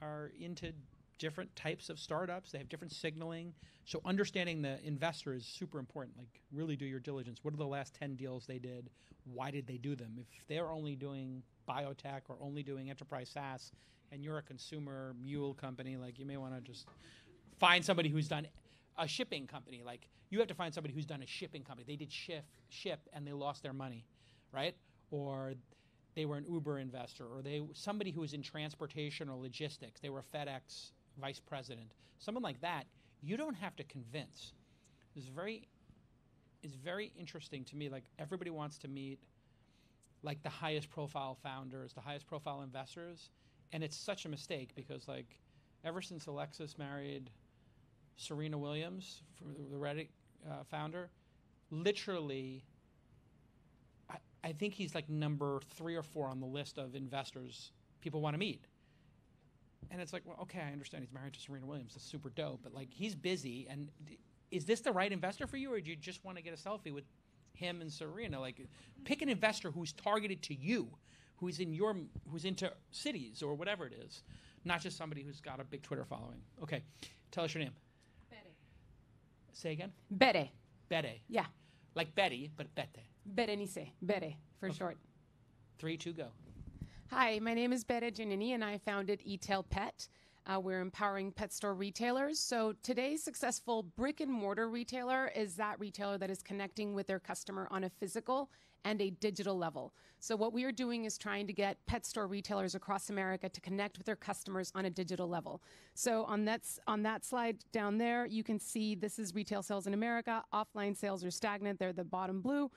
are into different types of startups. They have different signaling. So understanding the investor is super important. Like, really do your diligence. What are the last 10 deals they did? Why did they do them? If they're only doing biotech or only doing enterprise SaaS and you're a consumer mule company, like, you may want to just find somebody who's done a shipping company. Like, you have to find somebody who's done a shipping company. They did ship and they lost their money, right? Or they were an Uber investor, or somebody who was in transportation or logistics. They were a FedEx vice president. Someone like that, you don't have to convince. It's very interesting to me. Like, everybody wants to meet like the highest profile founders, the highest profile investors, and it's such a mistake because, like, ever since Alexis married Serena Williams, the Reddit founder, literally, I think he's like number 3 or 4 on the list of investors people want to meet. And it's like, well, okay, I understand he's married to Serena Williams. That's super dope. But, like, he's busy. And is this the right investor for you, or do you just want to get a selfie with him and Serena? Like, pick an investor who's targeted to you, who's into cities or whatever it is, not just somebody who's got a big Twitter following. Okay, tell us your name. Bere. Say again? Bere. Bere. Yeah. Like Betty, but Bete. Berenice. Bere, for short. 3, 2, go. Hi, my name is Bere Giannini, and I founded eTail Pet. We're empowering pet store retailers. So today's successful brick and mortar retailer is that retailer that is connecting with their customer on a physical and a digital level. So what we are doing is trying to get pet store retailers across America to connect with their customers on a digital level. So on that slide down there, you can see this is retail sales in America. Offline sales are stagnant. They're the bottom blue.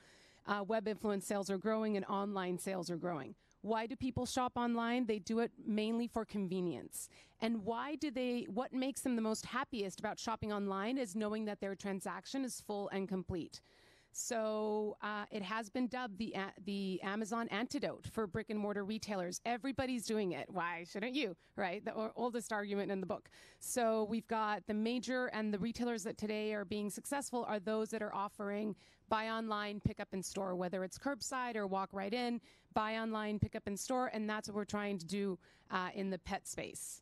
Web influence sales are growing and online sales are growing. Why do people shop online? They do it mainly for convenience. And what makes them the most happiest about shopping online is knowing that their transaction is full and complete. So it has been dubbed the Amazon antidote for brick and mortar retailers. Everybody's doing it. Why shouldn't you, right? The oldest argument in the book. So we've got the major and the retailers that today are being successful are those that are offering buy online, pick up in store, whether it's curbside or walk right in, buy online, pick up in store, and that's what we're trying to do in the pet space.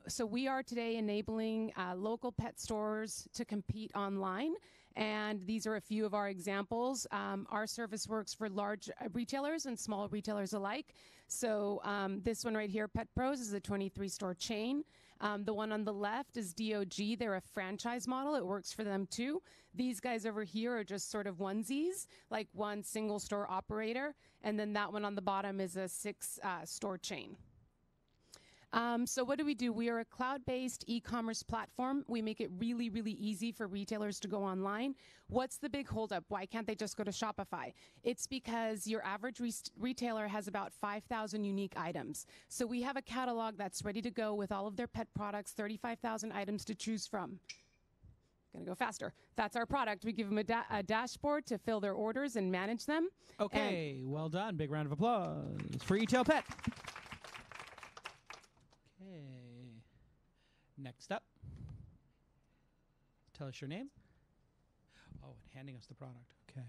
So we are today enabling local pet stores to compete online, and these are a few of our examples. Our service works for large retailers and small retailers alike. So this one right here, Pet Pros, is a 23-store chain. The one on the left is DOG. They're a franchise model. It works for them too. These guys over here are just sort of onesies, like one single store operator. And then that one on the bottom is a 6-store chain. So what do? We are a cloud-based e-commerce platform. We make it really, really easy for retailers to go online. What's the big holdup? Why can't they just go to Shopify? It's because your average retailer has about 5,000 unique items. So we have a catalog that's ready to go with all of their pet products, 35,000 items to choose from. Gonna go faster. That's our product. We give them a dashboard to fill their orders and manage them. Okay, well done. Big round of applause for eTail Pet. Next up, tell us your name. Oh, and handing us the product. Okay.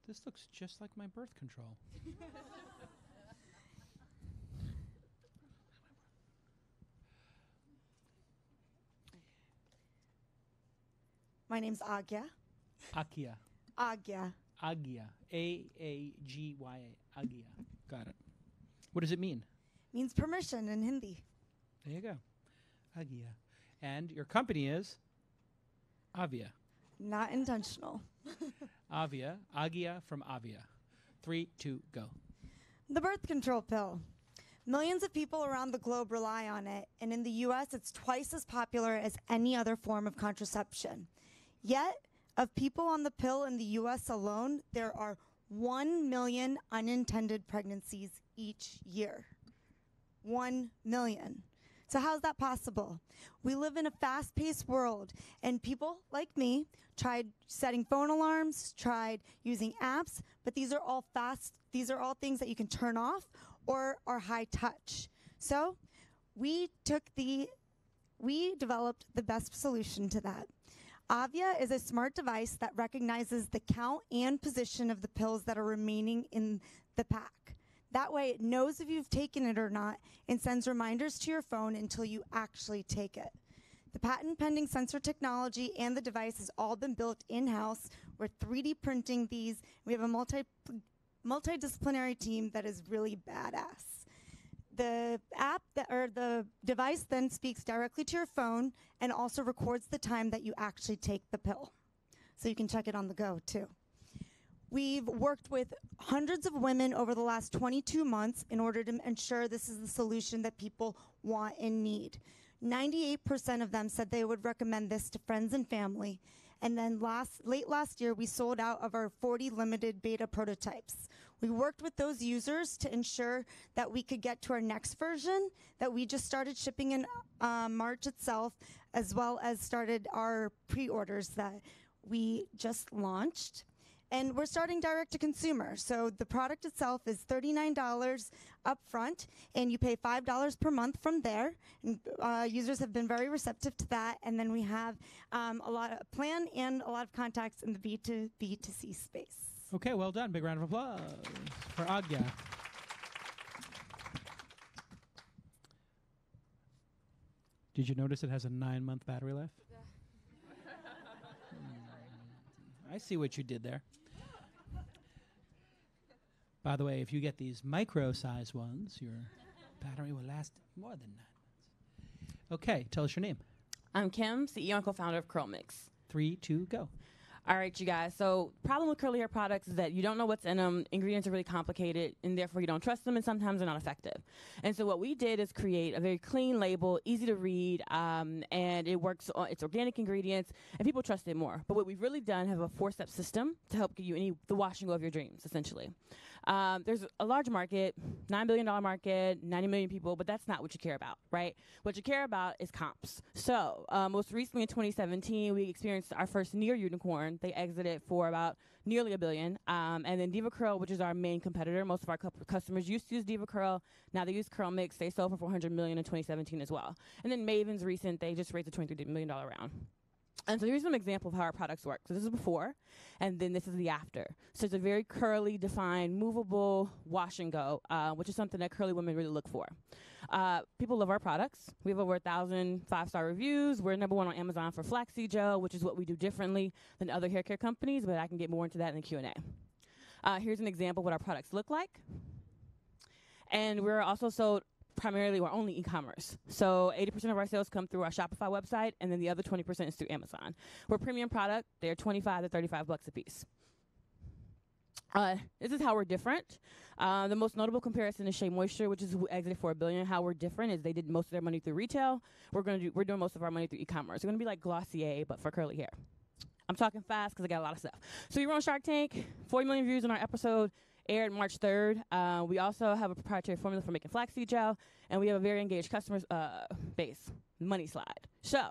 This looks just like my birth control. My name's Agya. Akia. Agya. Agya. A-A-G-Y-A. Agya. Got it. What does it mean? Means permission in Hindi. There you go. Agya. And your company is Avia. Not intentional. Avia. Agya from Avia. 3, 2, go. The birth control pill. Millions of people around the globe rely on it, and in the US, it's twice as popular as any other form of contraception. Yet, of people on the pill in the US alone, there are 1 million unintended pregnancies each year. 1 million. So how's that possible? We live in a fast-paced world, and people like me tried setting phone alarms, tried using apps, but these are all things that you can turn off or are high touch. So we developed the best solution to that. Avia is a smart device that recognizes the count and position of the pills that are remaining in the pack. That way it knows if you've taken it or not and sends reminders to your phone until you actually take it. The patent pending sensor technology and the device has all been built in-house. We're 3D printing these. We have a multidisciplinary team that is really badass. The the device then speaks directly to your phone and also records the time that you actually take the pill. So you can check it on the go too. We've worked with hundreds of women over the last 22 months in order to ensure this is the solution that people want and need. 98% of them said they would recommend this to friends and family. And then late last year, we sold out of our 40 limited beta prototypes. We worked with those users to ensure that we could get to our next version that we just started shipping in March itself, as well as started our pre-orders that we just launched. And we're starting direct to consumer. So the product itself is $39 up front, and you pay $5 per month from there. And, users have been very receptive to that. And then we have a lot of plan and a lot of contacts in the B2B2C space. Okay, well done. Big round of applause for Agya. Did you notice it has a 9-month battery life? I see what you did there. By the way, if you get these micro-size ones, your battery will last more than 9 months. Okay, tell us your name. I'm Kim, CEO and co-founder of Curl Mix. 3, 2, go. All right, you guys. So problem with curly hair products is that you don't know what's in them. Ingredients are really complicated, and therefore you don't trust them, and sometimes they're not effective. And so what we did is create a very clean label, easy to read, and it works. It's organic ingredients, and people trust it more. But what we've really done have a 4-step system to help get you the wash and go of your dreams, essentially. There's a large market, $9 billion market, 90 million people, but that's not what you care about, right? What you care about is comps. So most recently in 2017, we experienced our first near unicorn. They exited for about nearly $1 billion. And then DevaCurl, which is our main competitor, most of our customers used to use DevaCurl. Now they use Curl Mix. They sold for $400 million in 2017 as well. And then Maven's recent, they just raised a $23 million round. And so here's some example of how our products work. So this is before, and then this is the after. So it's a very curly, defined, movable wash and go, which is something that curly women really look for. People love our products. We have over 1,000 5-star reviews. We're #1 on Amazon for flaxseed gel, which is what we do differently than other hair care companies, but I can get more into that in the Q&A. Here's an example of what our products look like. And we're also sold primarily or only e-commerce. So 80% of our sales come through our Shopify website, and then the other 20% is through Amazon. We're a premium product. They're $25 to $35 a piece. This is how we're different. The most notable comparison is Shea Moisture, which is who exited for $1 billion. How we're different is they did most of their money through retail. We're doing most of our money through e-commerce. We're going to be like Glossier, but for curly hair. I'm talking fast because I got a lot of stuff. So we were on Shark Tank, 40 million views on our episode. Aired March 3rd. We also have a proprietary formula for making flaxseed gel, and we have a very engaged customer base. Money slide. So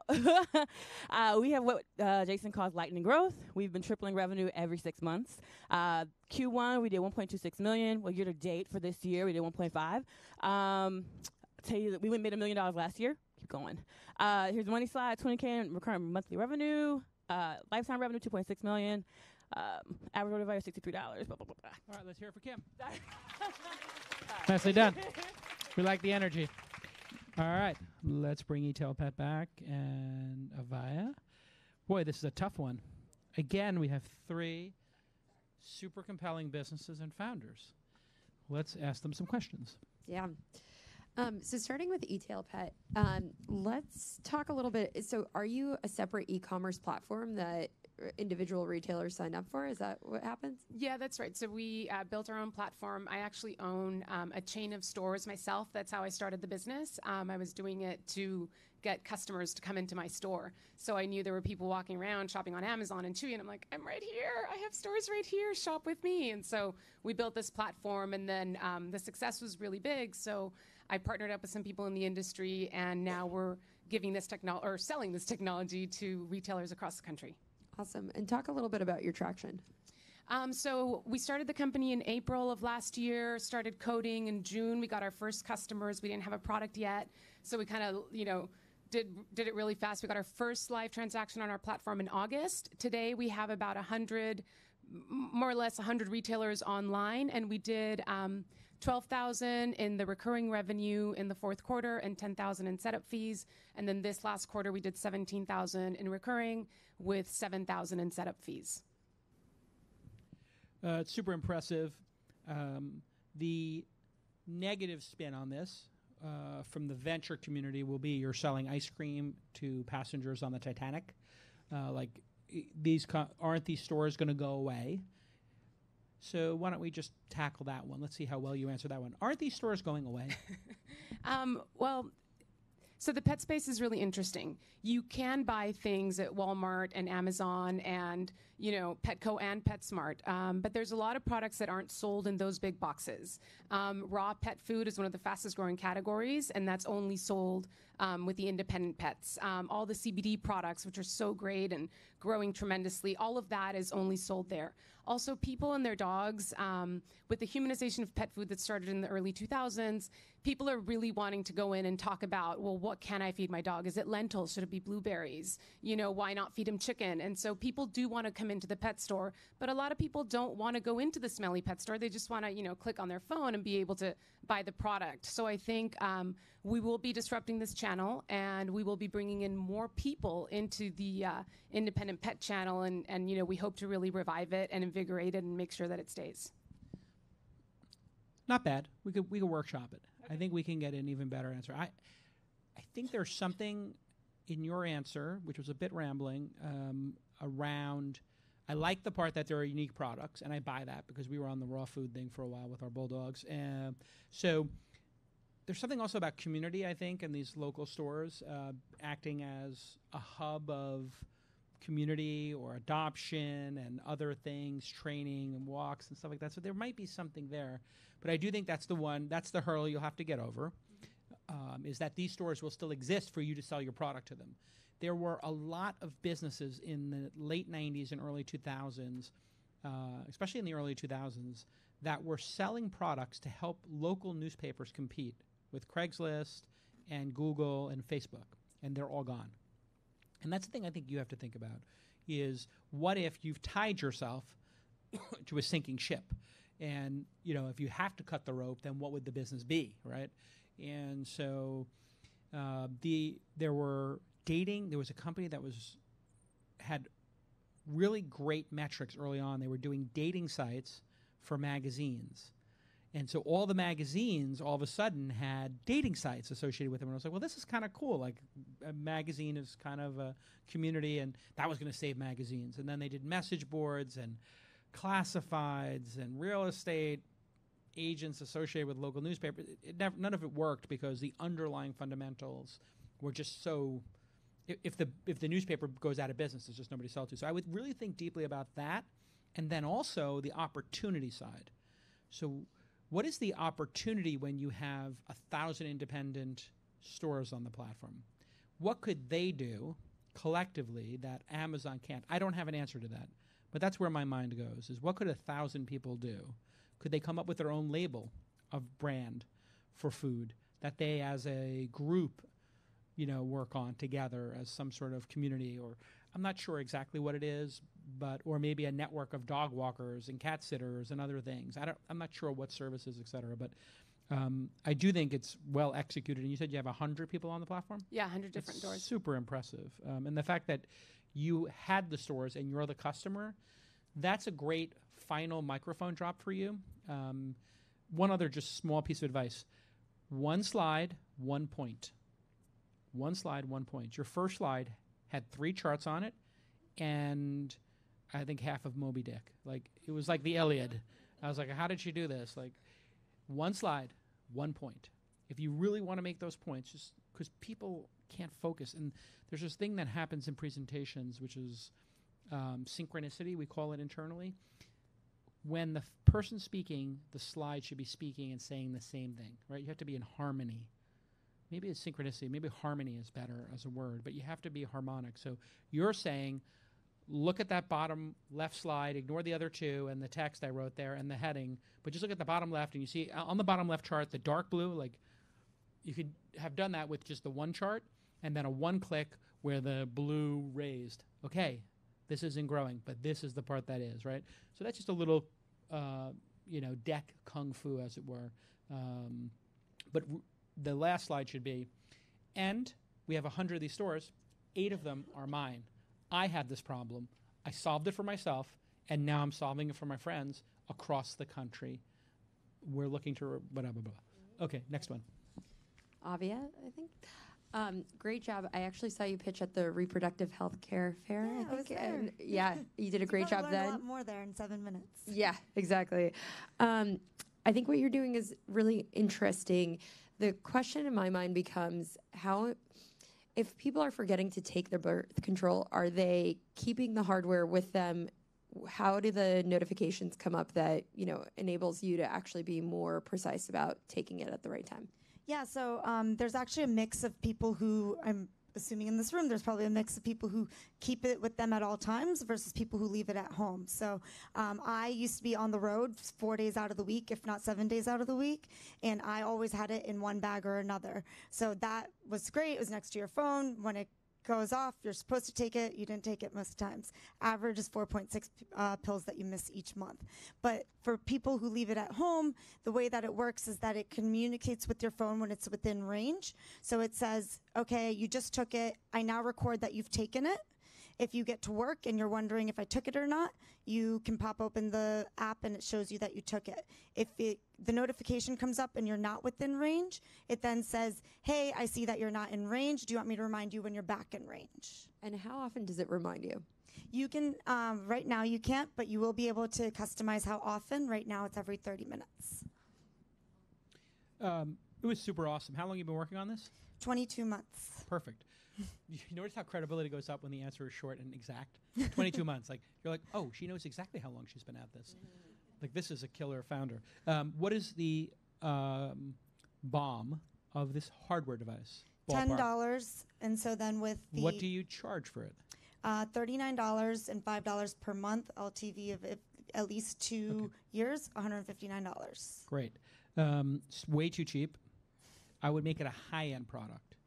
we have what Jason calls lightning growth. We've been tripling revenue every 6 months. Q1 we did 1.26 million. Well, year to date for this year we did 1.5. Tell you that we made $1 million last year. Keep going. Here's the money slide. 20K in recurring monthly revenue. Lifetime revenue 2.6 million. Average order value $63. Blah, blah, blah, blah. All right, let's hear it for Kim. Nicely done. We like the energy. All right, let's bring eTailPet back and Avaya. Boy, this is a tough one. Again, we have 3 super compelling businesses and founders. Let's ask them some questions. Yeah. So starting with eTail Pet, let's talk a little bit. So are you a separate e-commerce platform that individual retailers sign up for? Is that what happens? Yeah, that's right. So we built our own platform. I actually own a chain of stores myself. That's how I started the business. I was doing it to get customers to come into my store. So I knew there were people walking around shopping on Amazon and Chewy, and I'm like, I'm right here. I have stores right here. Shop with me. And so we built this platform, and then the success was really big. So I partnered up with some people in the industry, and now we're giving this technology or selling this technology to retailers across the country. Awesome. And talk a little bit about your traction. So we started the company in April of last year, started coding in June. We got our first customers. We didn't have a product yet. So we kind of, did it really fast. We got our first live transaction on our platform in August. Today we have about 100, more or less 100 retailers online, and we did $12,000 in the recurring revenue in the fourth quarter and $10,000 in setup fees. And then this last quarter we did $17,000 in recurring with $7,000 in setup fees. It's super impressive. The negative spin on this from the venture community will be you're selling ice cream to passengers on the Titanic. Aren't these stores going to go away? So why don't we just tackle that one? Let's see how well you answer that one. Aren't these stores going away? So the pet space is really interesting. You can buy things at Walmart and Amazon and, Petco and PetSmart. But there's a lot of products that aren't sold in those big boxes. Raw pet food is one of the fastest growing categories, and that's only sold with the independent pets. All the CBD products, which are so great and growing tremendously, all of that is only sold there. Also, people and their dogs, with the humanization of pet food that started in the early 2000s, people are really wanting to go in and talk about, well, what can I feed my dog? Is it lentils? Should it be blueberries? Why not feed him chicken? And so people do want to come into the pet store, but a lot of people don't want to go into the smelly pet store. They just want to, click on their phone and be able to buy the product. So I think we will be disrupting this channel, and we will be bringing in more people into the independent pet channel, and we hope to really revive it and invigorate it and make sure that it stays. Not bad. We could workshop it. Okay. I think we can get an even better answer. I think there's something in your answer, which was a bit rambling, around. I like the part that there are unique products, and I buy that because we were on the raw food thing for a while with our bulldogs. So there's something also about community, I think, and these local stores acting as a hub of community or adoption and other things, training and walks and stuff like that. So there might be something there. But I do think that's the hurdle you'll have to get over, is that these stores will still exist for you to sell your product to them. There were a lot of businesses in the late 90s and early 2000s, especially in the early 2000s, that were selling products to help local newspapers compete with Craigslist and Google and Facebook, and they're all gone. And that's the thing I think you have to think about is what if you've tied yourself to a sinking ship? And, if you have to cut the rope, then what would the business be, right? And so there was a company that had really great metrics early on. They were doing dating sites for magazines. And so all the magazines all of a sudden had dating sites associated with them. And I was like, well, this is kind of cool. Like a magazine is kind of a community, and that was going to save magazines. And then they did message boards and classifieds and real estate agents associated with local newspapers. None of it worked because the underlying fundamentals were just so. If the newspaper goes out of business, there's just nobody to sell to. So I would really think deeply about that, and then also the opportunity side. So what is the opportunity when you have 1,000 independent stores on the platform? What could they do collectively that Amazon can't? I don't have an answer to that, but that's where my mind goes, is what could 1,000 people do? Could they come up with their own label of brand for food that they as a group work on together as some sort of community? Or I'm not sure exactly what it is, or maybe a network of dog walkers and cat sitters and other things. I'm not sure what services, et cetera, but I do think it's well executed. And you said you have 100 people on the platform? Yeah, 100 different doors. Super impressive. And the fact that you had the stores and you're the customer, that's a great final microphone drop for you. One other just small piece of advice. 1 slide, 1 point. 1 slide, 1 point. Your first slide had 3 charts on it, and I think half of Moby Dick. Like, it was like the Iliad. I was like, how did she do this? Like, 1 slide, 1 point. If you really want to make those points, just because people can't focus. And there's this thing that happens in presentations, which is synchronicity, we call it internally. When the person speaking, the slide should be speaking and saying the same thing, right? You have to be in harmony. Maybe it's synchronicity, maybe harmony is better as a word, but you have to be harmonic. So you're saying, look at that bottom left slide, ignore the other 2 and the text I wrote there and the heading, but just look at the bottom left and you see on the bottom left chart, the dark blue, like you could have done that with just the 1 chart and then a 1 click where the blue raised. Okay, this isn't growing, but this is the part that is, right? So that's just a little, deck kung fu, as it were. But the last slide should be, and we have 100 of these stores, 8 of them are mine. I had this problem. I solved it for myself, and now I'm solving it for my friends across the country. We're looking to blah, blah, blah. Okay, next one. Avia, I think. Great job. I actually saw you pitch at the Reproductive Health Care Fair. Yeah, I was there. And yeah, you did a great job then. A lot more there in 7 minutes. Yeah, exactly. I think what you're doing is really interesting. The question in my mind becomes how, if people are forgetting to take their birth control, are they keeping the hardware with them? How do the notifications come up that, enables you to actually be more precise about taking it at the right time? Yeah, so there's actually a mix of people who, I'm assuming in this room, there's probably a mix of people who keep it with them at all times versus people who leave it at home. So I used to be on the road 4 days out of the week, if not 7 days out of the week, and I always had it in one bag or another. So that was great. It was next to your phone. When it goes off, you're supposed to take it. You didn't take it most times. Average is 4.6 pills that you miss each month. But for people who leave it at home, the way that it works is that it communicates with your phone when it's within range. So it says, okay, you just took it. I now record that you've taken it. If you get to work and you're wondering if I took it or not, you can pop open the app and it shows you that you took it. If the notification comes up and you're not within range, it then says, hey, I see that you're not in range. Do you want me to remind you when you're back in range? And how often does it remind you? You can, right now you can't, but you will be able to customize how often. Right now it's every 30 minutes. It was super awesome. How long have you been working on this? 22 months. Perfect. You notice how credibility goes up when the answer is short and exact? 22 months. Like, you're like, oh, she knows exactly how long she's been at this. Like, this is a killer founder. What is the BOM of this hardware device? Ballpark. $10. And so then with the... What do you charge for it? $39 and $5 per month, LTV of at least 2 years, $159. Great. It's way too cheap. I would make it a high-end product.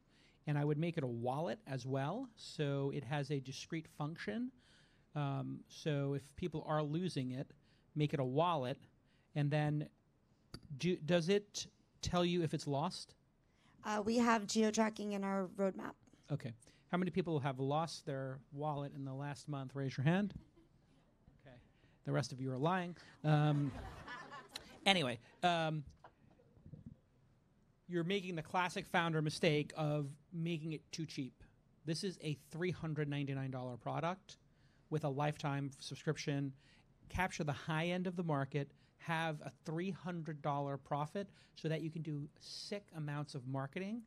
And I would make it a wallet as well, so it has a discrete function. So if people are losing it, make it a wallet. And then does it tell you if it's lost? We have geo-tracking in our roadmap. Okay. How many people have lost their wallet in the last month? Raise your hand. Okay. The rest of you are lying. Anyway, you're making the classic founder mistake of making it too cheap. This is a $399 product with a lifetime subscription. Capture the high end of the market, have a $300 profit so that you can do sick amounts of marketing.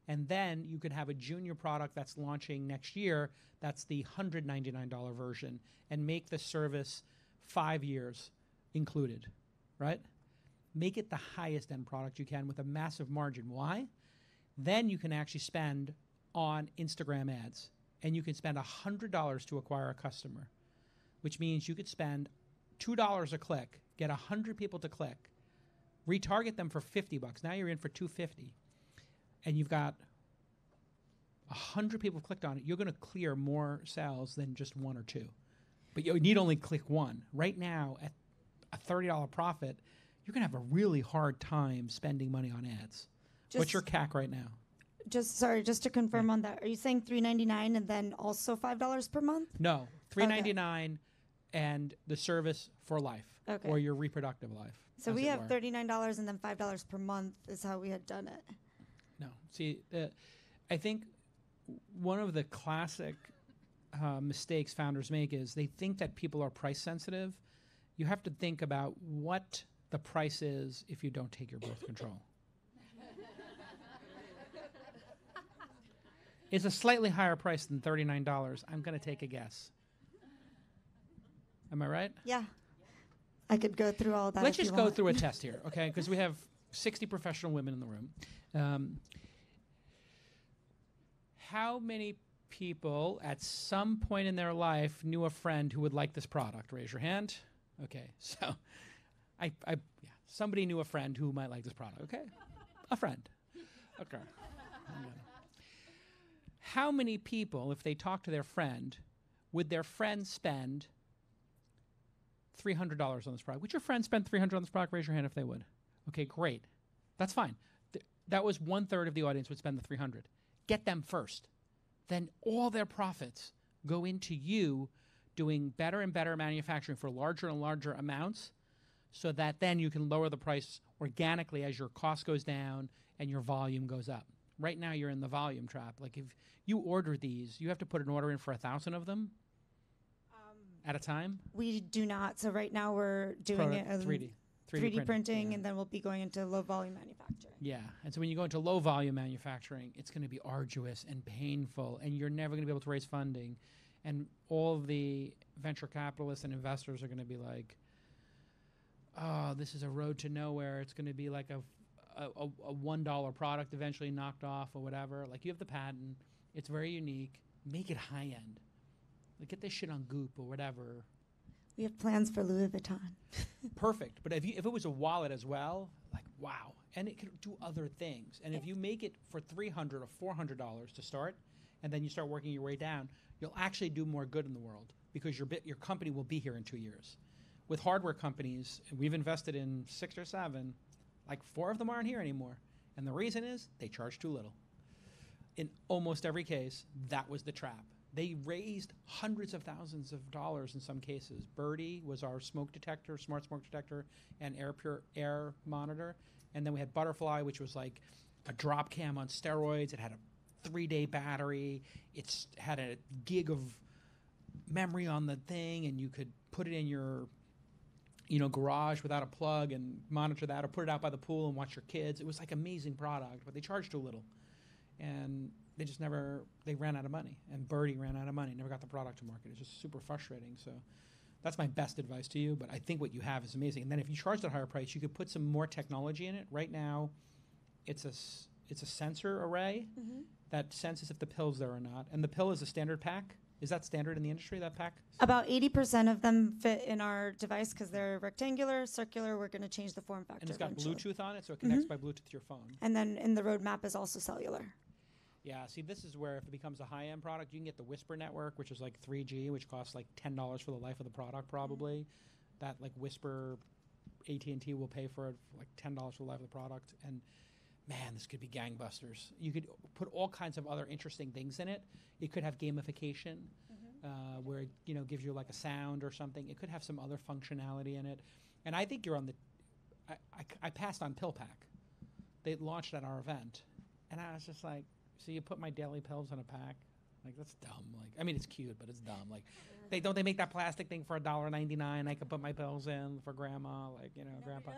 And then you can have a junior product that's launching next year. That's the $199 version, and make the service 5 years included, right? Make it the highest end product you can with a massive margin. Why? Then you can actually spend on Instagram ads, and you can spend $100 to acquire a customer, which means you could spend $2 a click, get 100 people to click, retarget them for $50. Now you're in for $250, and you've got 100 people clicked on it. You're going to clear more sales than just 1 or 2, but you need only click 1. Right now, at a $30 profit, you're going to have a really hard time spending money on ads. What's your CAC right now? Just to confirm on that, are you saying $399 and then also $5 per month? No, $399 and the service for life. Okay. or your reproductive life. So as we it have were. $39 and then $5 per month is how we had done it. No. See, I think one of the classic mistakes founders make is they think that people are price sensitive. You have to think about what the price is if you don't take your birth control. It's a slightly higher price than $39. I'm going to take a guess. Am I right? Yeah. I could go through all that. Let's if just you go want. through a test here, okay? Because we have 60 professional women in the room. How many people at some point in their life knew a friend who would like this product? Raise your hand. Okay, so somebody knew a friend who might like this product. Okay, a friend. Okay. How many people, if they talk to their friend, would their friend spend $300 on this product? Would your friend spend $300 on this product? Raise your hand if they would. Okay, great. That's fine. That was 1/3 of the audience would spend the $300. Get them first. Then all their profits go into you doing better and better manufacturing for larger and larger amounts so that then you can lower the price organically as your cost goes down and your volume goes up. Right now you're in the volume trap. Like if you order these, you have to put an order in for 1,000 of them at a time? We do not. So right now we're doing it as 3D printing, and then we'll be going into low volume manufacturing. Yeah, and so when you go into low volume manufacturing, it's going to be arduous and painful, and you're never going to be able to raise funding. And all the venture capitalists and investors are going to be like, oh, this is a road to nowhere. It's going to be like a $1 product eventually knocked off or whatever. Like, you have the patent. It's very unique. Make it high end. Like, get this shit on Goop or whatever. We have plans for Louis Vuitton. Perfect. But if it was a wallet as well, like, wow. And it could do other things. And if you make it for $300 or $400 to start, and then you start working your way down, you'll actually do more good in the world because your company will be here in 2 years. With hardware companies, we've invested in 6 or 7, like 4 of them aren't here anymore. And the reason is they charge too little. In almost every case, that was the trap. They raised hundreds of thousands of dollars in some cases. Birdie was our smoke detector, smart smoke detector, and air monitor. And then we had Butterfly, which was like a drop cam on steroids. It had a 3-day battery. It had a gig of memory on the thing, and you could put it in your garage without a plug and monitor that, or put it out by the pool and watch your kids. It was like amazing product, but they charged too little. And they ran out of money. And Birdie ran out of money, never got the product to market. It's just super frustrating. So that's my best advice to you. But I think what you have is amazing. And then if you charge that higher price, you could put some more technology in it. Right now, it's a sensor array that senses if the pill's there or not. And the pill is a standard pack. Is that standard in the industry, that pack? About 80% of them fit in our device because they're rectangular, circular. We're going to change the form factor. And it's got eventually. Bluetooth on it, so it connects by Bluetooth to your phone. And then in the roadmap is also cellular. Yeah, see, this is where if it becomes a high-end product, you can get the Whisper network, which is like 3G, which costs like $10 for the life of the product probably. That like Whisper, AT&T will pay for it for like $10 for the life of the product. And man, this could be gangbusters. You could put all kinds of other interesting things in it. It could have gamification, where it gives you like a sound or something. It could have some other functionality in it. And I think you're on the. I passed on PillPack. They launched at our event, and I was just like, so you put my daily pills in a pack? Like, that's dumb. Like, I mean, it's cute, but it's dumb. Like, they make that plastic thing for $1.99. I could put my pills in for grandma, like, grandpa.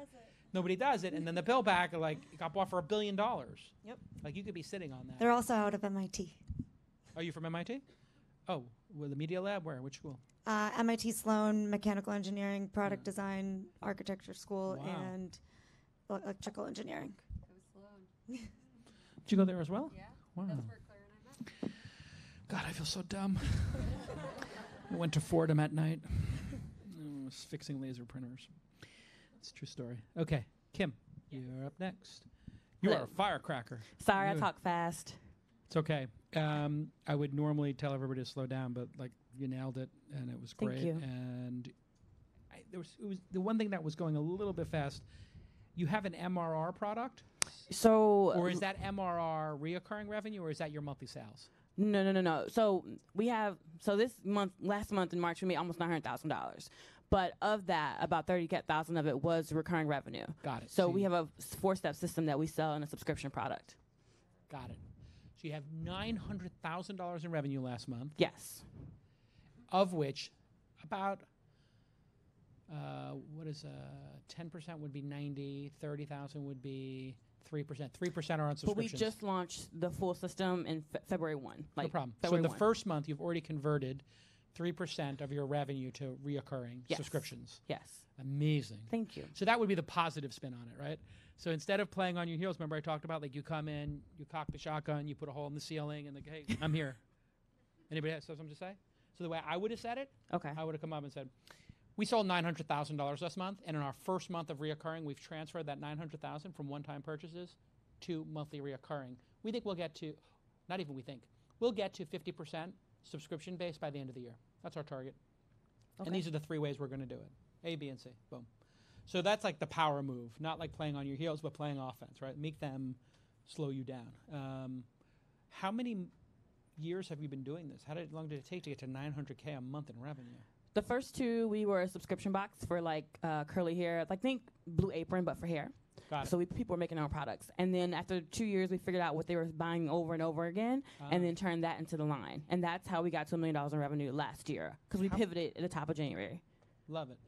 Nobody does it. And then the pill pack, like, got bought for $1 billion. Yep. Like, you could be sitting on that. They're also out of MIT. Are you from MIT? Oh, well, the Media Lab? Where? Which school? MIT Sloan, mechanical engineering, product design, architecture school, Wow. and electrical engineering. Did you go there as well? Yeah. Wow. That's where Claire and I met. God, I feel so dumb. I went to Fordham at night. I was fixing laser printers. It's a true story. Okay, Kim, you're up next. You Hello. are a firecracker. Sorry, I You- talk fast. It's okay. I would normally tell everybody to slow down, but like you nailed it, and it was Thank great. you. And it was the one thing that was going a little bit fast. You have an MRR product, So, or is that MRR reoccurring revenue, or is that your monthly sales? No. So we have, last month in March, we made almost $900,000. But of that, about 30,000 of it was recurring revenue. Got it. So we have a 4-step system that we sell in a subscription product. Got it. So you have $900,000 in revenue last month. Yes. Of which about, 10% would be 90, 30,000 would be 3%. 3% are on subscriptions. But we just launched the full system in February 1. No problem. So February in the 1. first month, you've already converted 3% of your revenue to reoccurring subscriptions. Yes. Amazing. Thank you. So that would be the positive spin on it, right? So instead of playing on your heels, remember I talked about, like, you come in, you cock the shotgun, you put a hole in the ceiling, and, like, hey, I'm here. Anybody have something to say? So the way I would have said it, I would have come up and said, we sold $900,000 last month, and in our first month of reoccurring, we've transferred that $900,000 from one-time purchases to monthly reoccurring. We think we'll get to, not even we think, we'll get to 50% subscription base by the end of the year. That's our target. And these are the 3 ways we're going to do it. A, B, and C. Boom. So that's like the power move, not like playing on your heels, but playing offense, right? Make them slow you down. How many years have you been doing this? How long did it take to get to $900K a month in revenue? The first 2, we were a subscription box for like curly hair, like think Blue Apron, but for hair. Got it. So people were making our products. And then after 2 years, we figured out what they were buying over and over again and then turned that into the line. And that's how we got to $1 million in revenue last year because we pivoted at the top of January. Love it.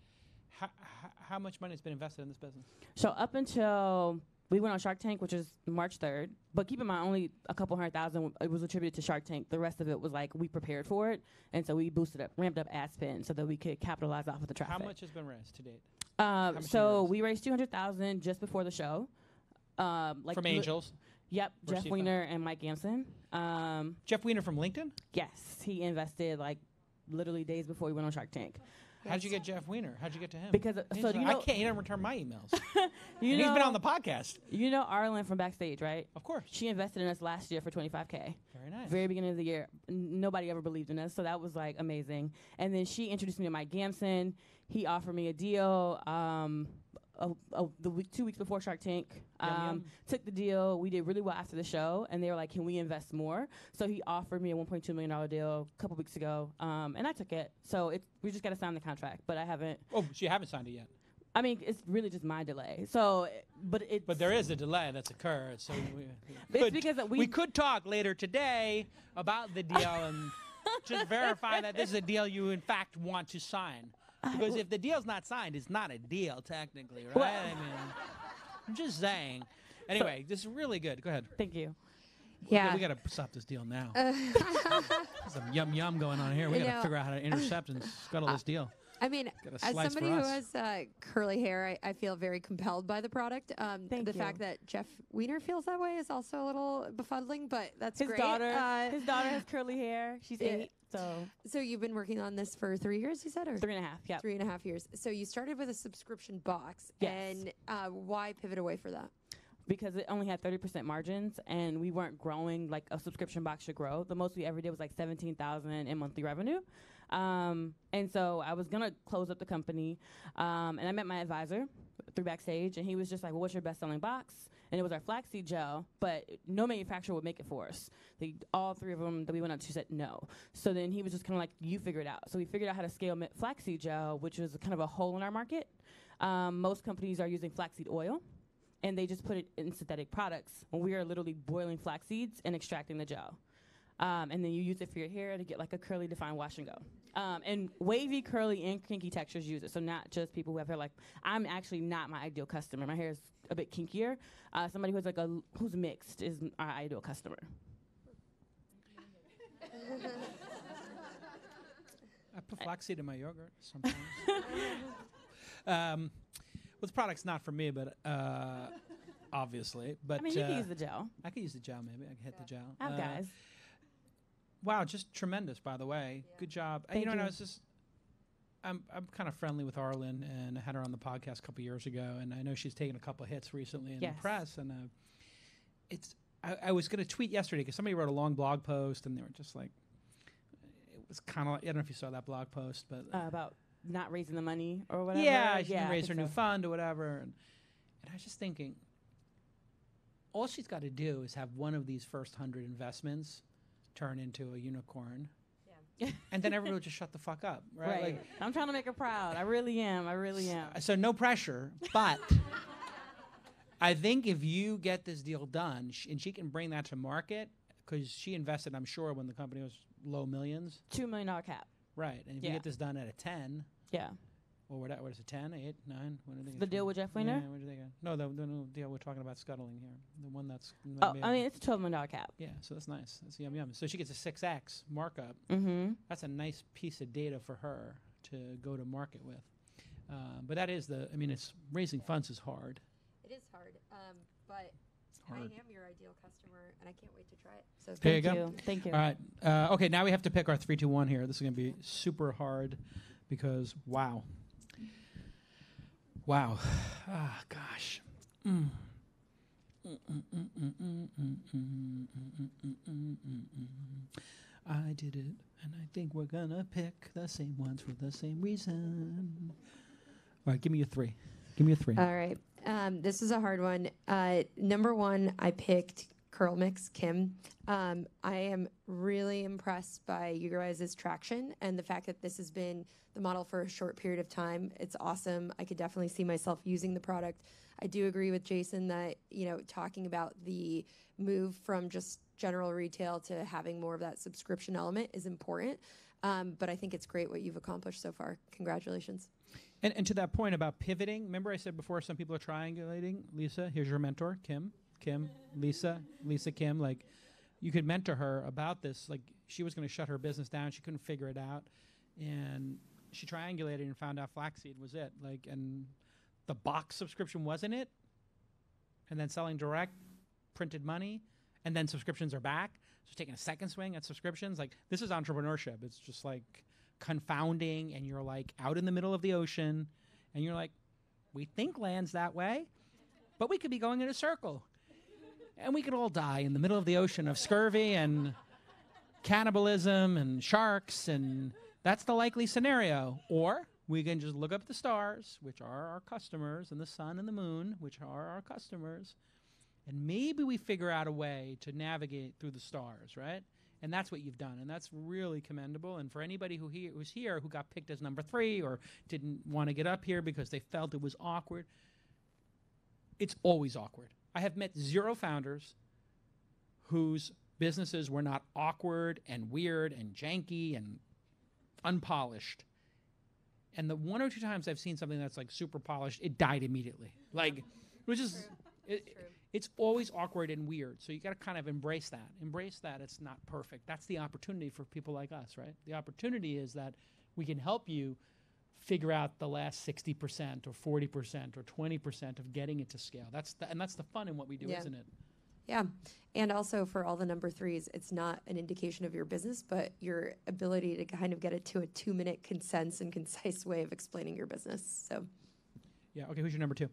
How much money has been invested in this business? So up until we went on Shark Tank, which is March 3rd, but keep in mind only a couple $100,000 it was attributed to Shark Tank. The rest of it was like we prepared for it, and so we ramped up ad spend so that we could capitalize off of the traffic. How much has been raised to date? So we raised $200,000 just before the show. From angels? Yep, Where's Jeff he Weiner and Mike Ganson. Jeff Weiner from LinkedIn? Yes, he invested like literally days before we went on Shark Tank. How'd you get Jeff Weiner? How'd you get to him? Because so do you know, I can't. He doesn't return my emails. He's been on the podcast. You know Arlen from Backstage, right? Of course. She invested in us last year for $25K. Very nice. Very beginning of the year. Nobody ever believed in us, so that was like amazing. And then she introduced me to Mike Gamson. He offered me a deal. 2 weeks before Shark Tank, took the deal. We did really well after the show, and they were like, "Can we invest more?" So he offered me a $1.2 million deal a couple weeks ago, and I took it. So we just got to sign the contract, but I haven't. Oh, so you haven't signed it yet? I mean, it's really just my delay. So, but there is a delay that's occurred. So we could talk later today about the deal and just verify that this is a deal you in fact want to sign. Because if the deal's not signed, it's not a deal technically, right? I mean, I'm just saying. Anyway, this is really good. Go ahead. Thank you. Yeah. We got to stop this deal now. There's some yum going on here. We got to figure out how to intercept and scuttle this deal. I mean, as somebody who has curly hair, I feel very compelled by the product. The fact that Jeff Weiner feels that way is also a little befuddling, but that's his great. Daughter, his daughter has curly hair. She's 8. So you've been working on this for 3 years, you said? Or 3.5, yeah. 3.5 years. So you started with a subscription box. Yes. And why pivot away for that? Because it only had 30% margins, and we weren't growing like a subscription box should grow. The most we ever did was like $17,000 in monthly revenue. And so I was going to close up the company, and I met my advisor through Backstage, and he was just like, well, what's your best-selling box? And it was our flaxseed gel, but no manufacturer would make it for us. All 3 of them that we went up to said no. So then he was just kind of like, you figure it out. So we figured out how to scale flaxseed gel, which was kind of a hole in our market. Most companies are using flaxseed oil, and they just put it in synthetic products. When we are literally boiling flax seeds and extracting the gel. And then you use it for your hair to get like a curly defined wash and go. And wavy, curly, and kinky textures use it. So not just people who have hair like, I'm actually not my ideal customer. My hair is a bit kinkier. Somebody who's like who's mixed is our ideal customer. I put flaxseed in my yogurt sometimes. Well, this product's not for me, but obviously. But I mean, you can use the gel. I could use the gel, maybe. I can hit the gel. Guys. Wow, just tremendous, by the way. Yeah. Good job. Thank you. And I was just, I'm kind of friendly with Arlen, and I had her on the podcast a couple years ago, and I know she's taken a couple hits recently in the press, and I was going to tweet yesterday because somebody wrote a long blog post, and they were just like, it was kind of like, I don't know if you saw that blog post, but about not raising the money or whatever. Yeah, she didn't raise her new fund or whatever, and I was just thinking, all she's got to do is have one of these first 100 investments turn into a unicorn, and then everybody would just shut the fuck up, right? Right. Like, I'm trying to make her proud. I really am. so no pressure, but I think if you get this deal done, and she can bring that to market, because she invested, I'm sure, when the company was low millions. $2 million cap. Right, and if you get this done at a 10. Yeah. Or what is it, 10, 8, 9? What do you think? The deal with Jeff Weiner? Yeah, what do you think? No, the deal we're talking about scuttling here. The one that's... Oh, I mean, it's a $12 million cap. Yeah, so that's nice. That's yum yum. So she gets a 6X markup. Mm-hmm. That's a nice piece of data for her to go to market with. But that is it's raising funds is hard. It is hard, but I am your ideal customer, and I can't wait to try it. So There you go. Thank you. All right. Okay, now we have to pick our 3, 2, 1 here. This is going to be super hard because, wow. Wow. Ah, gosh. I did it, and I think we're going to pick the same ones for the same reason. All right, give me a 3. Give me a 3. All right. This is a hard one. Number 1, I picked Curl Mix Kim. I am really impressed by you guys' traction and the fact that this has been the model for a short period of time. It's awesome. I could definitely see myself using the product. I do agree with Jason that, talking about the move from just general retail to having more of that subscription element is important. But I think it's great what you've accomplished so far. Congratulations. And to that point about pivoting, remember I said before some people are triangulating? Lisa, here's your mentor, Kim, Lisa, Kim. Like, you could mentor her about this. Like, she was going to shut her business down. She couldn't figure it out. And she triangulated and found out flaxseed was it. Like, and the box subscription wasn't it. And then selling direct, printed money. And then subscriptions are back. So taking a second swing at subscriptions. Like, this is entrepreneurship. It's just like confounding, and you're like out in the middle of the ocean, and you're like, we think land's that way, but we could be going in a circle, and we could all die in the middle of the ocean of scurvy and cannibalism and sharks, and that's the likely scenario. Or we can just look up at the stars, which are our customers, and the sun and the moon, which are our customers, and maybe we figure out a way to navigate through the stars, right? And that's what you've done, and that's really commendable. And for anybody who's here who got picked as number 3 or didn't want to get up here because they felt it was awkward, it's always awkward. I have met 0 founders whose businesses were not awkward and weird and janky and unpolished. And the 1 or 2 times I've seen something that's like super polished, it died immediately. Like, which is... It's always awkward and weird, so you got to kind of embrace that. Embrace that it's not perfect. That's the opportunity for people like us, right? The opportunity is that we can help you figure out the last 60% or 40% or 20% of getting it to scale. That's the fun in what we do, isn't it? Yeah. And also for all the number 3s, it's not an indication of your business, but your ability to kind of get it to a 2-minute concise way of explaining your business. So. Yeah. Okay. Who's your number 2?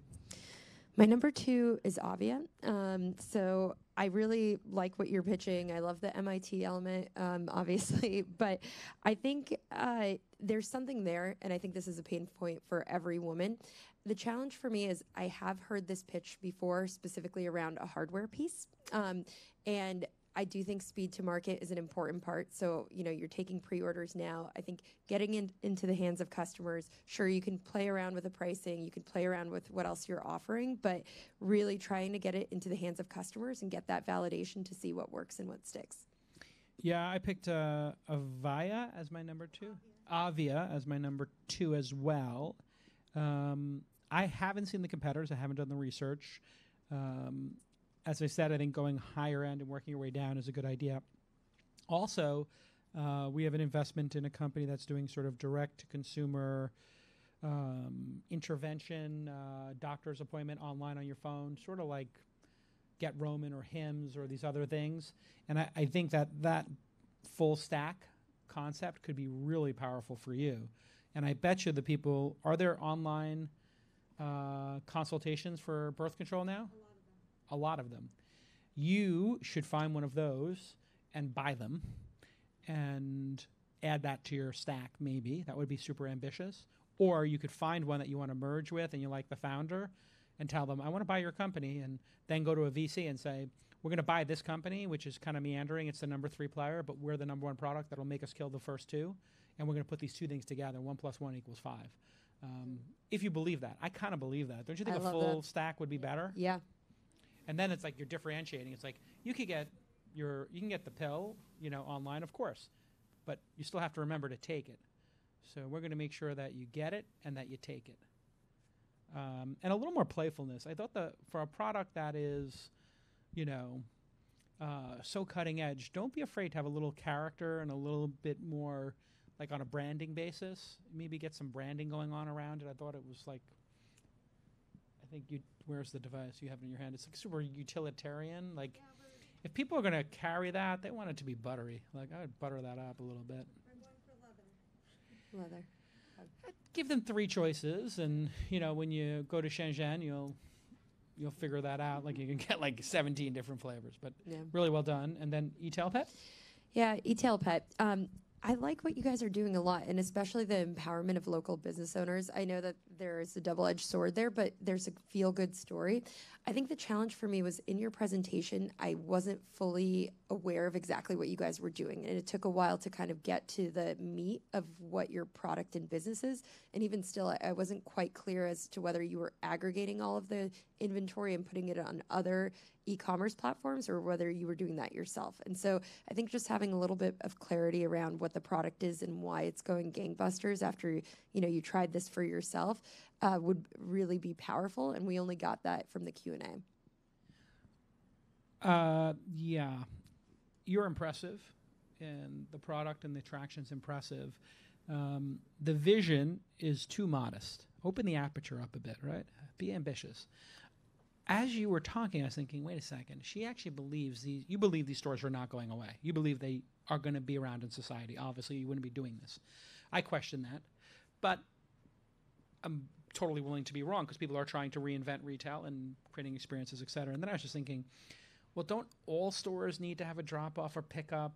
My number 2 is Avia. So I really like what you're pitching. I love the MIT element, obviously, but I think there's something there, and I think this is a pain point for every woman. The challenge for me is I have heard this pitch before, specifically around a hardware piece, and I do think speed to market is an important part. So, you're taking pre-orders now. I think getting into the hands of customers, sure, you can play around with the pricing, you can play around with what else you're offering, but really trying to get it into the hands of customers and get that validation to see what works and what sticks. Yeah, I picked Avaya as my number 2. Avia as my number 2 as well. I haven't seen the competitors. I haven't done the research. As I said, I think going higher end and working your way down is a good idea. Also, we have an investment in a company that's doing sort of direct-to-consumer intervention, doctor's appointment online on your phone, sort of like Get Roman or Hims or these other things. And I think that full stack concept could be really powerful for you. And I bet you the people, are there online consultations for birth control now? A lot of them. You should find one of those and buy them and add that to your stack, maybe. That would be super ambitious. Or you could find one that you want to merge with and you like the founder and tell them, I want to buy your company, and then go to a VC and say, we're going to buy this company, which is kind of meandering. It's the number 3 player, but we're the number 1 product that'll make us kill the first 2. And we're going to put these 2 things together. 1 + 1 = 5. If you believe that. I kind of believe that. Don't you think I a love full that. stack would be better? Yeah. And then it's like you're differentiating. It's like you can get the pill, online, of course, but you still have to remember to take it. So we're going to make sure that you get it and that you take it. And a little more playfulness. I thought for a product that is, so cutting edge, don't be afraid to have a little character and a little bit more, like on a branding basis. Maybe get some branding going on around it. I thought it was like, where's the device you have in your hand? It's like super utilitarian. Like, if people are going to carry that, they want it to be buttery. Like, I would butter that up a little bit. Leather. Give them 3 choices, and when you go to Shenzhen, you'll figure that out. Like, you can get like 17 different flavors, but really well done. And then E-Tail Pet. Yeah, E-Tail Pet. I like what you guys are doing a lot, and especially the empowerment of local business owners. I know that there's a double-edged sword there, but there's a feel-good story. I think the challenge for me was in your presentation, I wasn't fully aware of exactly what you guys were doing, and it took a while to kind of get to the meat of what your product and business is. And even still, I wasn't quite clear as to whether you were aggregating all of the inventory and putting it on other e-commerce platforms or whether you were doing that yourself. And so I think just having a little bit of clarity around what the product is and why it's going gangbusters after you tried this for yourself would really be powerful. And we only got that from the Q&A. Yeah, you're impressive, and the product and the attraction's impressive. The vision is too modest. Open the aperture up a bit, right? Be ambitious. As you were talking, I was thinking, wait a second. She actually believes you believe these stores are not going away. You believe they are going to be around in society. Obviously, you wouldn't be doing this. I question that, but I'm totally willing to be wrong because people are trying to reinvent retail and creating experiences, et cetera. And then I was just thinking, well, don't all stores need to have a drop-off or pick-up,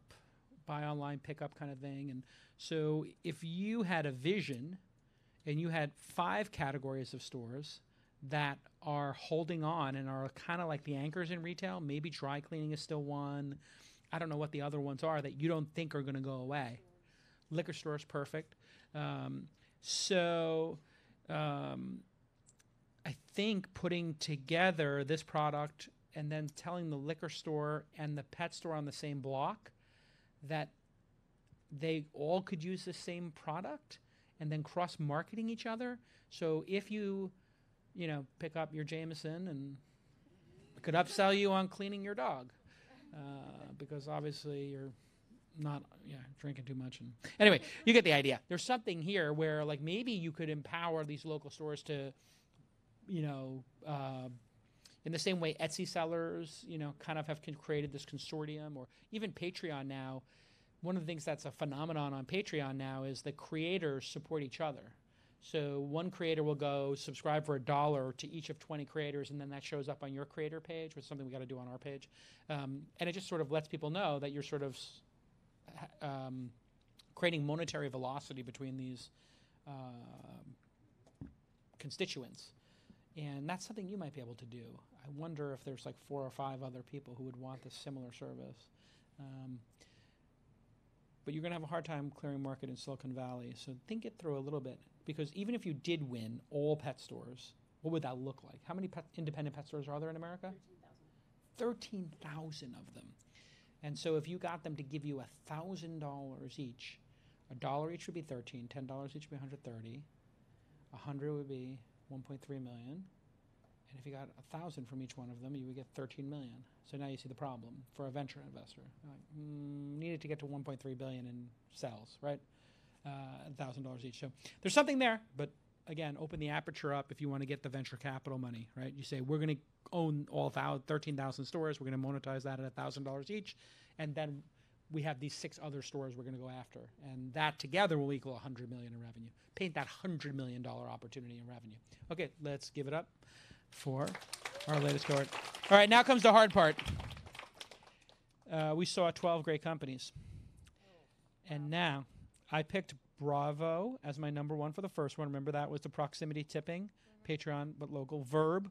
buy online, pick-up kind of thing? And so if you had a vision and you had 5 categories of stores that are holding on and are kind of like the anchors in retail, maybe dry cleaning is still one. I don't know what the other ones are that you don't think are going to go away. Liquor store is perfect. I think putting together this product and then telling the liquor store and the pet store on the same block that they all could use the same product and then cross-marketing each other. So if you pick up your Jameson and could upsell you on cleaning your dog because obviously you're not drinking too much. And anyway, you get the idea. There's something here where like maybe you could empower these local stores to, in the same way Etsy sellers, kind of have created this consortium, or even Patreon now. One of the things that's a phenomenon on Patreon now is the creators support each other. So one creator will go subscribe for $1 to each of 20 creators, and then that shows up on your creator page, which is something we got to do on our page. And it just sort of lets people know that you're sort of creating monetary velocity between these constituents. And that's something you might be able to do. I wonder if there's like 4 or 5 other people who would want this similar service. But you're going to have a hard time clearing market in Silicon Valley. So think it through a little bit. Because even if you did win all pet stores, what would that look like? How many independent pet stores are there in America? 13,000 of them. And so if you got them to give you $1,000 each, $1 each would be 13, $10 each would be 130, 100 would be 1.3 million. And if you got 1,000 from each one of them, you would get 13 million. So now you see the problem for a venture investor. Like, needed to get to 1.3 billion in sales, right? $1,000 each. So there's something there, but again, open the aperture up if you want to get the venture capital money, right? You say, we're going to own all 13,000 stores. We're going to monetize that at $1,000 each. And then we have these 6 other stores we're going to go after. And that together will equal $100 million in revenue. Paint that $100 million opportunity in revenue. Okay, let's give it up for our latest cohort. All right, now comes the hard part. We saw 12 great companies. And now I picked Bravo as my number 1 for the first one. Remember that was the proximity tipping, Patreon, but local. Verb,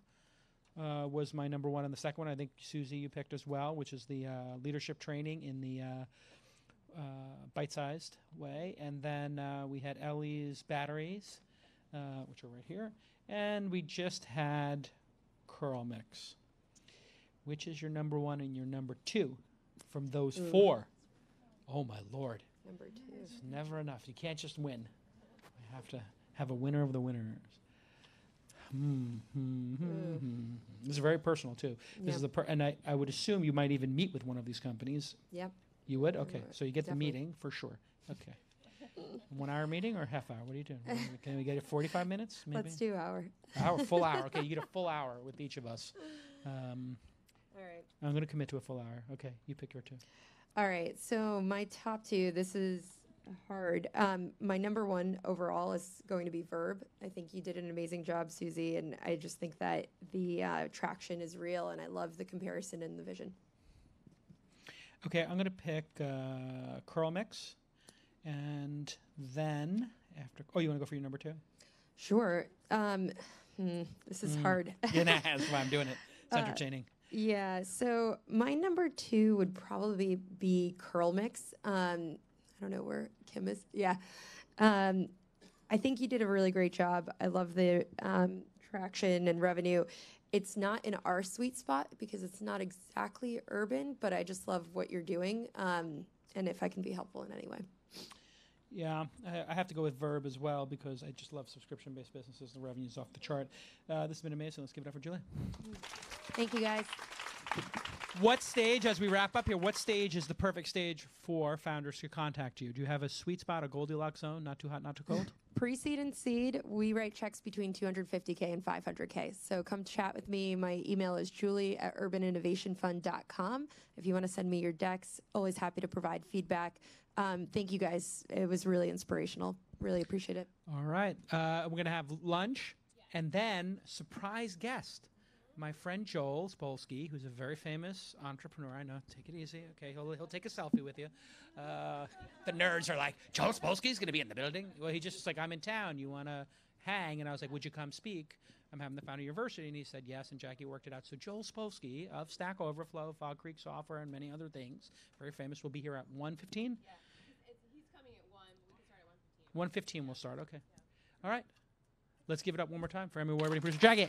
was my number one, and the second one I think Susie you picked as well, which is the leadership training in the bite-sized way, and then we had Ellie's batteries, which are right here, and we just had Curl Mix. Which is your number one and your number two from those four? Oh my Lord! Number two. It's never enough. You can't just win. I have to have a winner of the winners. This is very personal too. This is the and I would assume you might even meet with one of these companies. Yep. You would? Okay. So you get Definitely. the meeting for sure. Okay. 1 hour meeting or half hour? What are you doing? Can we get it 45 minutes? Maybe? Let's do hour. Full hour. Okay, you get a full hour with each of us. All right. I'm going to commit to a full hour. Okay, you pick your two. All right. So my top two, this is hard. My number one overall is going to be Verb. I think you did an amazing job, Susie, and I just think that the traction is real, and I love the comparison and the vision. Okay, I'm going to pick Curl Mix, and then after... Oh, you want to go for your number two? Sure. This is hard. Yeah, that's why I'm doing it. It's entertaining. Yeah, so my number two would probably be Curl Mix. I don't know where Kim is. Yeah. I think you did a really great job. I love the traction and revenue. It's not in our sweet spot because it's not exactly urban, but I just love what you're doing, and if I can be helpful in any way. Yeah, I have to go with Verb as well because I just love subscription-based businesses. The revenue's off the chart. This has been amazing. Let's give it up for Julie. Thank you, guys. What stage, as we wrap up here, what stage is the perfect stage for founders to contact you? Do you have a sweet spot, a Goldilocks zone, not too hot, not too cold? Pre-seed and seed, we write checks between $250K and $500K. So come chat with me. My email is julie@urbaninnovationfund.com. If you want to send me your decks, always happy to provide feedback. Thank you, guys. It was really inspirational. Really appreciate it. All right. We're going to have lunch and then surprise guest. My friend Joel Spolsky, who's a very famous entrepreneur. I know. Take it easy. Okay, he'll take a selfie with you. The nerds are like, Joel Spolsky's going to be in the building. Well, he just was like, I'm in town. You want to hang? And I was like, would you come speak? I'm having the Founder University. And he said yes, and Jackie worked it out. So Joel Spolsky of Stack Overflow, Fog Creek Software, and many other things, very famous, will be here at 1:15? Yeah, he's coming at 1. We can start at 1:15 we'll start. Okay. All right. Let's give it up one more time for everybody. Producer Jackie.